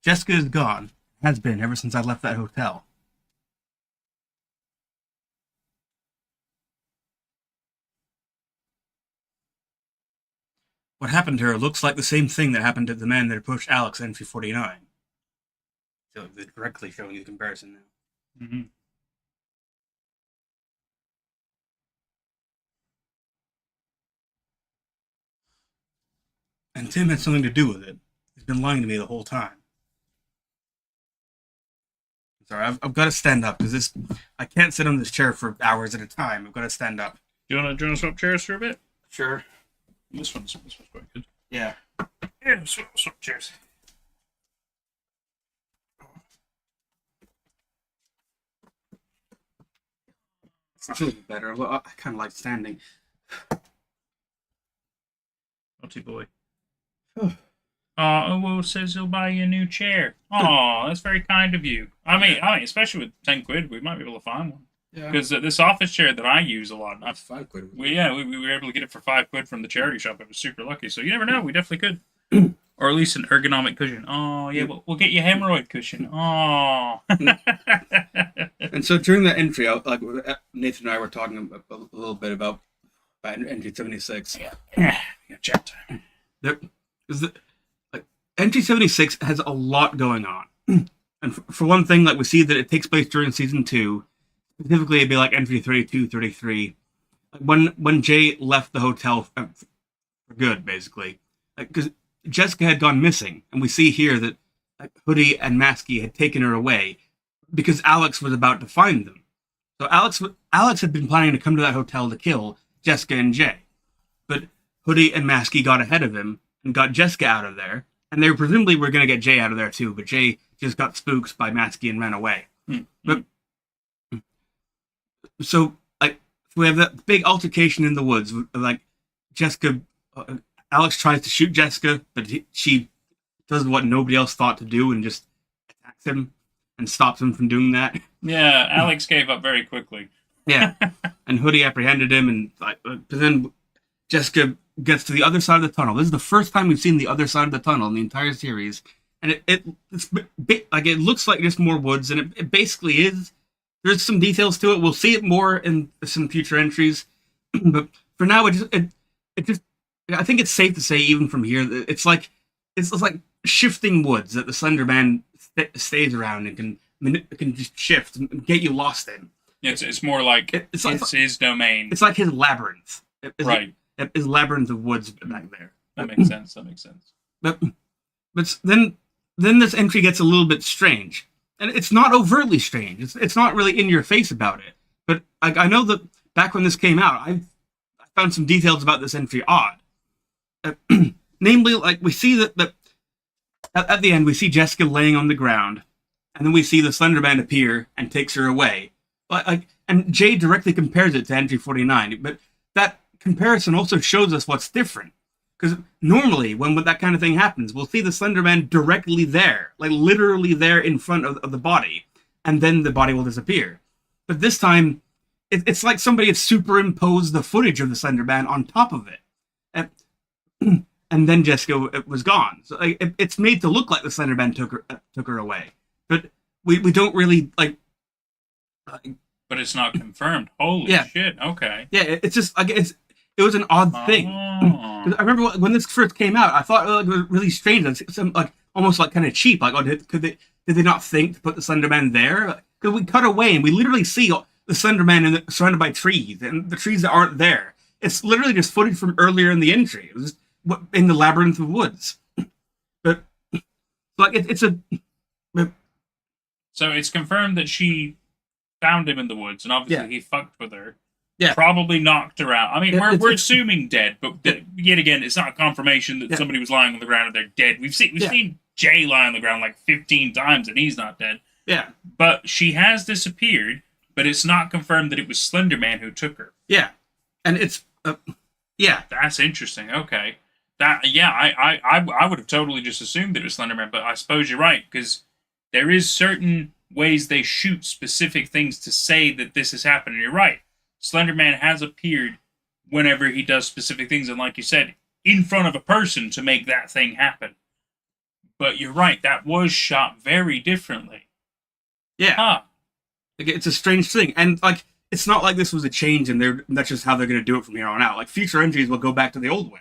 Jessica is gone. Has been ever since I left that hotel. What happened to her looks like the same thing that happened to the man that approached Alex at entry 49. I feel like they're directly showing you the comparison now.
Mm-hmm.
And Tim had something to do with it. He's been lying to me the whole time. Sorry, I've got to stand up because I can't sit on this chair for hours at a time. I've got to stand up.
Do you want to swap chairs for a bit?
Sure.
This one's quite good.
Yeah.
Yeah, swap chairs.
It's a little bit better. Well, I kind of like standing.
Naughty boy. Owo says he'll buy you a new chair. Oh, that's very kind of you. I mean, especially with 10 quid, we might be able to find one.
Yeah.
Because this office chair that I use a lot,
That's 5 quid.
we were able to get it for 5 quid from the charity shop. It was super lucky. So you never know. We definitely could. Or at least an ergonomic cushion. Oh, yeah, we'll get you a hemorrhoid cushion. Oh.
And so during that entry, Nathan and I were talking a little bit about entry 76.
Yeah, chat time.
Entry 76 has a lot going on. And for one thing, we see that it takes place during season 2. Specifically, it'd be like entry 32, 33. When Jay left the hotel for good, basically. Because Jessica had gone missing, and we see here that Hoodie and Maskey had taken her away because Alex was about to find them. So Alex had been planning to come to that hotel to kill Jessica and Jay. But Hoodie and Maskey got ahead of him and got Jessica out of there. And they presumably were going to get Jay out of there too, but Jay just got spooked by Maskey and ran away. But so we have that big altercation in the woods. Jessica, Alex tries to shoot Jessica, but she does what nobody else thought to do and just attacks him and stops him from doing that.
Yeah, Alex gave up very quickly.
Yeah, and Hoodie apprehended him, and but then Jessica gets to the other side of the tunnel. This is the first time we've seen the other side of the tunnel in the entire series, and it looks like just more woods, and it basically is. There's some details to it. We'll see it more in some future entries, but for now, it just I think it's safe to say, even from here, that it's like shifting woods that the Slenderman stays around and can just shift and get you lost in.
It's more like it's his domain.
It's like his labyrinth.
Right.
His labyrinth of woods back there.
That makes sense.
But then this entry gets a little bit strange. And it's not overtly strange. It's not really in your face about it. But I know that back when this came out, I found some details about this entry odd. Namely, we see that at the end, we see Jessica laying on the ground, and then we see the Slenderman appear and takes her away. And Jay directly compares it to entry 49, but that comparison also shows us what's different. Because normally, when that kind of thing happens, we'll see the Slenderman directly there, literally there in front of the body, and then the body will disappear. But this time, it's like somebody had superimposed the footage of the Slenderman on top of it. And then Jessica was gone. So it's made to look like the Slenderman took her away. But we don't really,
but it's not confirmed. Holy shit, okay.
Yeah, it's just, it was an odd thing. I remember when this first came out, I thought it was really strange. Almost kind of cheap. Did they not think to put the Slenderman there? Because we cut away and we literally see the Slenderman surrounded by trees, and the trees that aren't there. It's literally just footage from earlier in the entry. It was in the labyrinth of woods. But
so it's confirmed that she found him in the woods, and obviously he fucked with her.
Yeah.
Probably knocked her out. I mean, we're assuming dead, but yet again, it's not a confirmation that somebody was lying on the ground and they're dead. We've seen Jay lie on the ground 15 times and he's not dead.
Yeah.
But she has disappeared, but it's not confirmed that it was Slenderman who took her.
Yeah. And it's
That's interesting. Okay. I would have totally just assumed that it was Slenderman, but I suppose you're right, because there is certain ways they shoot specific things to say that this has happened, and you're right. Slenderman has appeared whenever he does specific things, and like you said, in front of a person to make that thing happen. But you're right, that was shot very differently.
Yeah.
Huh.
Like, it's a strange thing. And, like, it's not like this was a change and that's just how they're going to do it from here on out. Like, future entries will go back to the old way.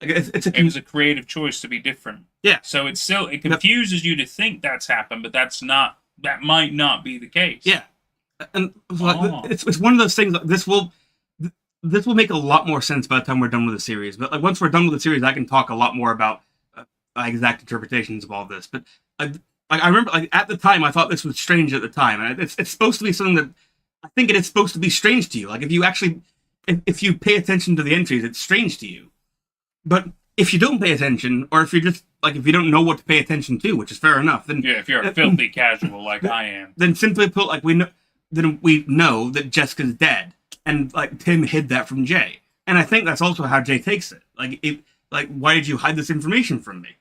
Like,
It was a creative choice to be different.
Yeah.
So it confuses you to think that's happened, but that might not be the case.
Yeah. And like, it's one of those things. Like, this will make a lot more sense by the time we're done with the series. But like once we're done with the series, I can talk a lot more about exact interpretations of all this. But I remember, like, at the time, I thought this was strange at the time, and it's supposed to be something that I think it is supposed to be strange to you. Like, if you pay attention to the entries, it's strange to you. But if you don't pay attention, or if you're just like, if you don't know what to pay attention to, which is fair enough, then
yeah, if you're a filthy casual like I am,
then simply put, like, we know that Jessica's dead, and like Tim hid that from Jay, and I think that's also how Jay takes it. Like, why did you hide this information from me?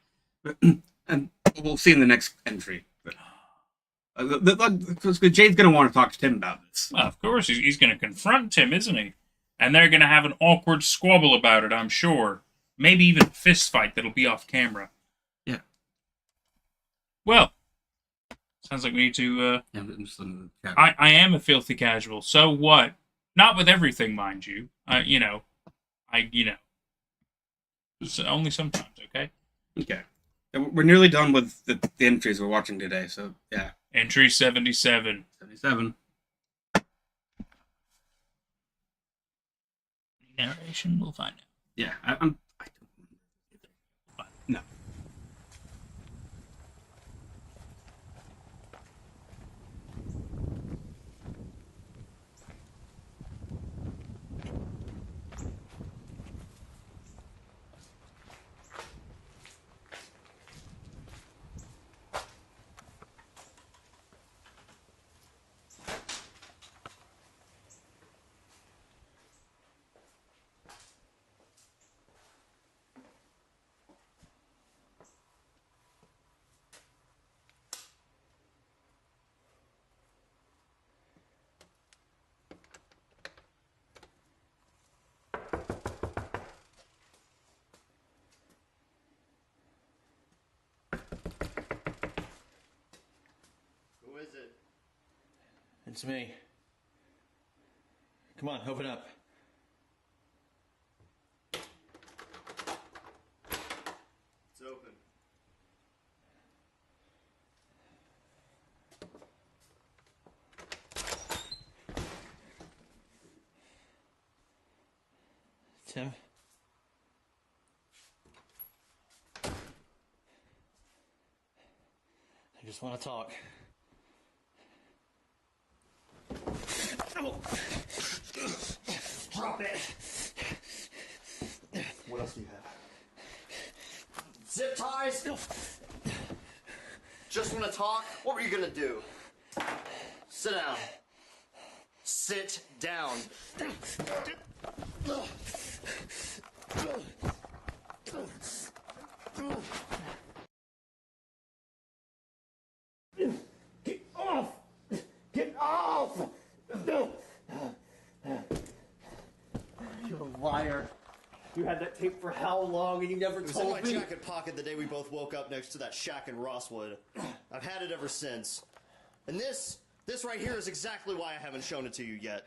And we'll see in the next entry. Because Jay's going to want to talk to Tim about this.
well, of course he's going to confront Tim, isn't he? And they're going to have an awkward squabble about it, I'm sure. Maybe even a fist fight that'll be off camera.
Yeah.
Well, sounds like we need to.
Yeah, I'm just looking at the chat.
I am a filthy casual. So what? Not with everything, mind you. Only sometimes. Okay.
Okay. We're nearly done with the entries we're watching today, so yeah.
Entry 77.
77.
Narration, we'll find out.
Yeah, I don't. No.
Who is it?
It's me. Come on, open up.
It's open.
Tim? I just want to talk.
Drop it! What else do you have? Zip ties? Just want to talk? What were you gonna do? Sit down. Sit down. Get off! Get off! You're a liar. You had that tape for how long and you never told me? It was in my jacket pocket the day we both woke up next to that shack in Rosswood. I've had it ever since. And this right here is exactly why I haven't shown it to you yet.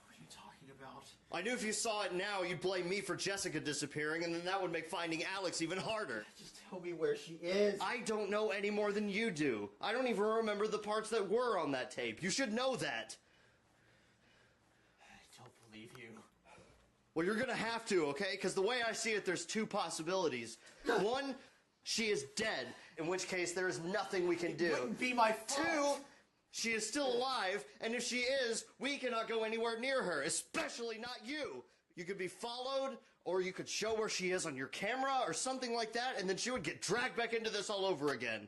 What are you talking about?
I knew if you saw it now, you'd blame me for Jessica disappearing, and then that would make finding Alex even harder.
Just tell me where she is.
I don't know any more than you do. I don't even remember the parts that were on that tape. You should know that.
I don't believe you.
Well, you're gonna have to, okay? Because the way I see it, there's two possibilities. One, she is dead, in which case there is nothing we can do.
It wouldn't be my fault.
Two, she is still alive, and if she is, we cannot go anywhere near her, especially not you. You could be followed, or you could show where she is on your camera, or something like that, and then she would get dragged back into this all over again.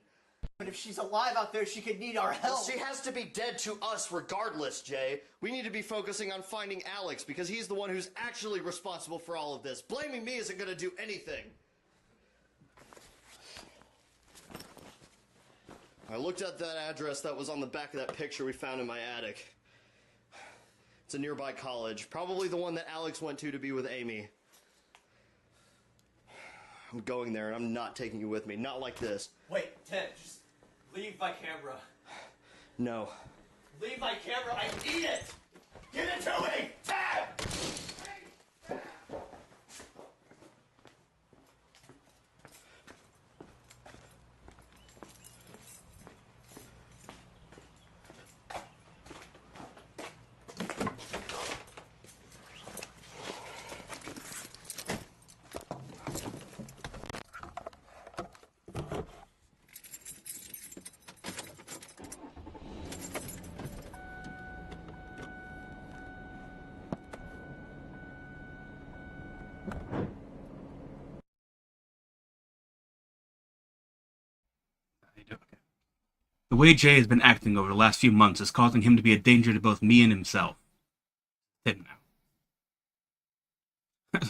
But if she's alive out there, she could need our help.
She has to be dead to us regardless, Jay. We need to be focusing on finding Alex, because he's the one who's actually responsible for all of this. Blaming me isn't going to do anything. I looked at that address that was on the back of that picture we found in my attic. It's a nearby college, probably the one that Alex went to be with Amy. I'm going there, and I'm not taking you with me. Not like this.
Wait, Ted, just leave my camera.
No.
Leave my camera, I need it! Give it to me! Ted!
The way Jay has been acting over the last few months is causing him to be a danger to both me and himself. Tim now.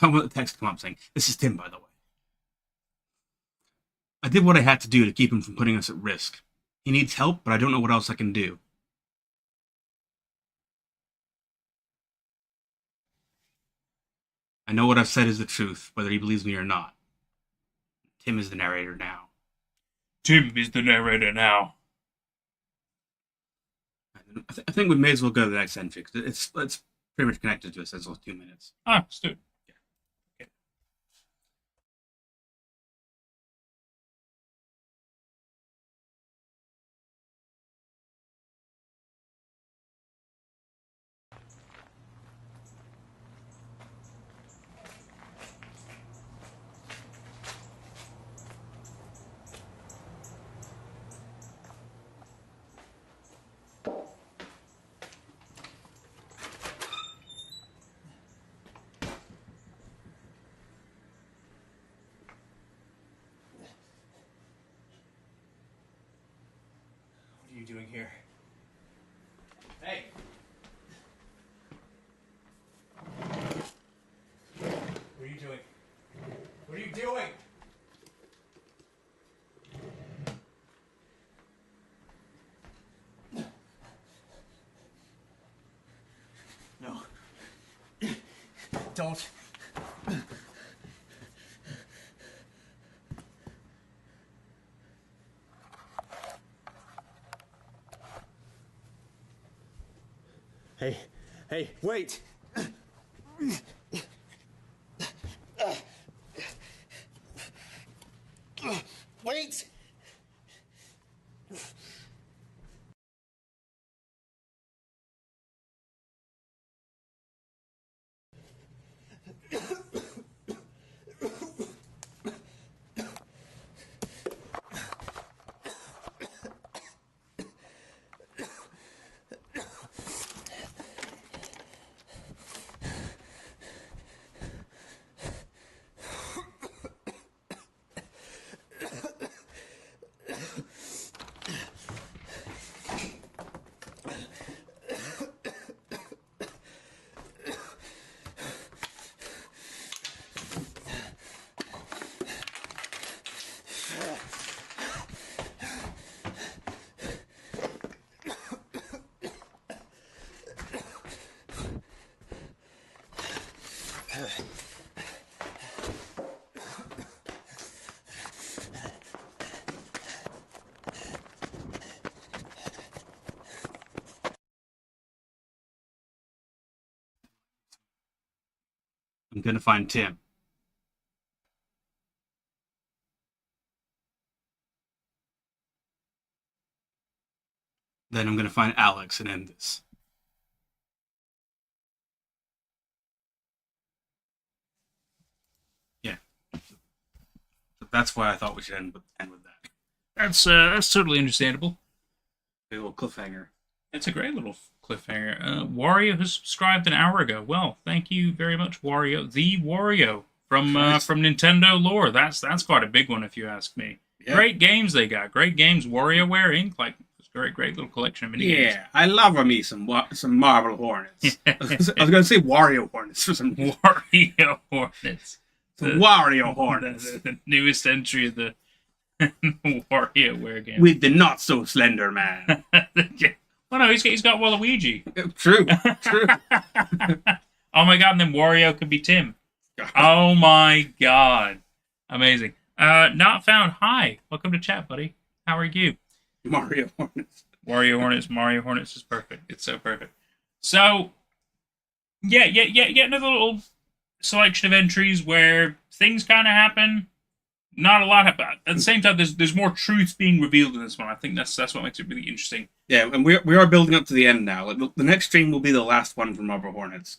I want the text to come up saying, "This is Tim, by the way." I did what I had to do to keep him from putting us at risk. He needs help, but I don't know what else I can do. I know what I've said is the truth, whether he believes me or not. Tim is the narrator now.
Tim is the narrator now.
I think we may as well go to the next entry, because it's pretty much connected to us as those 2 minutes.
Ah, let's do it.
What are you doing here? Hey! What are you doing? What are you doing? No. Don't. Hey, wait! Wait!
I'm gonna find Tim. Then I'm gonna find Alex and end this. Yeah. So that's why I thought we should end with that.
That's totally understandable.
A little cliffhanger.
It's a great little cliffhanger. Wario has subscribed an hour ago. Well, thank you very much, Wario. The Wario from Nintendo lore. That's quite a big one, if you ask me.
Yeah.
Great games they got. Great games. WarioWare Inc. Like, it's a great little collection of mini games.
Yeah, I love me some Marble Hornets. I was gonna say Wario Hornets for some
Wario Hornets.
Wario Hornets.
The newest entry of the WarioWare game.
With the not so slender man.
Yeah. Well, no, he's got Waluigi.
True.
Oh my god, and then Wario could be Tim. Oh my god. Amazing. Not found. Hi. Welcome to chat, buddy. How are you?
Mario Hornets.
Mario Hornets is perfect. It's so perfect. So, yeah. Another little selection of entries where things kind of happen. Not a lot happen. At the same time, there's more truth being revealed in this one. I think that's what makes it really interesting.
Yeah, and we are building up to the end now. Like, the next stream will be the last one from Marble Hornets.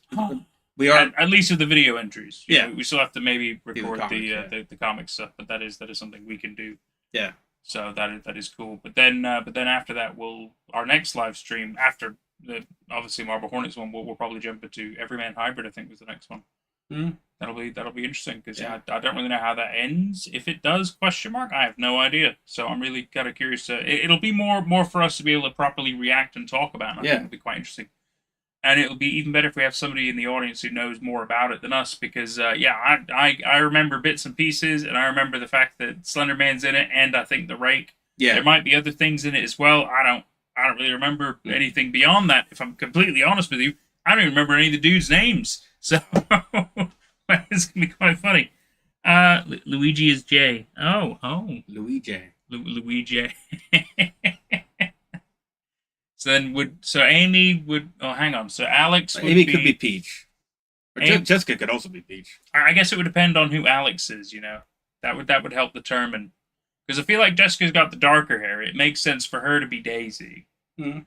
We are
at least of the video entries. You
Yeah.
know, we still have to maybe
the
record
comics,
the comic stuff, but that is something we can do.
Yeah.
So that is cool. But then after that, our next live stream after the obviously Marble Hornets one, we'll probably jump into Everyman Hybrid. I think was the next one.
Mhm.
That'll be interesting because
Yeah.
I don't really know how that ends. If it does, question mark. I have no idea. So I'm really kind of curious. It'll be more for us to be able to properly react and talk about. And I think it'll be quite interesting. And it'll be even better if we have somebody in the audience who knows more about it than us, because I remember bits and pieces, and I remember the fact that Slenderman's in it, and I think the Rake.
Yeah.
There might be other things in it as well. I don't really remember anything beyond that. If I'm completely honest with you, I don't even remember any of the dudes' names. So it's gonna be quite funny. Luigi is J. Oh.
Luigi.
Luigi. So Amy would. Oh, hang on. So Alex would
Amy could be Peach. Or
Amy-
Jessica could also be Peach.
I guess it would depend on who Alex is. You know, that would help determine. Because I feel like Jessica's got the darker hair. It makes sense for her to be Daisy,
Mhm.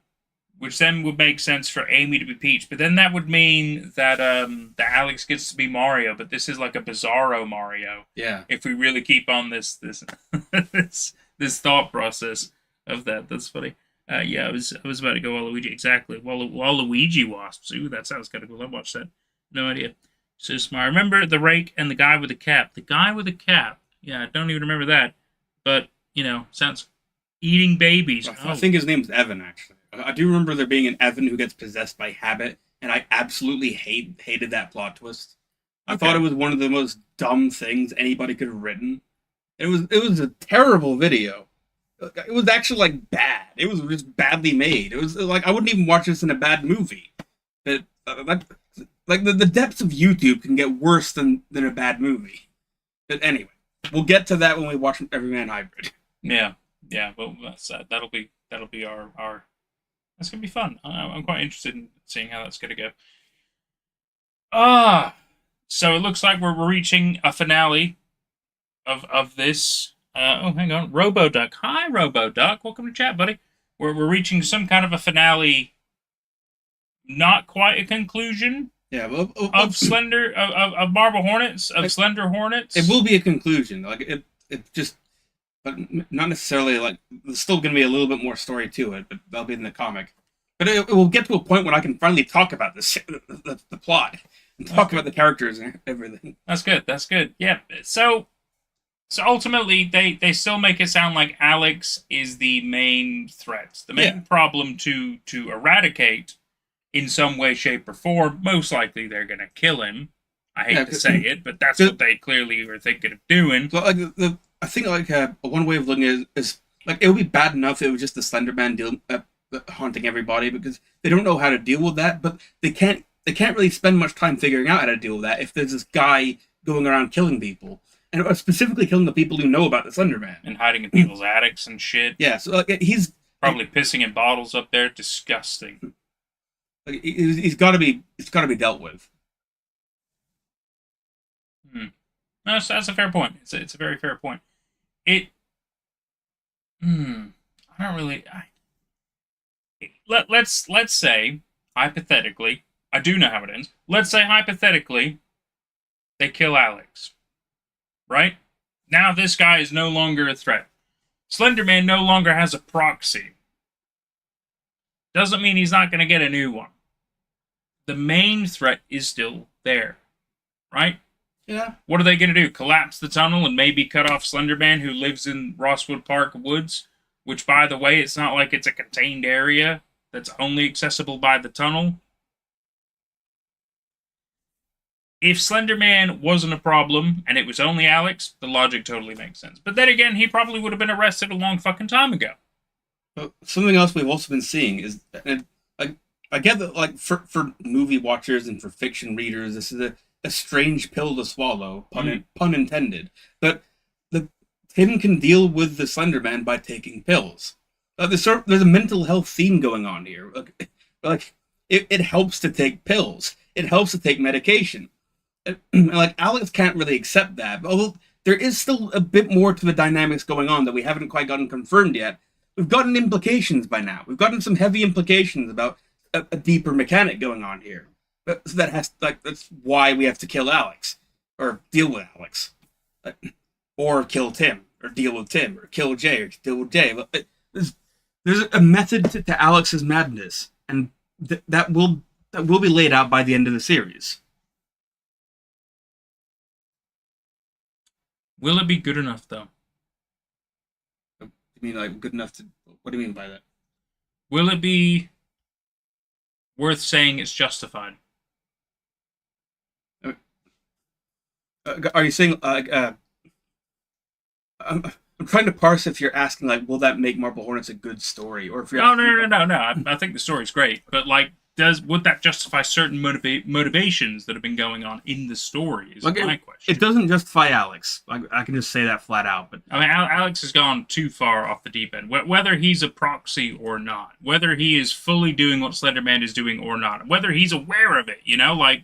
which then would make sense for Amy to be Peach. But then that would mean that that Alex gets to be Mario. But this is like a Bizarro Mario.
Yeah.
If we really keep on this this thought process of that, that's funny. I was about to go Waluigi. Exactly. Waluigi wasps. Ooh, that sounds kind of cool. I watched that. No idea. So I remember the Rake and the guy with the cap. The guy with the cap. Yeah, I don't even remember that. But, sounds eating babies.
I think his name's Evan, actually. I do remember there being an Evan who gets possessed by habit, and I absolutely hated that plot twist. I thought it was one of the most dumb things anybody could have written. It was a terrible video. It was actually bad. It was just badly made. It was I wouldn't even watch this in a bad movie. But the depths of YouTube can get worse than a bad movie. But anyway, we'll get to that when we watch Everyman Hybrid.
Yeah. Well, that'll be our. That's gonna be fun. I'm quite interested in seeing how that's gonna go. So it looks like we're reaching a finale of this. Hang on. RoboDuck. Hi, RoboDuck. Welcome to chat, buddy. We're reaching some kind of a finale. Not quite a conclusion.
Yeah,
of Marble Hornets, of Slender Hornets.
It will be a conclusion. It just, but not necessarily there's still going to be a little bit more story to it, but that'll be in the comic. But it will get to a point when I can finally talk about this, the plot, and talk about the characters and everything.
That's good. Yeah. So ultimately, they still make it sound like Alex is the main threat, the main problem to eradicate in some way, shape, or form. Most likely, they're going to kill him. I hate to say it, but that's what they clearly were thinking of doing.
So, I think one way of looking at it is it would be bad enough if it was just the Slenderman haunting everybody, because they don't know how to deal with that. But they can't really spend much time figuring out how to deal with that if there's this guy going around killing people. And specifically killing the people who know about the Slenderman.
And hiding in people's attics and shit.
Yeah, so he's...
Probably pissing in bottles up there. Disgusting.
It's got to be dealt with.
No, that's a fair point. It's a very fair point. I don't really... Let's say, hypothetically, I do know how it ends. Let's say, hypothetically, they kill Alex. Right? Now this guy is no longer a threat. Slenderman no longer has a proxy. Doesn't mean he's not going to get a new one. The main threat is still there. Right?
Yeah.
What are they going to do? Collapse the tunnel and maybe cut off Slenderman, who lives in Rosswood Park Woods? Which, by the way, it's not like it's a contained area that's only accessible by the tunnel. If Slenderman wasn't a problem and it was only Alex, the logic totally makes sense. But then again, he probably would have been arrested a long fucking time ago.
Something else we've also been seeing is, I get that, for movie watchers and for fiction readers, this is a strange pill to swallow, pun intended. But Tim can deal with the Slenderman by taking pills. There's a mental health theme going on here. It helps to take pills. It helps to take medication. Like Alex can't really accept that. Although there is still a bit more to the dynamics going on that we haven't quite gotten confirmed yet. We've gotten implications by now. We've gotten some heavy implications about a deeper mechanic going on here. So that's why we have to kill Alex or deal with Alex, or kill Tim or deal with Tim or kill Jay or deal with Jay. There's a method to Alex's madness, and that will be laid out by the end of the series.
Will it be good enough, though?
You mean like good enough to? What do you mean by that?
Will it be worth saying it's justified?
Are you saying I'm trying to parse if you're asking like, will that make Marble Hornets a good story, or if you're
No. I think the story's great, but like, would that justify certain motivations that have been going on in the story? Is my question.
It doesn't justify Alex. I can just say that flat out. But
I mean, Alex has gone too far off the deep end. Whether he's a proxy or not, whether he is fully doing what Slenderman is doing or not, whether he's aware of it, like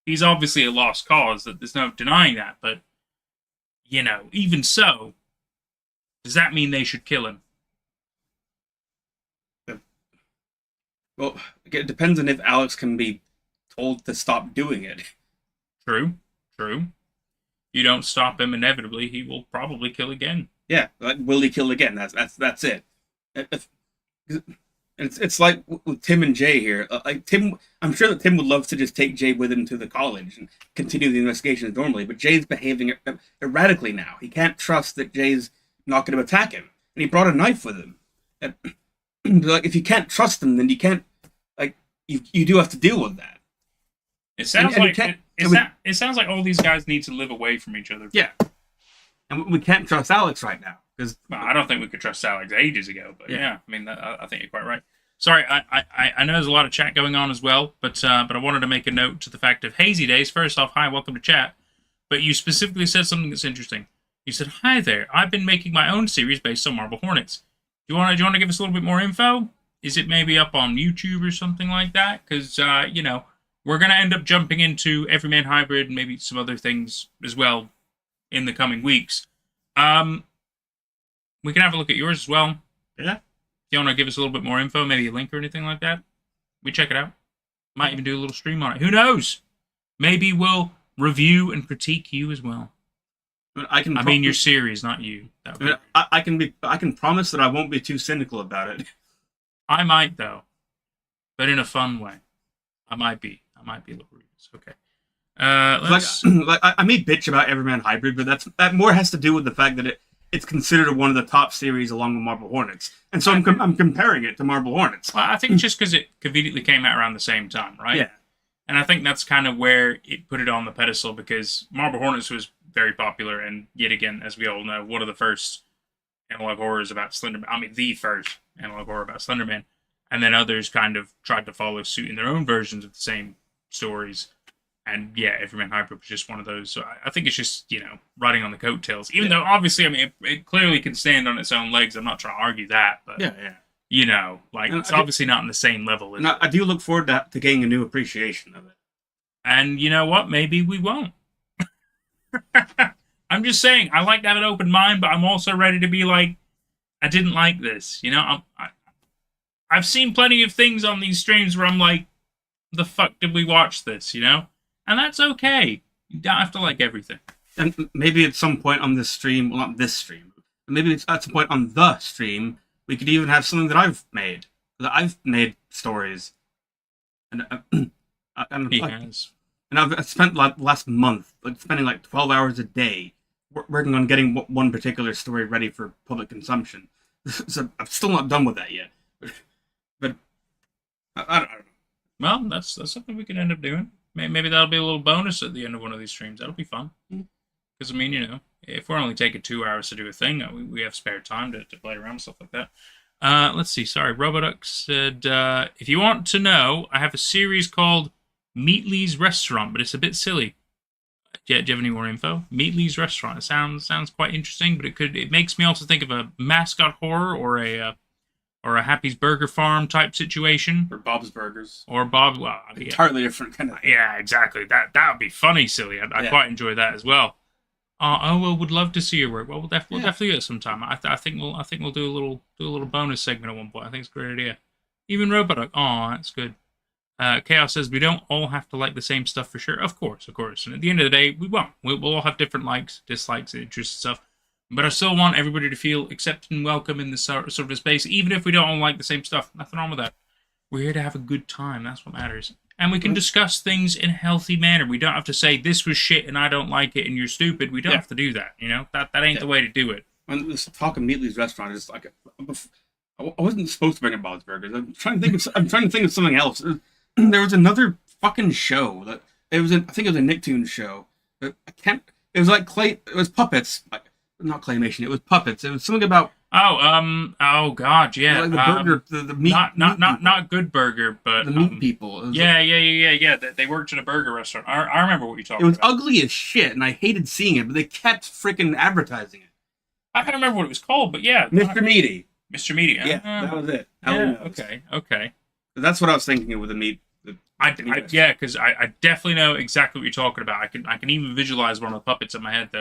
he's obviously a lost cause. That there's no denying that. But even so, does that mean they should kill him?
Well, it depends on if Alex can be told to stop doing it.
True. You don't stop him, inevitably, he will probably kill again.
Yeah, will he kill again? That's it. It's like with Tim and Jay here. Like Tim, I'm sure that Tim would love to just take Jay with him to the college and continue the investigations normally, but Jay's behaving erratically now. He can't trust that Jay's not going to attack him, and he brought a knife with him. Like, if you can't trust him, then you can't. Like, you do have to deal with that.
It sounds it sounds like all these guys need to live away from each other.
Yeah, and we can't trust Alex right now because
I don't think we could trust Alex ages ago. But yeah, I mean, I think you're quite right. Sorry, I know there's a lot of chat going on as well, but I wanted to make a note to the fact of Hazy Days. First off, hi, welcome to chat. But you specifically said something that's interesting. You said, "Hi there, I've been making my own series based on Marble Hornets. Do you want to give us a little bit more info? Is it maybe up on YouTube or something like that? Because, we're going to end up jumping into Everyman Hybrid and maybe some other things as well in the coming weeks. We can have a look at yours as well.
Yeah.
If you want to give us a little bit more info, maybe a link or anything like that, we check it out. Might even do a little stream on it. Who knows? Maybe we'll review and critique you as well. I mean your series, not you.
I can promise that I won't be too cynical about it.
I might though, but in a fun way. I might be a little rude. Okay.
I may bitch about Everyman Hybrid, but that more has to do with the fact that it's considered one of the top series along with Marble Hornets, and so I'm comparing it to Marble Hornets.
Well, I think just because it conveniently came out around the same time, right?
Yeah.
And I think that's kind of where it put it on the pedestal, because Marble Hornets was very popular, and yet again, as we all know, one of the first analog horrors about Slenderman. I mean, the first analog horror about Slenderman. And then others kind of tried to follow suit in their own versions of the same stories. And yeah, Everyman Hybrid was just one of those. So I think it's just, riding on the coattails. Even though, obviously, I mean, it clearly can stand on its own legs. I'm not trying to argue that. But, it's obviously not on the same level.
I do look forward to getting a new appreciation of it. And
you know what? Maybe we won't. I'm just saying, I like to have an open mind, but I'm also ready to be like, I didn't like this. I've seen plenty of things on these streams where I'm like, the fuck did we watch this, And that's okay. You don't have to like everything.
And maybe at some point on this stream, well, not this stream, but maybe at some point on the stream, we could even have something that I've made. That I've made stories. And I've spent the last month spending 12 hours a day working on getting one particular story ready for public consumption. So I'm still not done with that yet. But I don't know.
Well, that's something we could end up doing. Maybe that'll be a little bonus at the end of one of these streams. That'll be fun. Because, I mean, if we're only taking 2 hours to do a thing, we have spare time to play around and stuff like that. Let's see. Sorry, Roboduck said, if you want to know, I have a series called Meatley's Restaurant, but it's a bit silly. Do you have any more info? Meatly's Restaurant. It sounds quite interesting, but it makes me also think of a mascot horror or a Happy's Burger Farm type situation.
Or Bob's Burgers.
Or Bob. Well, yeah.
Entirely different kind of thing.
Yeah, exactly. That would be funny, silly. I'd quite enjoy that as well. Well, would love to see your work. Well, we'll definitely do it sometime. I think we'll do a little bonus segment at one point. I think it's a great idea. Even Robot. Oh, that's good. Chaos says we don't all have to like the same stuff for sure. Of course. And at the end of the day, we won't. We'll all have different likes, dislikes, interests, and stuff. But I still want everybody to feel accepted and welcome in this sort of space, even if we don't all like the same stuff. Nothing wrong with that. We're here to have a good time. That's what matters. And we can discuss things in a healthy manner. We don't have to say, this was shit and I don't like it and you're stupid. We don't have to do that, you know? That ain't the way to do it.
When this talk of Meatly's Restaurant is like, I wasn't supposed to bring up Bob's Burgers. I'm trying to think of something else. There was another fucking show that I think it was a Nicktoons show. It was like it was puppets, like not claymation. It was puppets. It was something about
oh god, yeah.
Like the burger, the meat.
Not Good Burger, but
the meat people.
Yeah. They worked at a burger restaurant. I remember what you're talking about.
It was ugly as shit, and I hated seeing it, but they kept freaking advertising it.
I can't remember what it was called, but yeah,
Mr. Meaty.
Mr. Meaty.
Yeah, that was it.
Okay.
That's what I was thinking with the meat.
Because I definitely know exactly what you're talking about. I can even visualize one of the puppets in my head.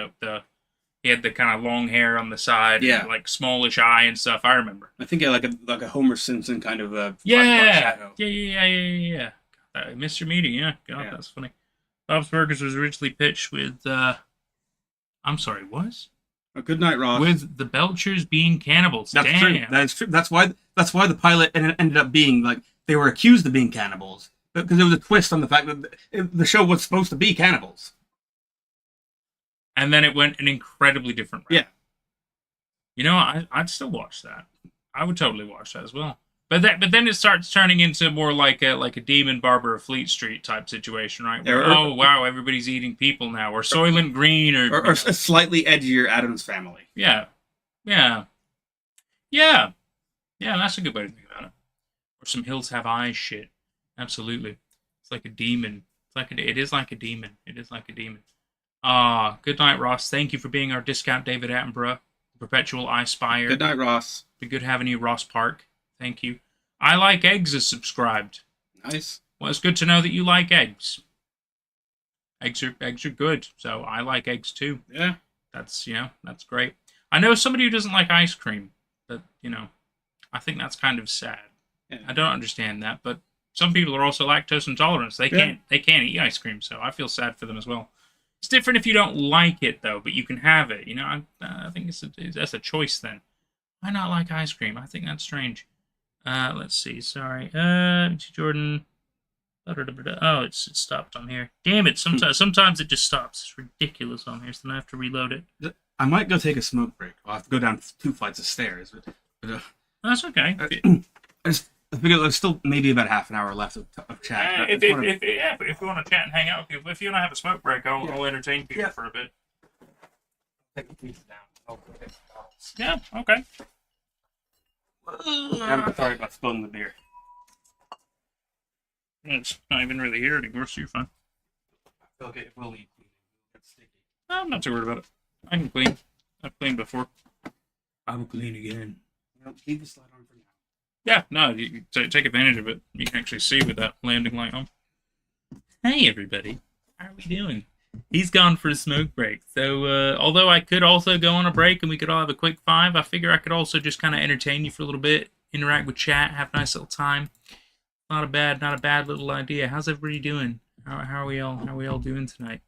He had the kind of long hair on the side, and like smallish eye and stuff. I remember.
I think like a Homer Simpson kind of
shadow. Yeah. Mr. Meaty, yeah. God, that's funny. Bob's Burgers was originally pitched with I'm sorry, was?
Good Night, Ross.
With the Belchers being cannibals.
That's
Damn.
true. That is true. That's why the pilot ended up being like they were accused of being cannibals because there was a twist on the fact that the show was supposed to be cannibals.
And then it went an incredibly different route.
Yeah.
You know, I'd still watch that. I would totally watch that as well. But then it starts turning into more like a Demon Barber of Fleet Street type situation, right? Where, oh wow, everybody's eating people now, or Soylent Green, or
a slightly edgier Addams Family.
Yeah. That's a good way to think about it. Or some Hills Have Eyes shit. Absolutely, it's like a demon. It is like a demon. Good night, Ross. Thank you for being our discount David Attenborough, perpetual I Spire.
Good night, Ross.
Be good having you, Ross Park. Thank you. I Like Eggs is subscribed.
Nice.
Well, it's good to know that you like eggs. Eggs are good, so I like eggs too.
Yeah.
That's great. I know somebody who doesn't like ice cream, but I think that's kind of sad.
Yeah.
I don't understand that, but some people are also lactose intolerant. They can't eat ice cream, so I feel sad for them as well. It's different if you don't like it though, but you can have it. I think that's a choice then. Why not like ice cream? I think that's strange. Let's see. Sorry. Jordan. Oh, it stopped on here. Damn it! Sometimes it just stops. It's ridiculous on here, so then I have to reload it.
I might go take a smoke break. I'll have to go down 2 flights of stairs. But
that's okay.
I figure there's still maybe about half an hour left of chat.
If you want to chat and hang out, if you want to have a smoke break, I'll entertain people for a bit.
Take the pizza down.
Yeah. Okay.
I'm sorry about spilling the beer.
It's not even really here anymore, so you're fine.
I feel like it will need cleaning. It's sticky.
I'm not too worried about it. I can clean. I've cleaned before.
I will clean again. Leave the slide on for now.
Yeah, no, you take advantage of it. You can actually see with that landing light on. Hey, everybody. How are we doing? He's gone for a smoke break. So, although I could also go on a break and we could all have a quick 5, I figure I could also just kind of entertain you for a little bit, interact with chat, have a nice little time. Not a bad little idea. How's everybody doing? How are we all doing tonight?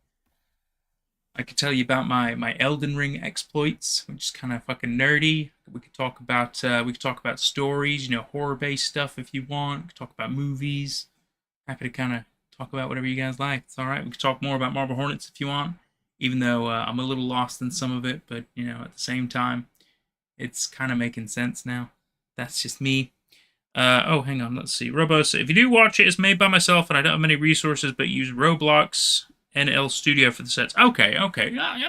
I could tell you about my Elden Ring exploits, which is kind of fucking nerdy. We could talk about stories, horror-based stuff if you want. We could talk about movies. Happy to kind of talk about whatever you guys like. It's all right. We could talk more about Marble Hornets if you want, even though I'm a little lost in some of it. But at the same time, it's kind of making sense now. That's just me. Hang on. Let's see. Robos. If you do watch it, it's made by myself, and I don't have many resources, but use Roblox NL Studio for the sets. Okay. I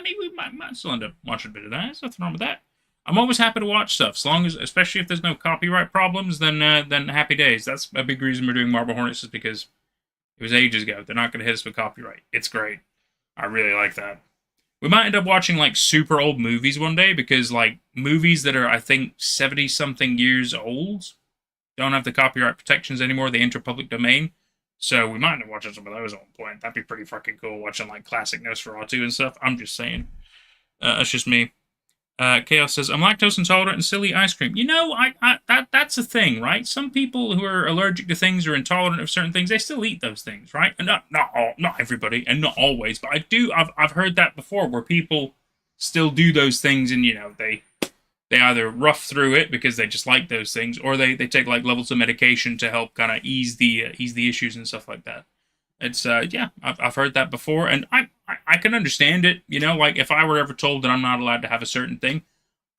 mean, we might still end up watching a bit of that. There's nothing wrong with that. I'm always happy to watch stuff, especially if there's no copyright problems. Then happy days. That's a big reason we're doing Marble Hornets is because it was ages ago. They're not going to hit us with copyright. It's great. I really like that. We might end up watching like super old movies one day because like movies that are I think 70 something years old don't have the copyright protections anymore. They enter public domain. So we might end up watching some of those at one point. That'd be pretty fucking cool watching like classic Nosferatu and stuff. I'm just saying. That's just me. Chaos says, I'm lactose intolerant and silly ice cream. You know, that's a thing, right? Some people who are allergic to things or intolerant of certain things, they still eat those things, right? And not everybody, and not always, but I've heard that before, where people still do those things, and you know, they either rough through it because they just like those things, or they take like levels of medication to help kind of ease the issues and stuff like that. It's yeah, I've heard that before, and I can understand it. You know, like if I were ever told that I'm not allowed to have a certain thing,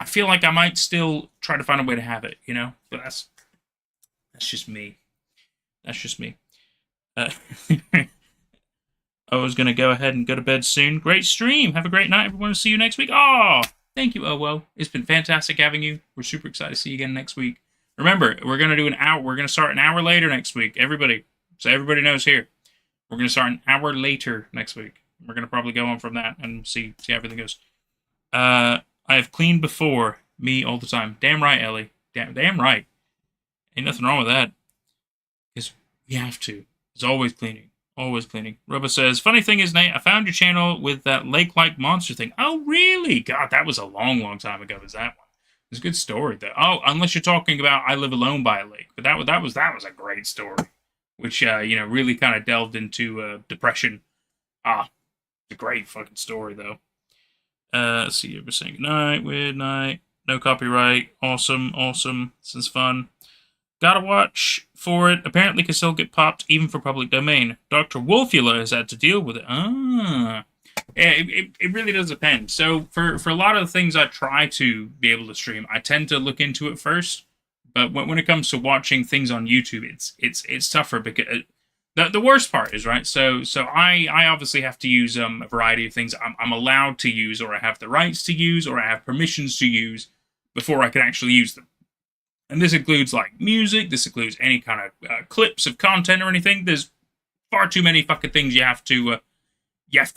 I feel like I might still try to find a way to have it. You know, but that's just me. That's just me. I was gonna go ahead and go to bed soon. Great stream. Have a great night, everyone. See you next week. Oh, thank you, Owo. It's been fantastic having you. We're super excited to see you again next week. Remember, we're gonna do an hour. We're gonna start an hour later next week. Everybody, so everybody knows here. We're going to start an hour later next week. We're going to probably go on from that and see how everything goes. I have cleaned before, me all the time. Damn right, Ellie. Damn right. Ain't nothing wrong with that. Because we have to. It's always cleaning. Always cleaning. Robo says, funny thing is, Nate, I found your channel with that lake-like monster thing. Oh, really? God, that was a long, long time ago. Was that one? It's a good story, though. Oh, unless you're talking about I Live Alone by a Lake. But that was a great story. Which, you know, really kind of delved into depression. It's a great fucking story, though. Let's see, we're saying goodnight, weird night, no copyright, awesome, this is fun. Gotta watch for it. Apparently can still get popped, even for public domain. Dr. Wolfula has had to deal with it. Yeah, it really does depend. So, for a lot of the things I try to be able to stream, I tend to look into it first. But when it comes to watching things on YouTube, it's tougher because the worst part is right. So I obviously have to use a variety of things I'm allowed to use, or I have the rights to use, or I have permissions to use before I can actually use them. And this includes like music. This includes any kind of clips of content or anything. There's far too many fucking things you have to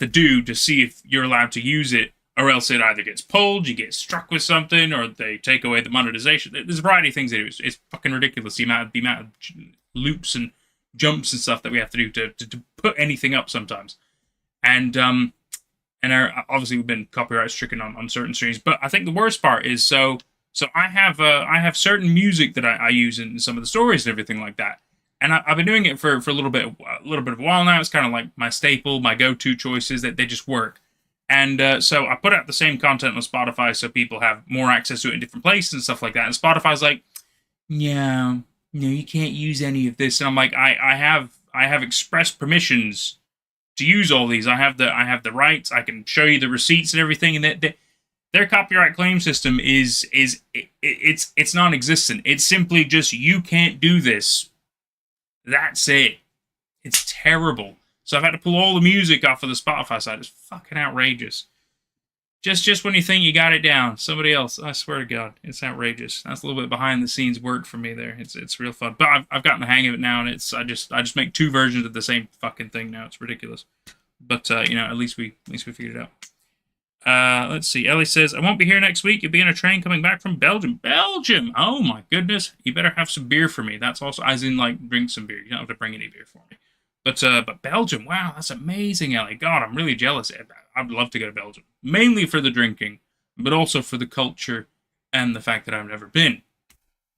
do to see if you're allowed to use it. Or else it either gets pulled, you get struck with something, or they take away the monetization. There's a variety of things they do. It's fucking ridiculous the amount of loops and jumps and stuff that we have to do to put anything up sometimes. And obviously we've been copyright stricken on certain streams. But I think the worst part is so I have certain music that I use in some of the stories and everything like that. And I've been doing it for a little bit of a while now. It's kind of like my staple, my go-to choices that they just work. And so I put out the same content on Spotify so people have more access to it in different places and stuff like that. And Spotify's like, yeah, no, you can't use any of this. And I'm like, I have express permissions to use all these. I have the rights. I can show you the receipts and everything. And their copyright claim system it's non-existent. It's simply just you can't do this. That's it. It's terrible. So I've had to pull all the music off of the Spotify side. It's fucking outrageous. Just when you think you got it down, somebody else. I swear to God, it's outrageous. That's a little bit behind the scenes work for me there. It's real fun, but I've gotten the hang of it now, and I just make two versions of the same fucking thing now. It's ridiculous. But you know, at least we figured it out. Let's see. Ellie says, I won't be here next week. You'll be on a train coming back from Belgium. Belgium! Oh my goodness. You better have some beer for me. That's also, as in, like, drink some beer. You don't have to bring any beer for me. But Belgium, wow, that's amazing, Ellie. God, I'm really jealous. I'd love to go to Belgium. Mainly for the drinking, but also for the culture and the fact that I've never been.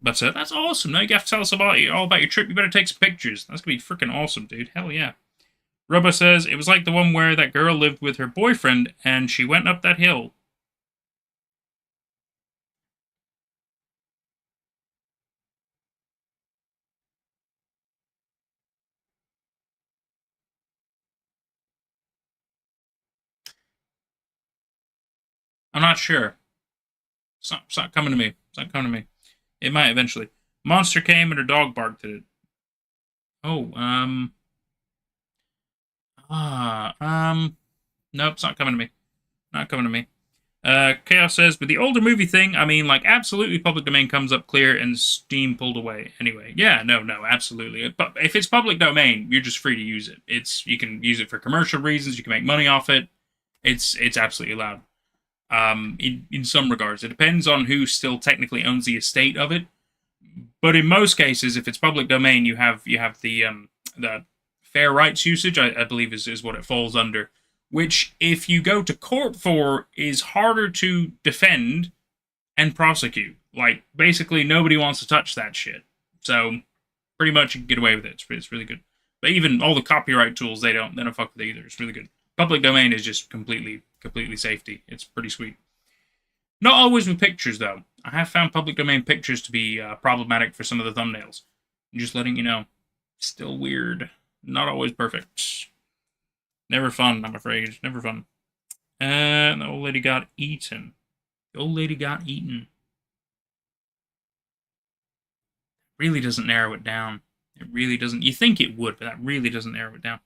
But that's awesome. Now you have to tell us all about your trip. You better take some pictures. That's going to be freaking awesome, dude. Hell yeah. Robo says, it was like the one where that girl lived with her boyfriend and she went up that hill. I'm not sure. It's not coming to me. It's not coming to me. It might eventually. Monster came and her dog barked at it. Oh, nope, it's not coming to me. Not coming to me. Chaos says, with the older movie thing, I mean, like, absolutely public domain comes up clear and Steam pulled away. Anyway, yeah, no, absolutely. But if it's public domain, you're just free to use it. You can use it for commercial reasons. You can make money off it. It's absolutely allowed. In some regards, it depends on who still technically owns the estate of it. But in most cases, if it's public domain, you have the fair rights usage, I believe is what it falls under. Which, if you go to court for, is harder to defend and prosecute. Like, basically, nobody wants to touch that shit. So, pretty much you can get away with it. It's really good. But even all the copyright tools, they don't fuck with it either. It's really good. Public domain is just completely safety. It's pretty sweet. Not always with pictures, though. I have found public domain pictures to be problematic for some of the thumbnails. I'm just letting you know. Still weird. Not always perfect. Never fun, I'm afraid. Never fun. The old lady got eaten. The old lady got eaten. Really doesn't narrow it down. It really doesn't. You think it would, but that really doesn't narrow it down.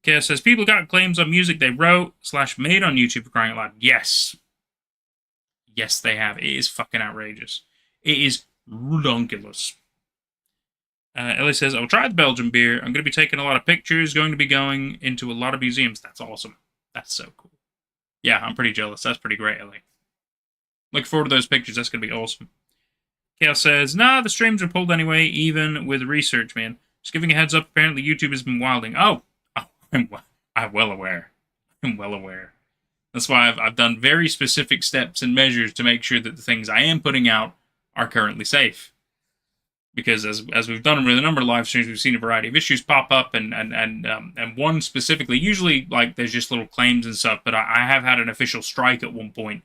Okay, says, people got claims on music they wrote / made on YouTube for crying out loud. Yes. Yes, they have. It is fucking outrageous. It is ridiculous. Ellie says, I'll try the Belgian beer. I'm going to be taking a lot of pictures, going to be going into a lot of museums. That's awesome. That's so cool. Yeah, I'm pretty jealous. That's pretty great, Ellie. Look forward to those pictures. That's going to be awesome. Chaos says, nah, the streams are pulled anyway, even with research, man. Just giving a heads up, apparently YouTube has been wilding. Oh, I'm well aware. I'm well aware. That's why I've done very specific steps and measures to make sure that the things I am putting out are currently safe. Because as we've done with a number of live streams, we've seen a variety of issues pop up, and one specifically, usually like there's just little claims and stuff, but I have had an official strike at one point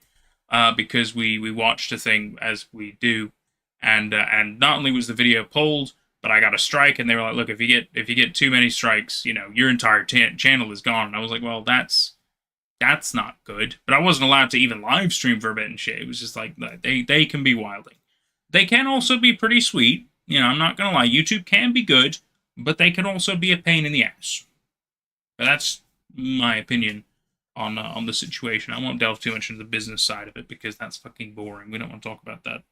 because we watched a thing as we do, and not only was the video pulled, but I got a strike, and they were like, look, if you get too many strikes, you know, your entire channel is gone. And I was like, well, that's not good. But I wasn't allowed to even live stream for a bit and shit. It was just like they can be wilding. They can also be pretty sweet. You know, I'm not going to lie, YouTube can be good, but they can also be a pain in the ass. But that's my opinion on the situation. I won't delve too much into the business side of it, because that's fucking boring. We don't want to talk about that.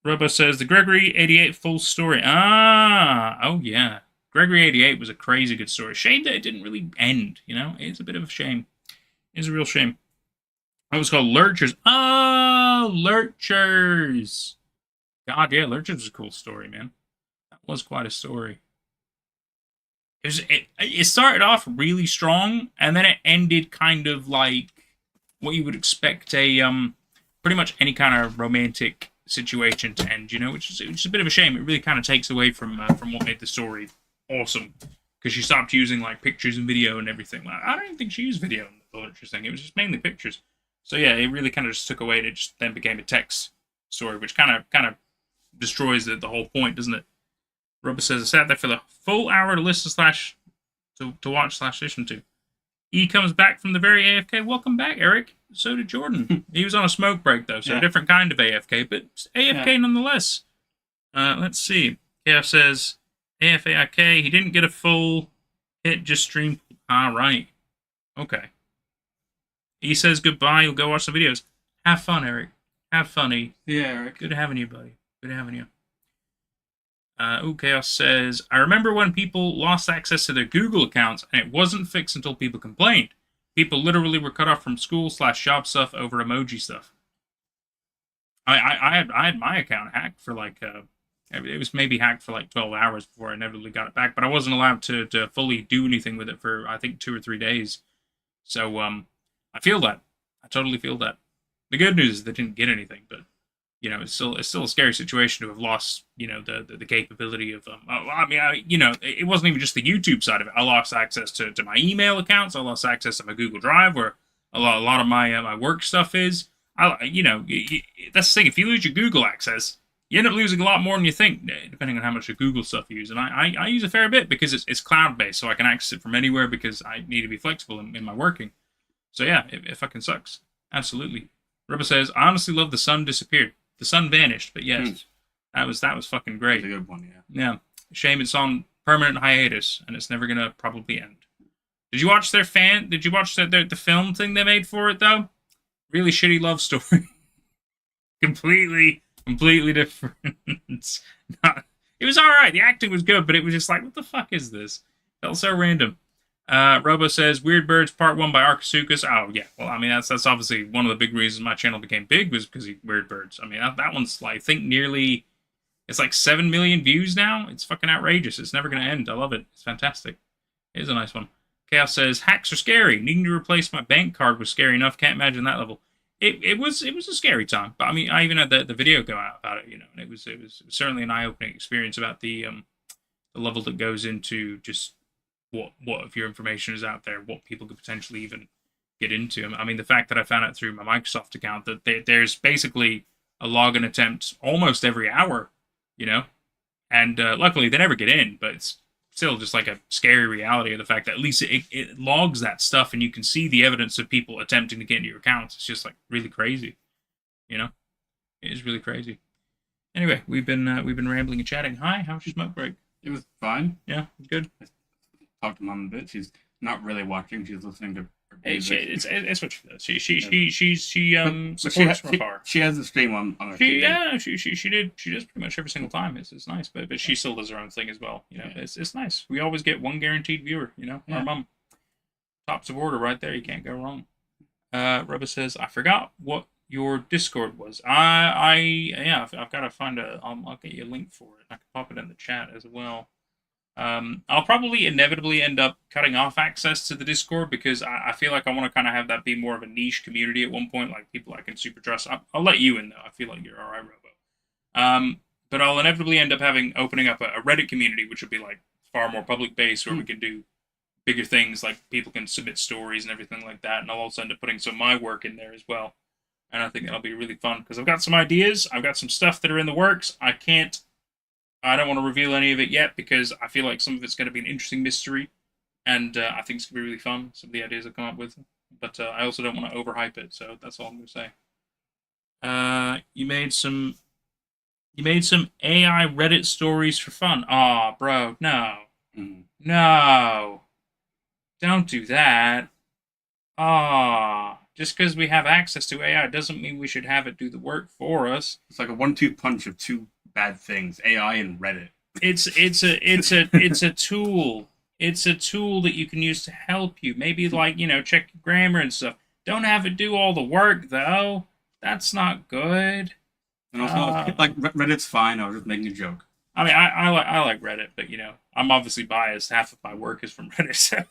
Robo says, the Gregory 88 full story. Oh yeah. Gregory 88 was a crazy good story. Shame that it didn't really end, you know? It's a bit of a shame. It's a real shame. It was called Lurchers. Oh, Lurchers! God, yeah, Lurchers was a cool story, man. That was quite a story. It started off really strong, and then it ended kind of like what you would expect a pretty much any kind of romantic situation to end, you know, which is a bit of a shame. It really kind of takes away from what made the story awesome, because she stopped using like pictures and video and everything. Like, I don't even think she used video in the Lurchers thing. It was just mainly pictures. So yeah, it really kind of just took away, and it just then became a text story, which kind of destroys the whole point, doesn't it? Rubber says, I sat there for the full hour to listen to watch / listen to. E comes back from the very AFK. Welcome back, Eric. So did Jordan. He was on a smoke break, though, so a different kind of AFK, but AFK nonetheless. Let's see. KF says, AFAIK, he didn't get a full hit, just stream. Right. Okay. E says goodbye, you'll go watch the videos. Have fun, Eric. Have fun, E.
Yeah, Eric.
Good having you, buddy. Good having you. Chaos says, I remember when people lost access to their Google accounts, and it wasn't fixed until people complained. People literally were cut off from school / job stuff over emoji stuff. I had my account hacked for like, it was maybe hacked for like 12 hours before I inevitably got it back, but I wasn't allowed to fully do anything with it for, I think, 2 or 3 days. So, I feel that. I totally feel that. The good news is they didn't get anything, but you know, it's still a scary situation to have lost, you know, the capability of. It wasn't even just the YouTube side of it. I lost access to my email accounts. I lost access to my Google Drive, where a lot of my work stuff is. That's the thing. If you lose your Google access, you end up losing a lot more than you think, depending on how much of Google stuff you use. And I use a fair bit because it's cloud based, so I can access it from anywhere because I need to be flexible in my working. So yeah, it fucking sucks. Absolutely. Rubber says, I honestly love the sun disappeared. The sun vanished, but yes, that was fucking great.
That's a good one, yeah.
Yeah. Shame it's on permanent hiatus, and it's never gonna probably end. Did you watch the film thing they made for it though? really shitty love story. completely different. It was all right. The acting was good, but it was just like, what the fuck is this? Felt so random. Robo says Weird Birds Part 1 by Arcasukas. Oh yeah, well I mean that's obviously one of the big reasons my channel became big was because of Weird Birds. I mean that one's like I think nearly it's like 7 million views now. It's fucking outrageous. It's never gonna end. I love it. It's fantastic. It is a nice one. Chaos says hacks are scary. Needing to replace my bank card was scary enough. Can't imagine that level. It was a scary time, but I mean I even had the video go out about it, you know, and it was certainly an eye opening experience about the level that goes into just what if your information is out there, what people could potentially even get into. I mean, the fact that I found out through my Microsoft account that there's basically a login attempt almost every hour, you know, and luckily they never get in, but it's still just like a scary reality of the fact that at least it logs that stuff and you can see the evidence of people attempting to get into your accounts. It's just like really crazy, you know. It is really crazy. Anyway, we've been rambling and chatting. Hi, how was your smoke break?
It was fine.
Yeah, good.
Talked to Mom a bit. She's not really watching. She's listening to her
Hey,
music.
it's what she does. She
But
supports from afar.
She has the stream on her
She
TV.
she does pretty much every single time. It's nice, but she still does her own thing as well. You know, it's nice. We always get one guaranteed viewer. You know, our mom, tops of order right there. You can't go wrong. Rubba says I forgot what your Discord was. I've got to find I'll get you a link for it. I can pop it in the chat as well. I'll probably inevitably end up cutting off access to the Discord because I feel like I want to kind of have that be more of a niche community at one point, like people I can super trust. I'll let you in though. I feel like you're all right, Robo. But I'll inevitably end up opening up a Reddit community, which will be like far more public based, where we can do bigger things, like people can submit stories and everything like that. And I'll also end up putting some of my work in there as well. And I think that'll be really fun because I've got some ideas. I've got some stuff that are in the works. I don't want to reveal any of it yet because I feel like some of it's going to be an interesting mystery, and I think it's going to be really fun. Some of the ideas I've come up with, but I also don't want to overhype it. So that's all I'm going to say. You made some AI Reddit stories for fun. Aw, bro, no, no, don't do that. Ah, just because we have access to AI doesn't mean we should have it do the work for us.
It's like a 1-2 punch of two bad things: AI and Reddit.
It's a tool. It's a tool that you can use to help you. Maybe like, you know, check your grammar and stuff. Don't have it do all the work though. That's not good.
And also, like Reddit's fine. I was just making a joke.
I mean, I like Reddit, but you know, I'm obviously biased. Half of my work is from Reddit, so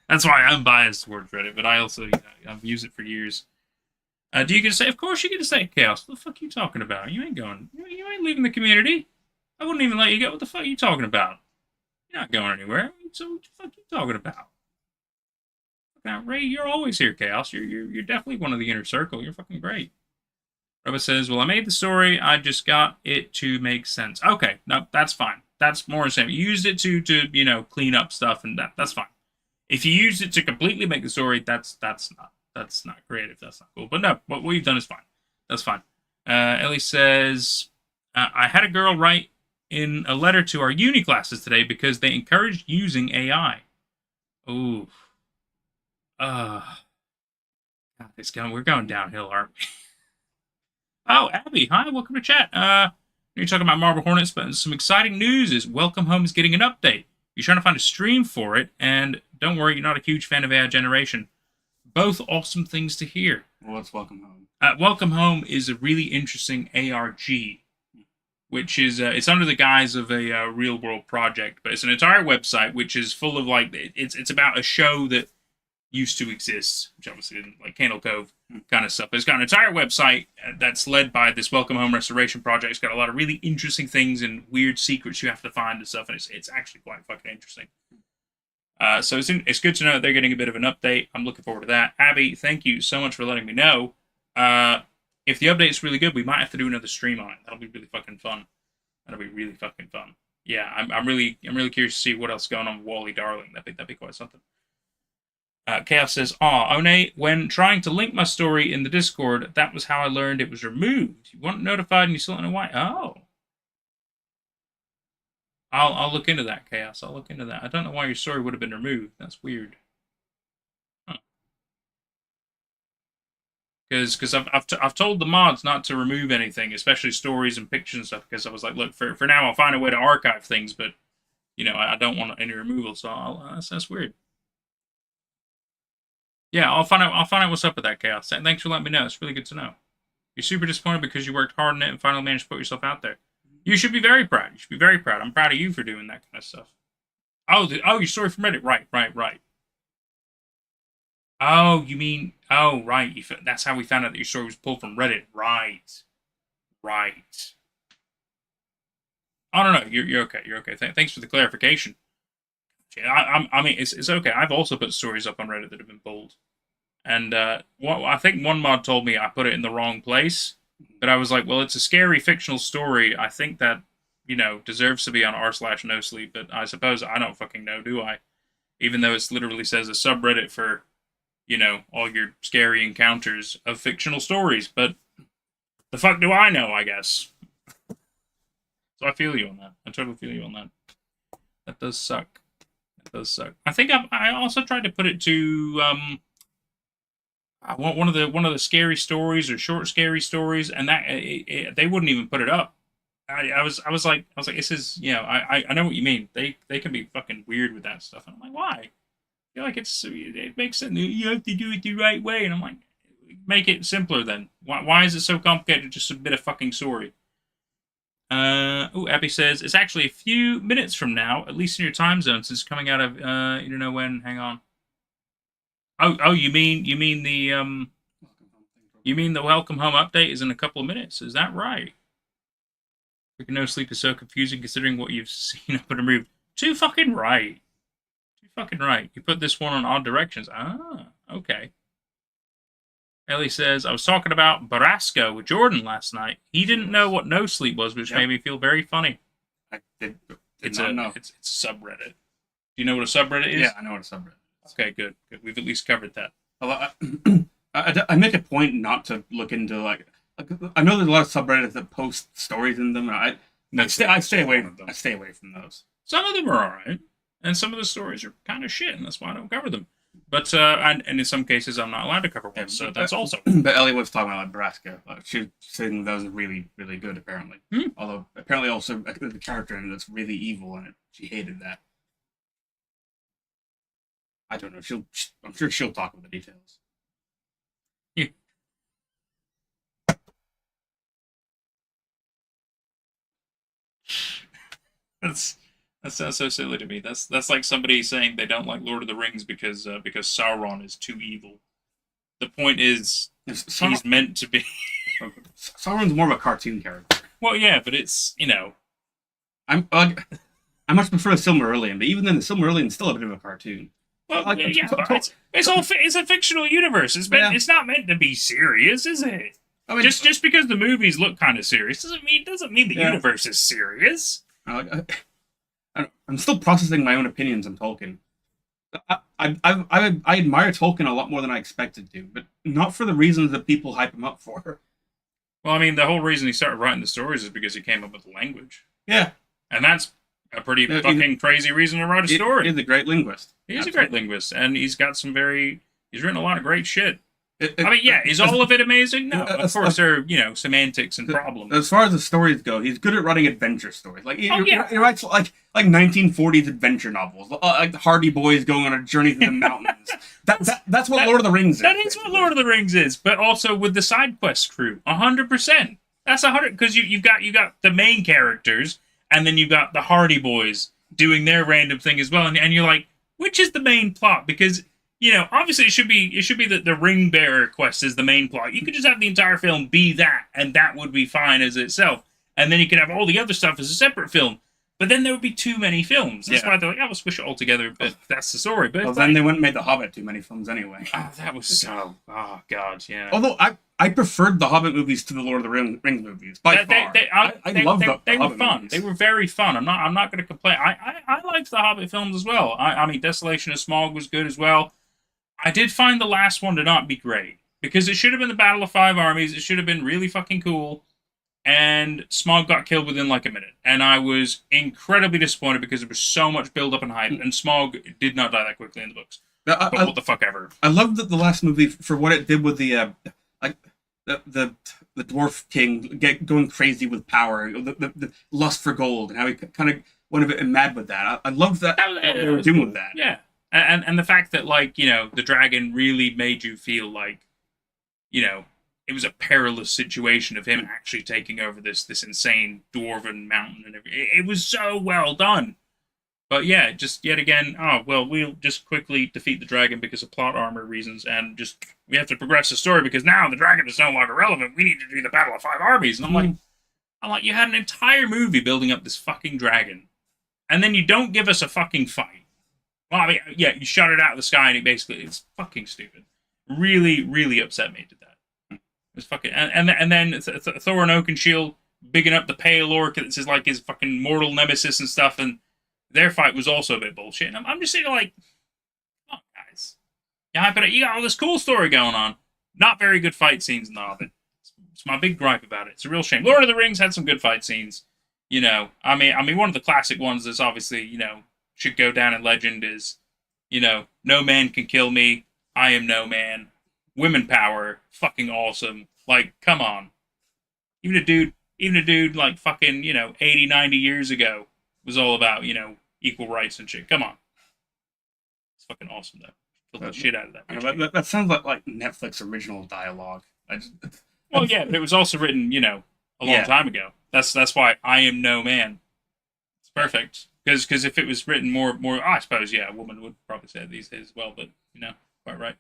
that's why I'm biased towards Reddit. But I also, you know, I've used it for years. Do you get to say? Of course, you get to say Chaos. What the fuck are you talking about? You ain't going. You ain't leaving the community. I wouldn't even let you go. What the fuck are you talking about? You're not going anywhere. So what the fuck are you talking about? Fucking Ray, you're always here, Chaos. You're definitely one of the inner circle. You're fucking great. Robert says, "Well, I made the story. I just got it to make sense." Okay, no, that's fine. That's more the same. You used it to you know, clean up stuff, and that's fine. If you used it to completely make the story, that's not creative. That's not cool. But no, what we've done is fine. That's fine. Ellie says, I had a girl write in a letter to our uni classes today because they encouraged using AI. Ooh. God, we're going downhill, aren't we? Oh, Abby, hi, welcome to chat. You're talking about Marble Hornets, but some exciting news is Welcome Home is getting an update. You're trying to find a stream for it, and don't worry, you're not a huge fan of AI generation. Both awesome things to hear.
Well, let's Welcome Home.
Welcome Home is a really interesting ARG, which is it's under the guise of a real world project, but it's an entire website which is full of like it's about a show that used to exist, which obviously didn't, like Candle Cove kind of stuff. But it's got an entire website that's led by this Welcome Home restoration project. It's got a lot of really interesting things and weird secrets you have to find and stuff, and it's actually quite fucking interesting. So it's good to know that they're getting a bit of an update. I'm looking forward to that. Abby, thank you so much for letting me know. If the update's really good, we might have to do another stream on it. That'll be really fucking fun. That'll be really fucking fun. Yeah, I'm really curious to see what else is going on with Wally Darling. That'd be quite something. Chaos says, One, when trying to link my story in the Discord, that was how I learned it was removed. You weren't notified and you still don't know why. Oh. I'll look into that, Chaos. I'll look into that. I don't know why your story would have been removed. That's weird. Huh. Because I've told the mods not to remove anything, especially stories and pictures and stuff. Because I was like, look, for now I'll find a way to archive things, but I don't want any removal. So that's weird. Yeah, I'll find out what's up with that chaos. Thanks for letting me know. It's really good to know. You're super disappointed because you worked hard on it and finally managed to put yourself out there. You should be very proud. You should be very proud. I'm proud of you for doing that kind of stuff. Oh, your story from Reddit. Right. Oh, you mean... Oh, right. That's how we found out that your story was pulled from Reddit. Right. Oh, no. You're okay. You're okay. Thanks for the clarification. I mean, it's okay. I've also put stories up on Reddit that have been pulled. And I think one mod told me I put it in the wrong place. But I was like, well, it's a scary fictional story. I think that, deserves to be on r/nosleep. But I suppose I don't fucking know, do I? Even though it literally says a subreddit for... all your scary encounters of fictional stories, but the fuck do I know, I guess. So I feel you on that. I totally feel you on that. That does suck. I think I also tried to put it to, I want one of the scary stories or short scary stories, and that they wouldn't even put it up. I was like, this is, I know what you mean. They can be fucking weird with that stuff, and I'm like, why? I feel like it makes sense. You have to do it the right way, and I'm like, make it simpler then. Why is it so complicated to just submit a fucking story? Abby says it's actually a few minutes from now, at least in your time zone, since it's coming out of you don't know when. Hang on. Oh, you mean the welcome home update is in a couple of minutes? Is that right? Freaking no sleep is so confusing considering what you've seen up and removed. Too fucking right. You put this one on odd directions. Ah, okay. Ellie says, I was talking about Barasco with Jordan last night. He didn't know what no sleep was, which made me feel very funny.
I did
It's
not
a
know.
it's a subreddit. Do you know what a subreddit is?
Yeah, I know what a subreddit is.
Okay, good. We've at least covered that.
I make a point not to look into I know there's a lot of subreddits that post stories in them, and I stay away from those.
Some of them are alright, and some of the stories are kind of shit, and that's why I don't cover them. But and in some cases, I'm not allowed to cover one, so that's also.
But Ellie was talking about Nebraska. She was saying that was really, really good, apparently. Although, apparently also, the character in it that's really evil, and she hated that. I don't know. I'm sure she'll talk about the details.
Yeah. That sounds so silly to me. That's like somebody saying they don't like Lord of the Rings because Sauron is too evil. The point is, he's meant to be.
Sauron's more of a cartoon character.
Well, yeah, but it's
I much prefer the Silmarillion, but even then, the Silmarillion's still a bit of a cartoon.
Well, but it's a fictional universe. It's not meant to be serious, is it? I mean, just because the movies look kind of serious doesn't mean the universe is serious.
I'm still processing my own opinions on Tolkien. I admire Tolkien a lot more than I expected to, but not for the reasons that people hype him up for.
Well, I mean, the whole reason he started writing the stories is because he came up with the language.
Yeah.
And that's a pretty fucking crazy reason to write a story.
He's a great linguist.
He's a great linguist, and he's written a lot of great shit. I mean, yeah, is all of it amazing? No, of course there are, semantics and problems.
As far as the stories go, he's good at writing adventure stories. Like he writes like 1940s adventure novels, like the Hardy Boys going on a journey through the mountains. That's what Lord of the Rings is.
That is what Lord of the Rings is, but also with the side quest crew, 100%. That's 100 because you got the main characters, and then you got the Hardy Boys doing their random thing as well, and you're like, which is the main plot? Because obviously it should be the ring bearer quest is the main plot. You could just have the entire film be that, and that would be fine as itself. And then you could have all the other stuff as a separate film. But then there would be too many films. That's why they're like, we'll squish it all together, but that's the story. But
then they wouldn't make The Hobbit too many films anyway.
Oh, that was so... Oh, God, yeah.
Although I preferred the Hobbit movies to the Lord of the Rings movies, by far. I loved the
They were
Hobbit
fun.
movies.
They were very fun. I'm not going to complain. I liked the Hobbit films as well. I mean, Desolation of Smaug was good as well. I did find the last one to not be great. Because it should have been the Battle of Five Armies. It should have been really fucking cool. And Smaug got killed within like a minute. And I was incredibly disappointed because there was so much build-up and hype. And Smaug did not die that quickly in the books. But what the fuck ever.
I loved that the last movie, for what it did with the like the dwarf king going crazy with power, the lust for gold, and how he kind of went a bit mad with that. I love that what they were doing with that.
Yeah, and the fact that like the dragon really made you feel like it was a perilous situation of him actually taking over this insane dwarven mountain and everything. It was so well done. But yeah, just yet again, we'll just quickly defeat the dragon because of plot armor reasons, and just we have to progress the story because now the dragon is no longer relevant. We need to do the Battle of Five Armies. And I'm like, you had an entire movie building up this fucking dragon, and then you don't give us a fucking fight. Well, I mean, yeah, you shot it out of the sky, and it's fucking stupid. Really, really upset me did that. It was fucking, and then Thor and Oakenshield bigging up the pale orc. This is like his fucking mortal nemesis and stuff, and their fight was also a bit bullshit. And I'm just sitting like, come on, guys. You got all this cool story going on. Not very good fight scenes in The Hobbit. It's my big gripe about it. It's a real shame. Lord of the Rings had some good fight scenes. I mean, one of the classic ones that's obviously, should go down in legend is, no man can kill me. I am no man. Women power. Fucking awesome. Like, come on. Even a dude like fucking, 80, 90 years ago was all about, equal rights and shit. Come on. It's fucking awesome, though. Killed the shit out of that.
That sounds like Netflix original dialogue.
Well, yeah, but it was also written, a long time ago. That's why I am no man. It's perfect. Because if it was written more, I suppose, yeah, a woman would probably say it these days as well, but, quite right.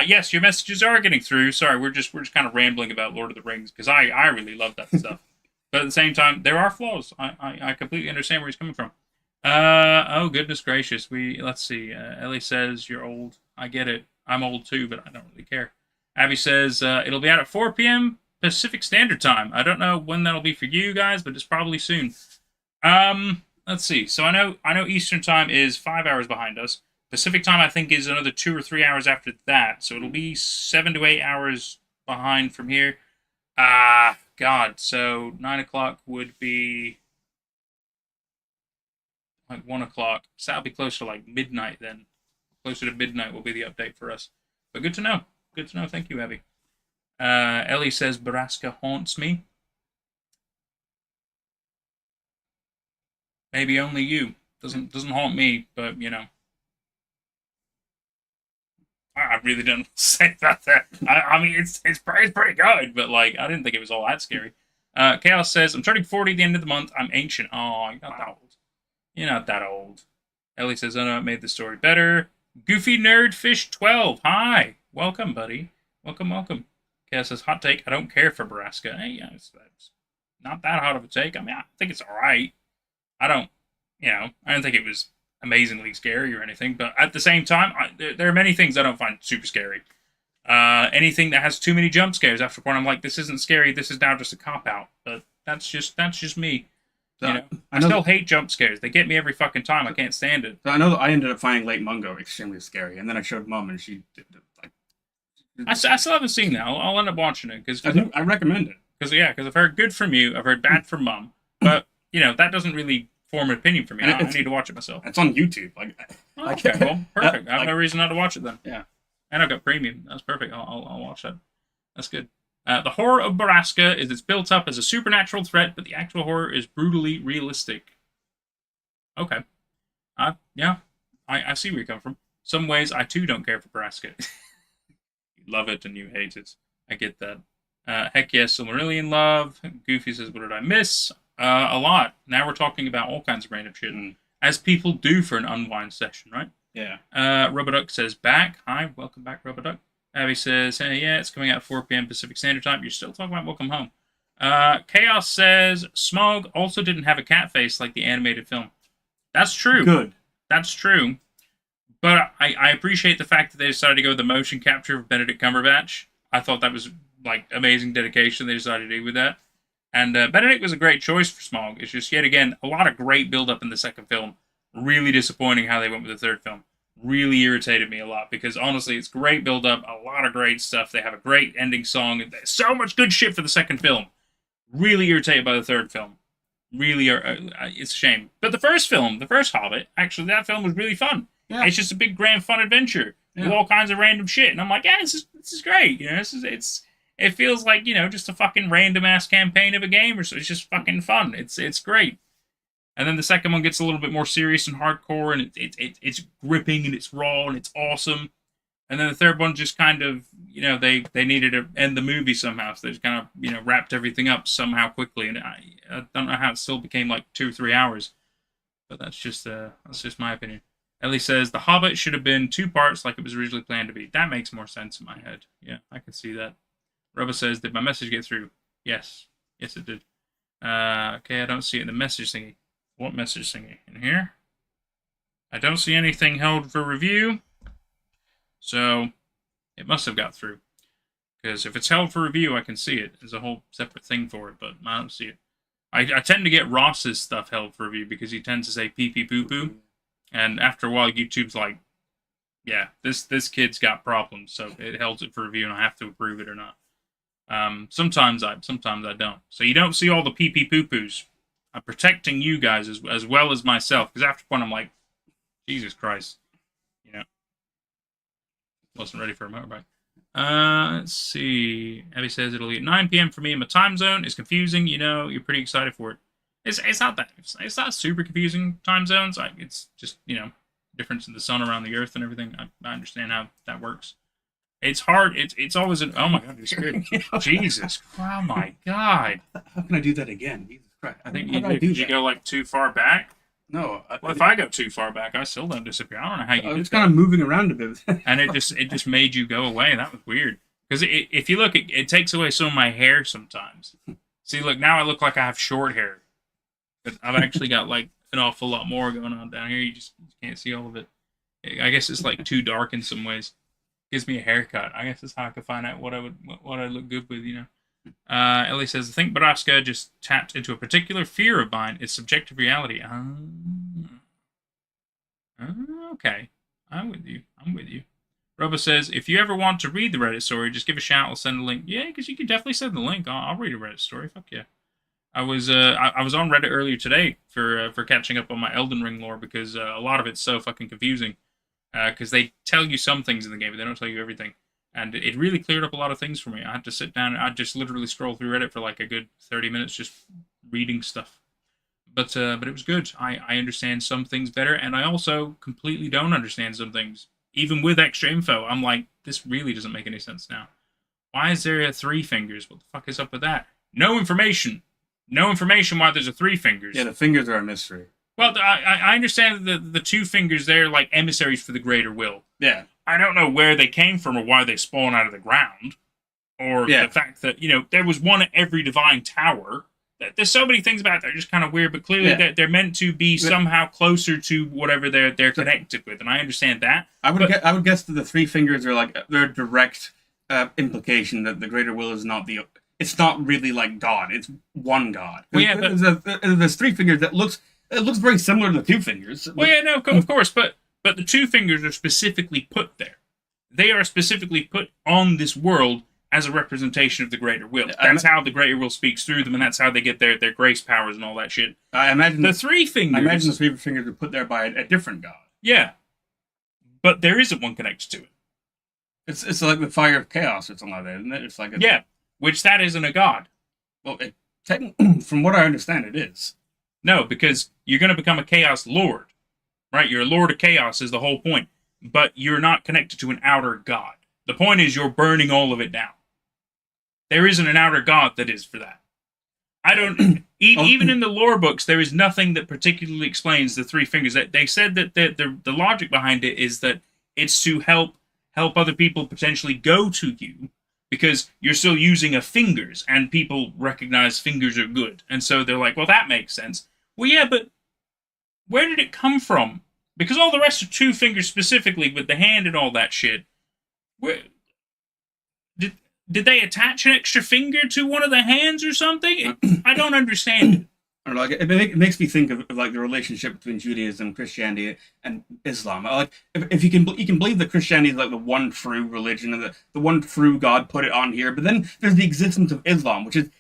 Yes, your messages are getting through. Sorry, we're just kind of rambling about Lord of the Rings, because I really love that stuff. But at the same time, there are flaws. I completely understand where he's coming from. Oh, goodness gracious. Let's see. Ellie says, you're old. I get it. I'm old too, but I don't really care. Abby says, it'll be out at 4 p.m. Pacific Standard Time. I don't know when that'll be for you guys, but it's probably soon. Let's see. So I know Eastern Time is 5 hours behind us. Pacific Time, I think, is another 2 or 3 hours after that. So it'll be 7 to 8 hours behind from here. God. So 9 o'clock would be like 1 o'clock. So that'll be close to like midnight then. Closer to midnight will be the update for us. But good to know. Good to know. Thank you, Abby. Ellie says, Baraska haunts me. Maybe only you. Doesn't haunt me, but, I really don't say that. I mean, it's pretty good, but, like, I didn't think it was all that scary. Chaos says, I'm turning 40 at the end of the month. I'm ancient. Oh, you're not that old. You're not that old. Ellie says, oh no, it made the story better. Goofy Nerd Fish 12. Hi. Welcome, buddy. Welcome. Chaos says, hot take, I don't care for Baraska. Hey, yeah, it's not that hot of a take. I mean, I think it's alright. I don't think it was amazingly scary or anything, but at the same time, there are many things I don't find super scary. Anything that has too many jump scares, after a point, I'm like, this isn't scary, this is now just a cop-out. But that's just me. I still hate jump scares. They get me every fucking time. I can't stand it.
So I know that I ended up finding Lake Mungo extremely scary, and then I showed Mom, and she did like.
I still haven't seen that. I'll end up watching it because
I recommend it.
Because I've heard good from you, I've heard bad from Mom, but that doesn't really form an opinion for me. I need to watch it myself.
It's on YouTube.
Okay, well, perfect. I have no reason not to watch it then.
Yeah,
and I've got premium. That's perfect. I'll watch that. That's good. The horror of Baraska is it's built up as a supernatural threat, but the actual horror is brutally realistic. Okay. I see where you come from. Some ways I too don't care for Baraska. You love it and you hate it. I get that. Heck yes, Silmarillion love. Goofy says, what did I miss? A lot. Now we're talking about all kinds of random shit. As people do for an unwind session, right?
Yeah.
Rubberduck says, back. Hi, welcome back, Rubberduck. Abby says, hey, yeah, it's coming out at 4 p.m. Pacific Standard Time. You're still talking about Welcome Home. Chaos says, Smog also didn't have a cat face like the animated film. That's true.
Good.
That's true. But I appreciate the fact that they decided to go with the motion capture of Benedict Cumberbatch. I thought that was, like, amazing dedication they decided to do with that. And Benedict was a great choice for Smog. It's just, yet again, a lot of great build-up in the second film. Really disappointing how they went with the third film. Really irritated me a lot because honestly, it's great build up, a lot of great stuff. They have a great ending song. So much good shit for the second film. Really irritated by the third film. Really, it's a shame. But the first film, the first Hobbit, actually, that film was really fun. Yeah. It's just a big, grand, fun adventure. do all kinds of random shit. And I'm like, yeah, this is great. You know, it feels like, you know, just a fucking random ass campaign of a game, or so. It's just fucking fun. It's great. And then the second one gets a little bit more serious and hardcore, and it's gripping and it's raw and it's awesome. And then the third one just kind of, you know, they needed to end the movie somehow, so they just kind of, you know, wrapped everything up somehow quickly. And I don't know how it still became like 2 or 3 hours, but that's just my opinion. Ellie says The Hobbit should have been 2 parts like it was originally planned to be. That makes more sense in my head. Yeah, I can see that. Robo says, did my message get through? Yes it did. Okay, I don't see it in the message thingy. What message thingy? In here? I don't see anything held for review. So, it must have got through. Because if it's held for review, I can see it. There's a whole separate thing for it, but I don't see it. I tend to get Ross's stuff held for review because he tends to say pee-pee poo-poo. And after a while, YouTube's like, yeah, this kid's got problems, so it holds it for review and I have to approve it or not. Sometimes I don't. So you don't see all the pee-pee poo-poos. I'm protecting you guys as well as myself, because after a point I'm like, Jesus Christ. You know. Wasn't ready for a motorbike. Let's see. Abby says it'll be at 9 p.m. for me in my time zone. It's confusing, you know. You're pretty excited for it. It's not super confusing time zones. It's just, you know, difference in the sun around the earth and everything. I understand how that works. It's hard. It's always oh my god, you're scared. Jesus, oh my god.
How can I do that again? Jesus Christ.
I think you go like too far back.
No.
Well, if I go too far back, I still don't disappear. I don't know how you.
I was kind of moving around a bit.
And it just made you go away. That was weird. Because if you look, it takes away some of my hair sometimes. See, look, now I look like I have short hair. But I've actually got like an awful lot more going on down here. You just can't see all of it. I guess it's like too dark in some ways. Gives me a haircut. I guess that's how I could find out what I look good with, you know. Ellie says, I think Baraska just tapped into a particular fear of mine. It's subjective reality. Okay. I'm with you. Robo says, if you ever want to read the Reddit story, just give a shout. I'll send a link. Yeah, because you can definitely send the link. I'll read a Reddit story. Fuck yeah. I was on Reddit earlier today for catching up on my Elden Ring lore, because a lot of it's so fucking confusing. Because they tell you some things in the game, but they don't tell you everything. And it really cleared up a lot of things for me. I had to sit down and I just literally scroll through Reddit for like a good 30 minutes just reading stuff. But it was good. I understand some things better, and I also completely don't understand some things. Even with extra info, I'm like, this really doesn't make any sense now. Why is there 3 fingers? What the fuck is up with that? No information. No information why there's 3 fingers.
Yeah, the fingers are a mystery.
Well, I understand that the 2 fingers there are like emissaries for the greater will.
Yeah.
I don't know where they came from or why they spawn out of the ground. Or the fact that, you know, there was one at every divine tower. There's so many things about it that are just kind of weird, but clearly they're meant to be somehow closer to whatever they're connected with, and I understand that. I
would guess that the 3 fingers are like their direct implication that the greater will is not it's not really like God. It's one God.
Well, yeah,
there's 3 fingers that looks very similar to the 2 fingers.
Well, yeah, no, of course, but the 2 fingers are specifically put there. They are specifically put on this world as a representation of the greater will. That's how the greater will speaks through them, and that's how they get their grace powers and all that shit.
I imagine
the 3 fingers.
I imagine the 3 fingers are put there by a different God.
Yeah, but there isn't one connected to it.
It's like the fire of chaos or something like that, isn't it? It's like
which that isn't a god.
Well, from what I understand, it is.
No, because you're going to become a chaos lord, right? You're a lord of chaos is the whole point, but you're not connected to an outer god. The point is you're burning all of it down. There isn't an outer god that is for that. I don't... even in the lore books, there is nothing that particularly explains the 3 fingers. They said that the logic behind it is that it's to help other people potentially go to you, because you're still using fingers, and people recognize fingers are good. And so they're like, well, that makes sense. Well, yeah, but where did it come from? Because all the rest are 2 fingers specifically, with the hand and all that shit. Where... Did they attach an extra finger to one of the hands or something? I don't understand it.
I don't know, like it makes me think of like the relationship between Judaism, Christianity, and Islam. Like if you can believe that Christianity is like the one true religion and the one true God put it on here, but then there's the existence of Islam, which is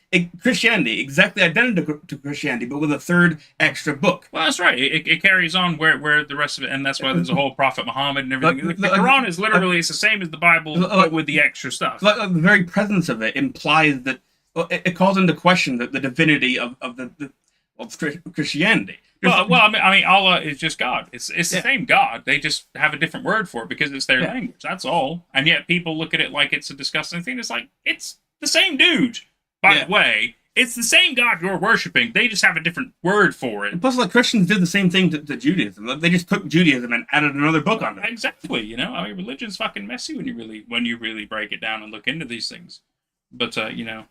Christianity, exactly identical to Christianity, but with a third extra book.
Well, that's right. It carries on where the rest of it, and that's why there's a whole Prophet Muhammad and everything. The Quran is literally it's the same as the Bible, but with the extra stuff.
Like the very presence of it implies that it calls into question the divinity of Christianity.
Well, I mean, Allah is just God. It's the same God. They just have a different word for it because it's their language. That's all. And yet people look at it like it's a disgusting thing. It's like it's the same dude. By the way, it's the same God you're worshiping. They just have a different word for it.
And plus, like Christians did the same thing to Judaism. They just took Judaism and added another book on it.
Exactly. You know, I mean, religion's fucking messy when you really break it down and look into these things. But you know,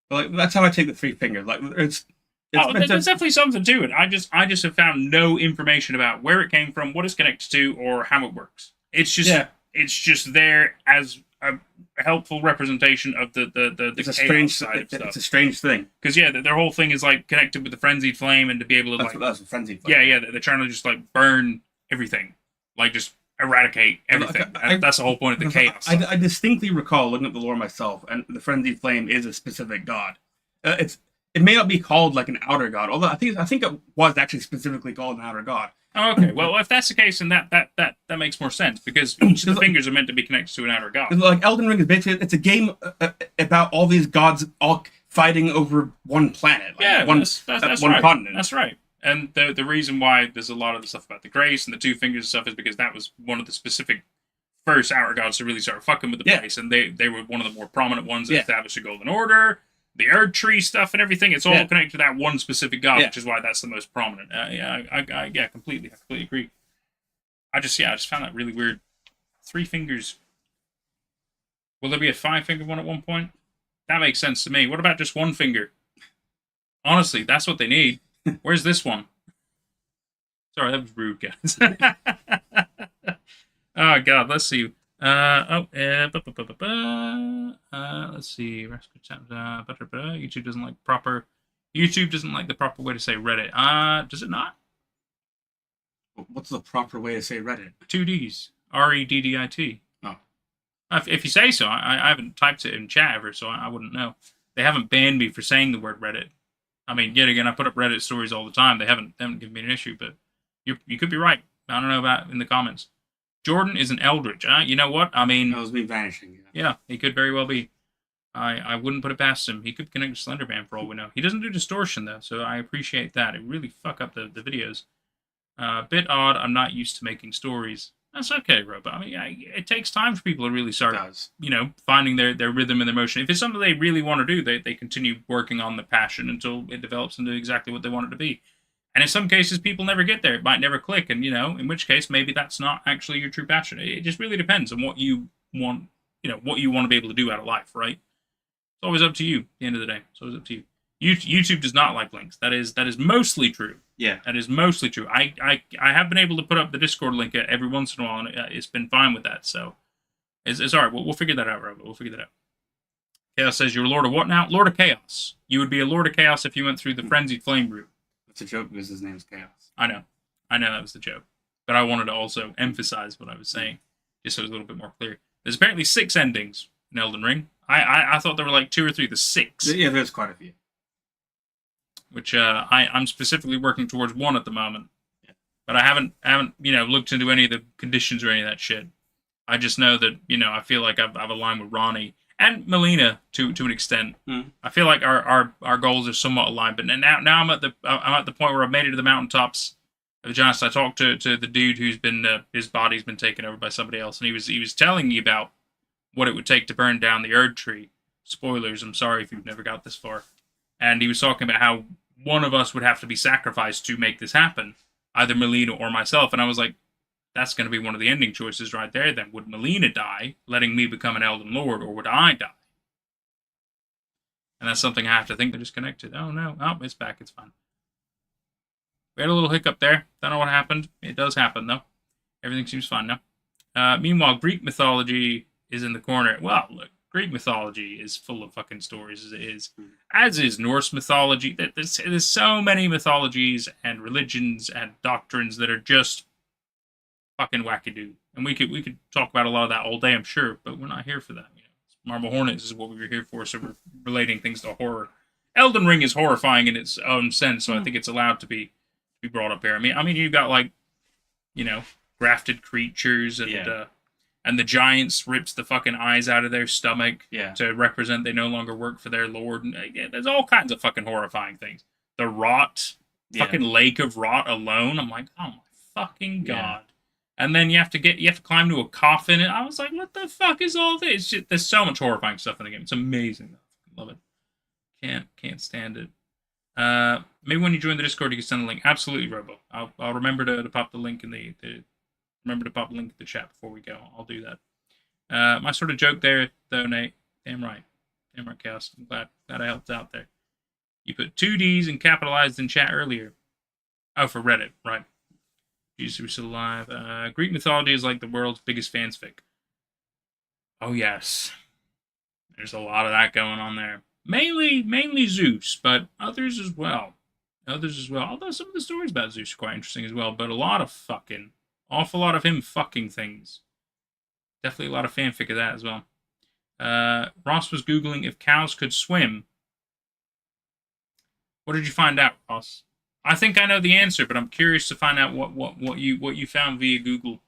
like that's how I take the three fingers. Like it's
there's definitely something to it. I just have found no information about where it came from, what it's connected to, or how it works. It's just there as a helpful representation of the chaos side of stuff.
It's a strange thing
because their whole thing is like connected with the frenzied flame and to be able to
that's a frenzied flame.
Yeah, they're trying to just like burn everything, like just eradicate everything. That's the whole point of the chaos.
I distinctly recall looking at the lore myself, and the frenzied flame is a specific god. It may not be called like an outer god, although I think it was actually specifically called an outer god.
Oh, okay, well, if that's the case, then that makes more sense because each of the fingers are meant to be connected to an outer god.
Like Elden Ring is basically it's a game about all these gods all fighting over one planet, like one
right.
continent.
That's right. And the reason why there's a lot of the stuff about the grace and the two fingers and stuff is because that was one of the specific first outer gods to really start fucking with the place, and they were one of the more prominent ones that established the Golden Order. The Erd Tree stuff and everything, it's all connected to that one specific god, which is why that's the most prominent. I completely agree. I just found that really weird. 3 fingers. Will there be a 5-finger one at one point? That makes sense to me. What about just 1 finger? Honestly, that's what they need. Where's this one? Sorry, that was rude, guys. Oh, God, let's see. Let's see. YouTube doesn't like the proper way to say Reddit. Does it not?
What's the proper way to say Reddit?
2 Ds. Reddit.
Oh.
If you say so, I haven't typed it in chat ever, so I wouldn't know. They haven't banned me for saying the word Reddit. I mean, yet again, I put up Reddit stories all the time. They haven't given me an issue, but you could be right. I don't know about in the comments. Jordan is an Eldritch. You know what? I mean...
That was me vanishing.
Yeah, he could very well be. I wouldn't put it past him. He could connect to Slenderman for all we know. He doesn't do distortion, though, so I appreciate that. It really fuck up the videos. Bit odd. I'm not used to making stories. That's okay, Robot. I mean, it takes time for people to really start, finding their rhythm and their motion. If it's something they really want to do, they continue working on the passion until it develops into exactly what they want it to be. And in some cases, people never get there. It might never click, and, in which case, maybe that's not actually your true passion. It just really depends on what you want, what you want to be able to do out of life, right? It's always up to you at the end of the day. It's always up to you. YouTube does not like links. That is mostly true.
Yeah.
That is mostly true. I have been able to put up the Discord link every once in a while, and it's been fine with that. So it's all right. We'll figure that out, Robert. We'll figure that out. Chaos says, you're Lord of what now? Lord of Chaos. You would be a Lord of Chaos if you went through the Frenzied Flame route.
It's a joke because his name's Chaos.
I know that was the joke. But I wanted to also emphasize what I was saying, just so it was a little bit more clear. There's apparently 6 endings in Elden Ring. I thought there were like 2 or 3. There's 6.
Yeah, there's quite a few.
Which I'm specifically working towards 1 at the moment. Yeah. But I haven't looked into any of the conditions or any of that shit. I just know that, I feel like I've aligned with Ronnie and Melina to an extent. I feel like our goals are somewhat aligned. But now I'm at the point where I've made it to the mountaintops of the Giants. I talked to the dude who's been his body's been taken over by somebody else, and he was telling me about what it would take to burn down the Erd Tree. Spoilers. I'm sorry if you've never got this far. And he was talking about how one of us would have to be sacrificed to make this happen, either Melina or myself. And I was like, that's going to be one of the ending choices right there. Then would Melina die, letting me become an Elden Lord, or would I die? And that's something I have to think. They're just connected. Oh no, it's back. It's fine. We had a little hiccup there. Don't know what happened. It does happen though. Everything seems fine now. Meanwhile, Greek mythology is in the corner. Well, look, Greek mythology is full of fucking stories as it is. As is Norse mythology. There's so many mythologies and religions and doctrines that are just fucking wackadoo. And we could talk about a lot of that all day, I'm sure, but we're not here for that. You know, Marble Hornets is what we were here for, so we're relating things to horror. Elden Ring is horrifying in its own sense, so I think it's allowed to be brought up here. I mean, you've got like, you know, grafted creatures and the giants rips the fucking eyes out of their stomach to represent they no longer work for their lord. And there's all kinds of fucking horrifying things. The rot, fucking lake of rot alone. I'm like, oh my fucking god. And then you have to climb to a coffin, and I was like, what the fuck is all this? There's so much horrifying stuff in the game. It's amazing. I love it. Can't stand it. Maybe when you join the Discord, you can send a link. Absolutely, Robo. I'll remember to pop the link in the remember to pop a link in the chat before we go. I'll do that. My sort of joke there, though, Nate. Damn right, Chaos. I'm glad I helped out there. You put 2 D's and capitalized in chat earlier. Oh, for Reddit, right? Jesus, we're still alive. Greek mythology is like the world's biggest fanfic. Oh yes, there's a lot of that going on there. Mainly Zeus, but others as well. Although some of the stories about Zeus are quite interesting as well. But awful lot of him fucking things. Definitely a lot of fanfic of that as well. Ross was Googling if cows could swim. What did you find out, Ross? I think I know the answer, but I'm curious to find out what you found via Google.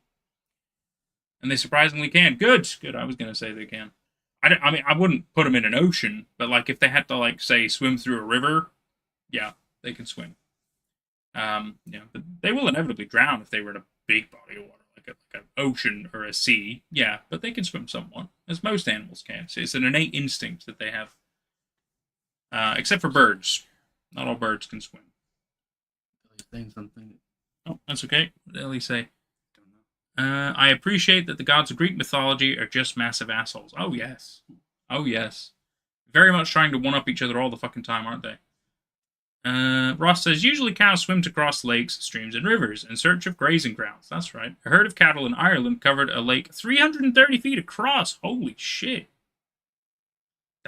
And they surprisingly can. Good. I was gonna say they can. I mean, I wouldn't put them in an ocean, but like if they had to, like, say, swim through a river, yeah, they can swim. But they will inevitably drown if they were in a big body of water, like an ocean or a sea. Yeah, but they can swim somewhat, as most animals can. So it's an innate instinct that they have. Except for birds, not all birds can swim.
Saying something.
Oh, that's okay. What did Ellie say? I appreciate that the gods of Greek mythology are just massive assholes. Oh, yes. Very much trying to one-up each other all the fucking time, aren't they? Ross says, usually cows swim to cross lakes, streams, and rivers in search of grazing grounds. That's right. A herd of cattle in Ireland covered a lake 330 feet across. Holy shit.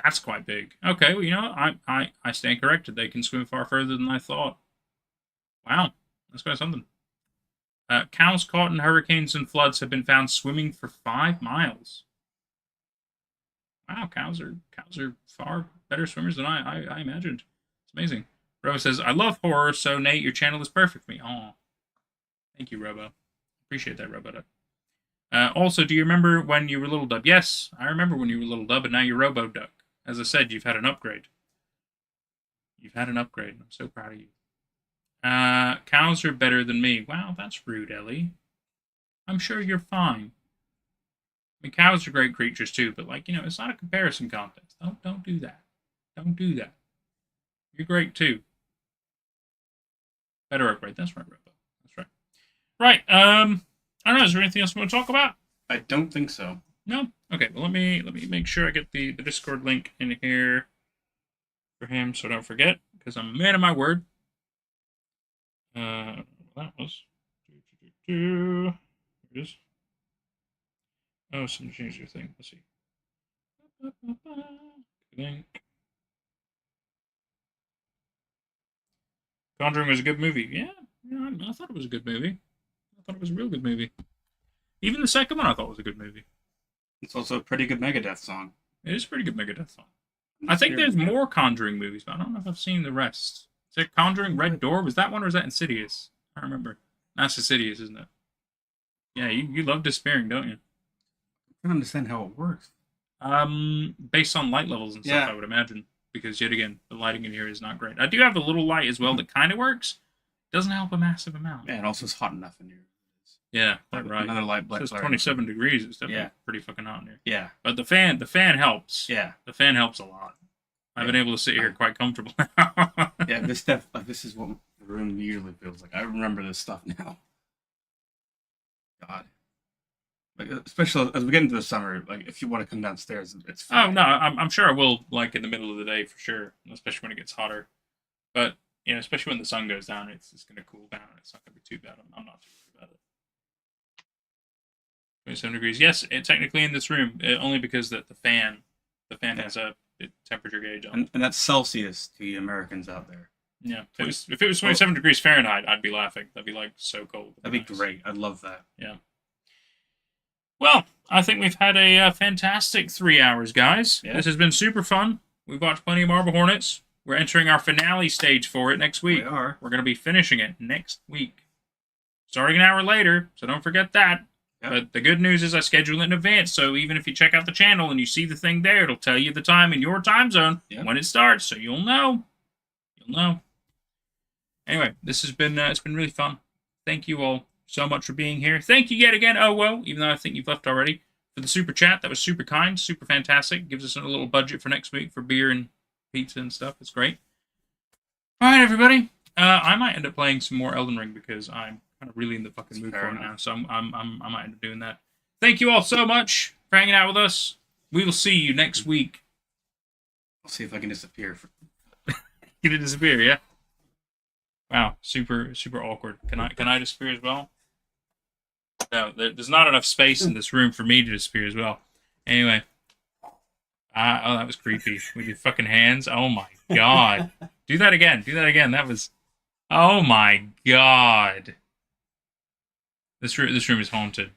That's quite big. Okay, well, you know, I stand corrected. They can swim far further than I thought. Wow. That's quite something. Cows caught in hurricanes and floods have been found swimming for 5 miles. Wow, cows are far better swimmers than I imagined. It's amazing. Robo says, I love horror, so Nate, your channel is perfect for me. Aw. Thank you, Robo. Appreciate that, Robo. Also, do you remember when you were Little Dub? Yes, I remember when you were Little Dub, and now you're Robo Duck. As I said, you've had an upgrade. I'm so proud of you. Cows are better than me. Wow, that's rude, Ellie. I'm sure you're fine. I mean, cows are great creatures too, but, like, you know, it's not a comparison contest. Don't do that. Don't do that. You're great too. Better upgrade. That's right, Robo. That's right. Right. I don't know. Is there anything else we want to talk about?
I don't think so.
No. Okay. Well, let me make sure I get the Discord link in here for him, so don't forget, because I'm a man of my word. That was. Here it is. Oh, some change your thing. Let's see. Link. Conjuring was a good movie. Yeah, I thought it was a good movie. I thought it was a real good movie. Even the second one I thought was a good movie.
It's also a pretty good Megadeth song.
It is a pretty good Megadeth song. I think there's more Conjuring movies, but I don't know if I've seen the rest. Is there Conjuring Red Door? Was that one or was that Insidious? I don't remember. That's Insidious, isn't it? Yeah, you love despairing, don't you?
I don't understand how it works.
Based on light levels and stuff, I would imagine. Because, yet again, the lighting in here is not great. I do have a little light as well that kind of works. Doesn't help a massive amount.
Yeah, and also it's hot enough in here.
Yeah, that's right.
Another light black.
It's 27 degrees. It's definitely pretty fucking hot in here.
Yeah.
But the fan helps.
Yeah.
The fan helps a lot. I've been able to sit here quite comfortable now.
Yeah, this is what the room usually feels like. I remember this stuff now. God. Like, especially as we get into the summer, like, if you want to come downstairs, it's fine.
Oh, no, I'm sure I will, like, in the middle of the day for sure, especially when it gets hotter. But, you know, especially when the sun goes down, it's going to cool down. It's not going to be too bad. I'm not too worried about it. 27 degrees. Yes, technically in this room, only because the fan The fan has a temperature gauge on.
And that's Celsius to you Americans out there.
Yeah, if it was 27 degrees Fahrenheit, I'd be laughing. That'd be like so cold.
That'd be great. I'd love that.
Yeah. Well, I think we've had a fantastic 3 hours, guys.
Yeah.
This has been super fun. We've watched plenty of Marble Hornets. We're entering our finale stage for it next week.
We are.
We're going to be finishing it next week. Starting an hour later, so don't forget that.
Yep.
But the good news is I schedule it in advance, so even if you check out the channel and you see the thing there, it'll tell you the time in your time zone when it starts, so you'll know. You'll know. Anyway, this has been it's been really fun. Thank you all so much for being here. Thank you yet again, even though I think you've left already, for the super chat. That was super kind, super fantastic. Gives us a little budget for next week for beer and pizza and stuff. It's great. All right, everybody. I might end up playing some more Elden Ring because I'm kind of really in the fucking mood for it now. So I might end up doing that. Thank you all so much for hanging out with us. We will see you next week.
I'll see if I can disappear.
Get it disappear, yeah. Wow, super awkward. Can I disappear as well? No, there's not enough space in this room for me to disappear as well. Anyway. Oh, that was creepy. With your fucking hands. Oh my god. Do that again. That was... Oh my god. This room is haunted.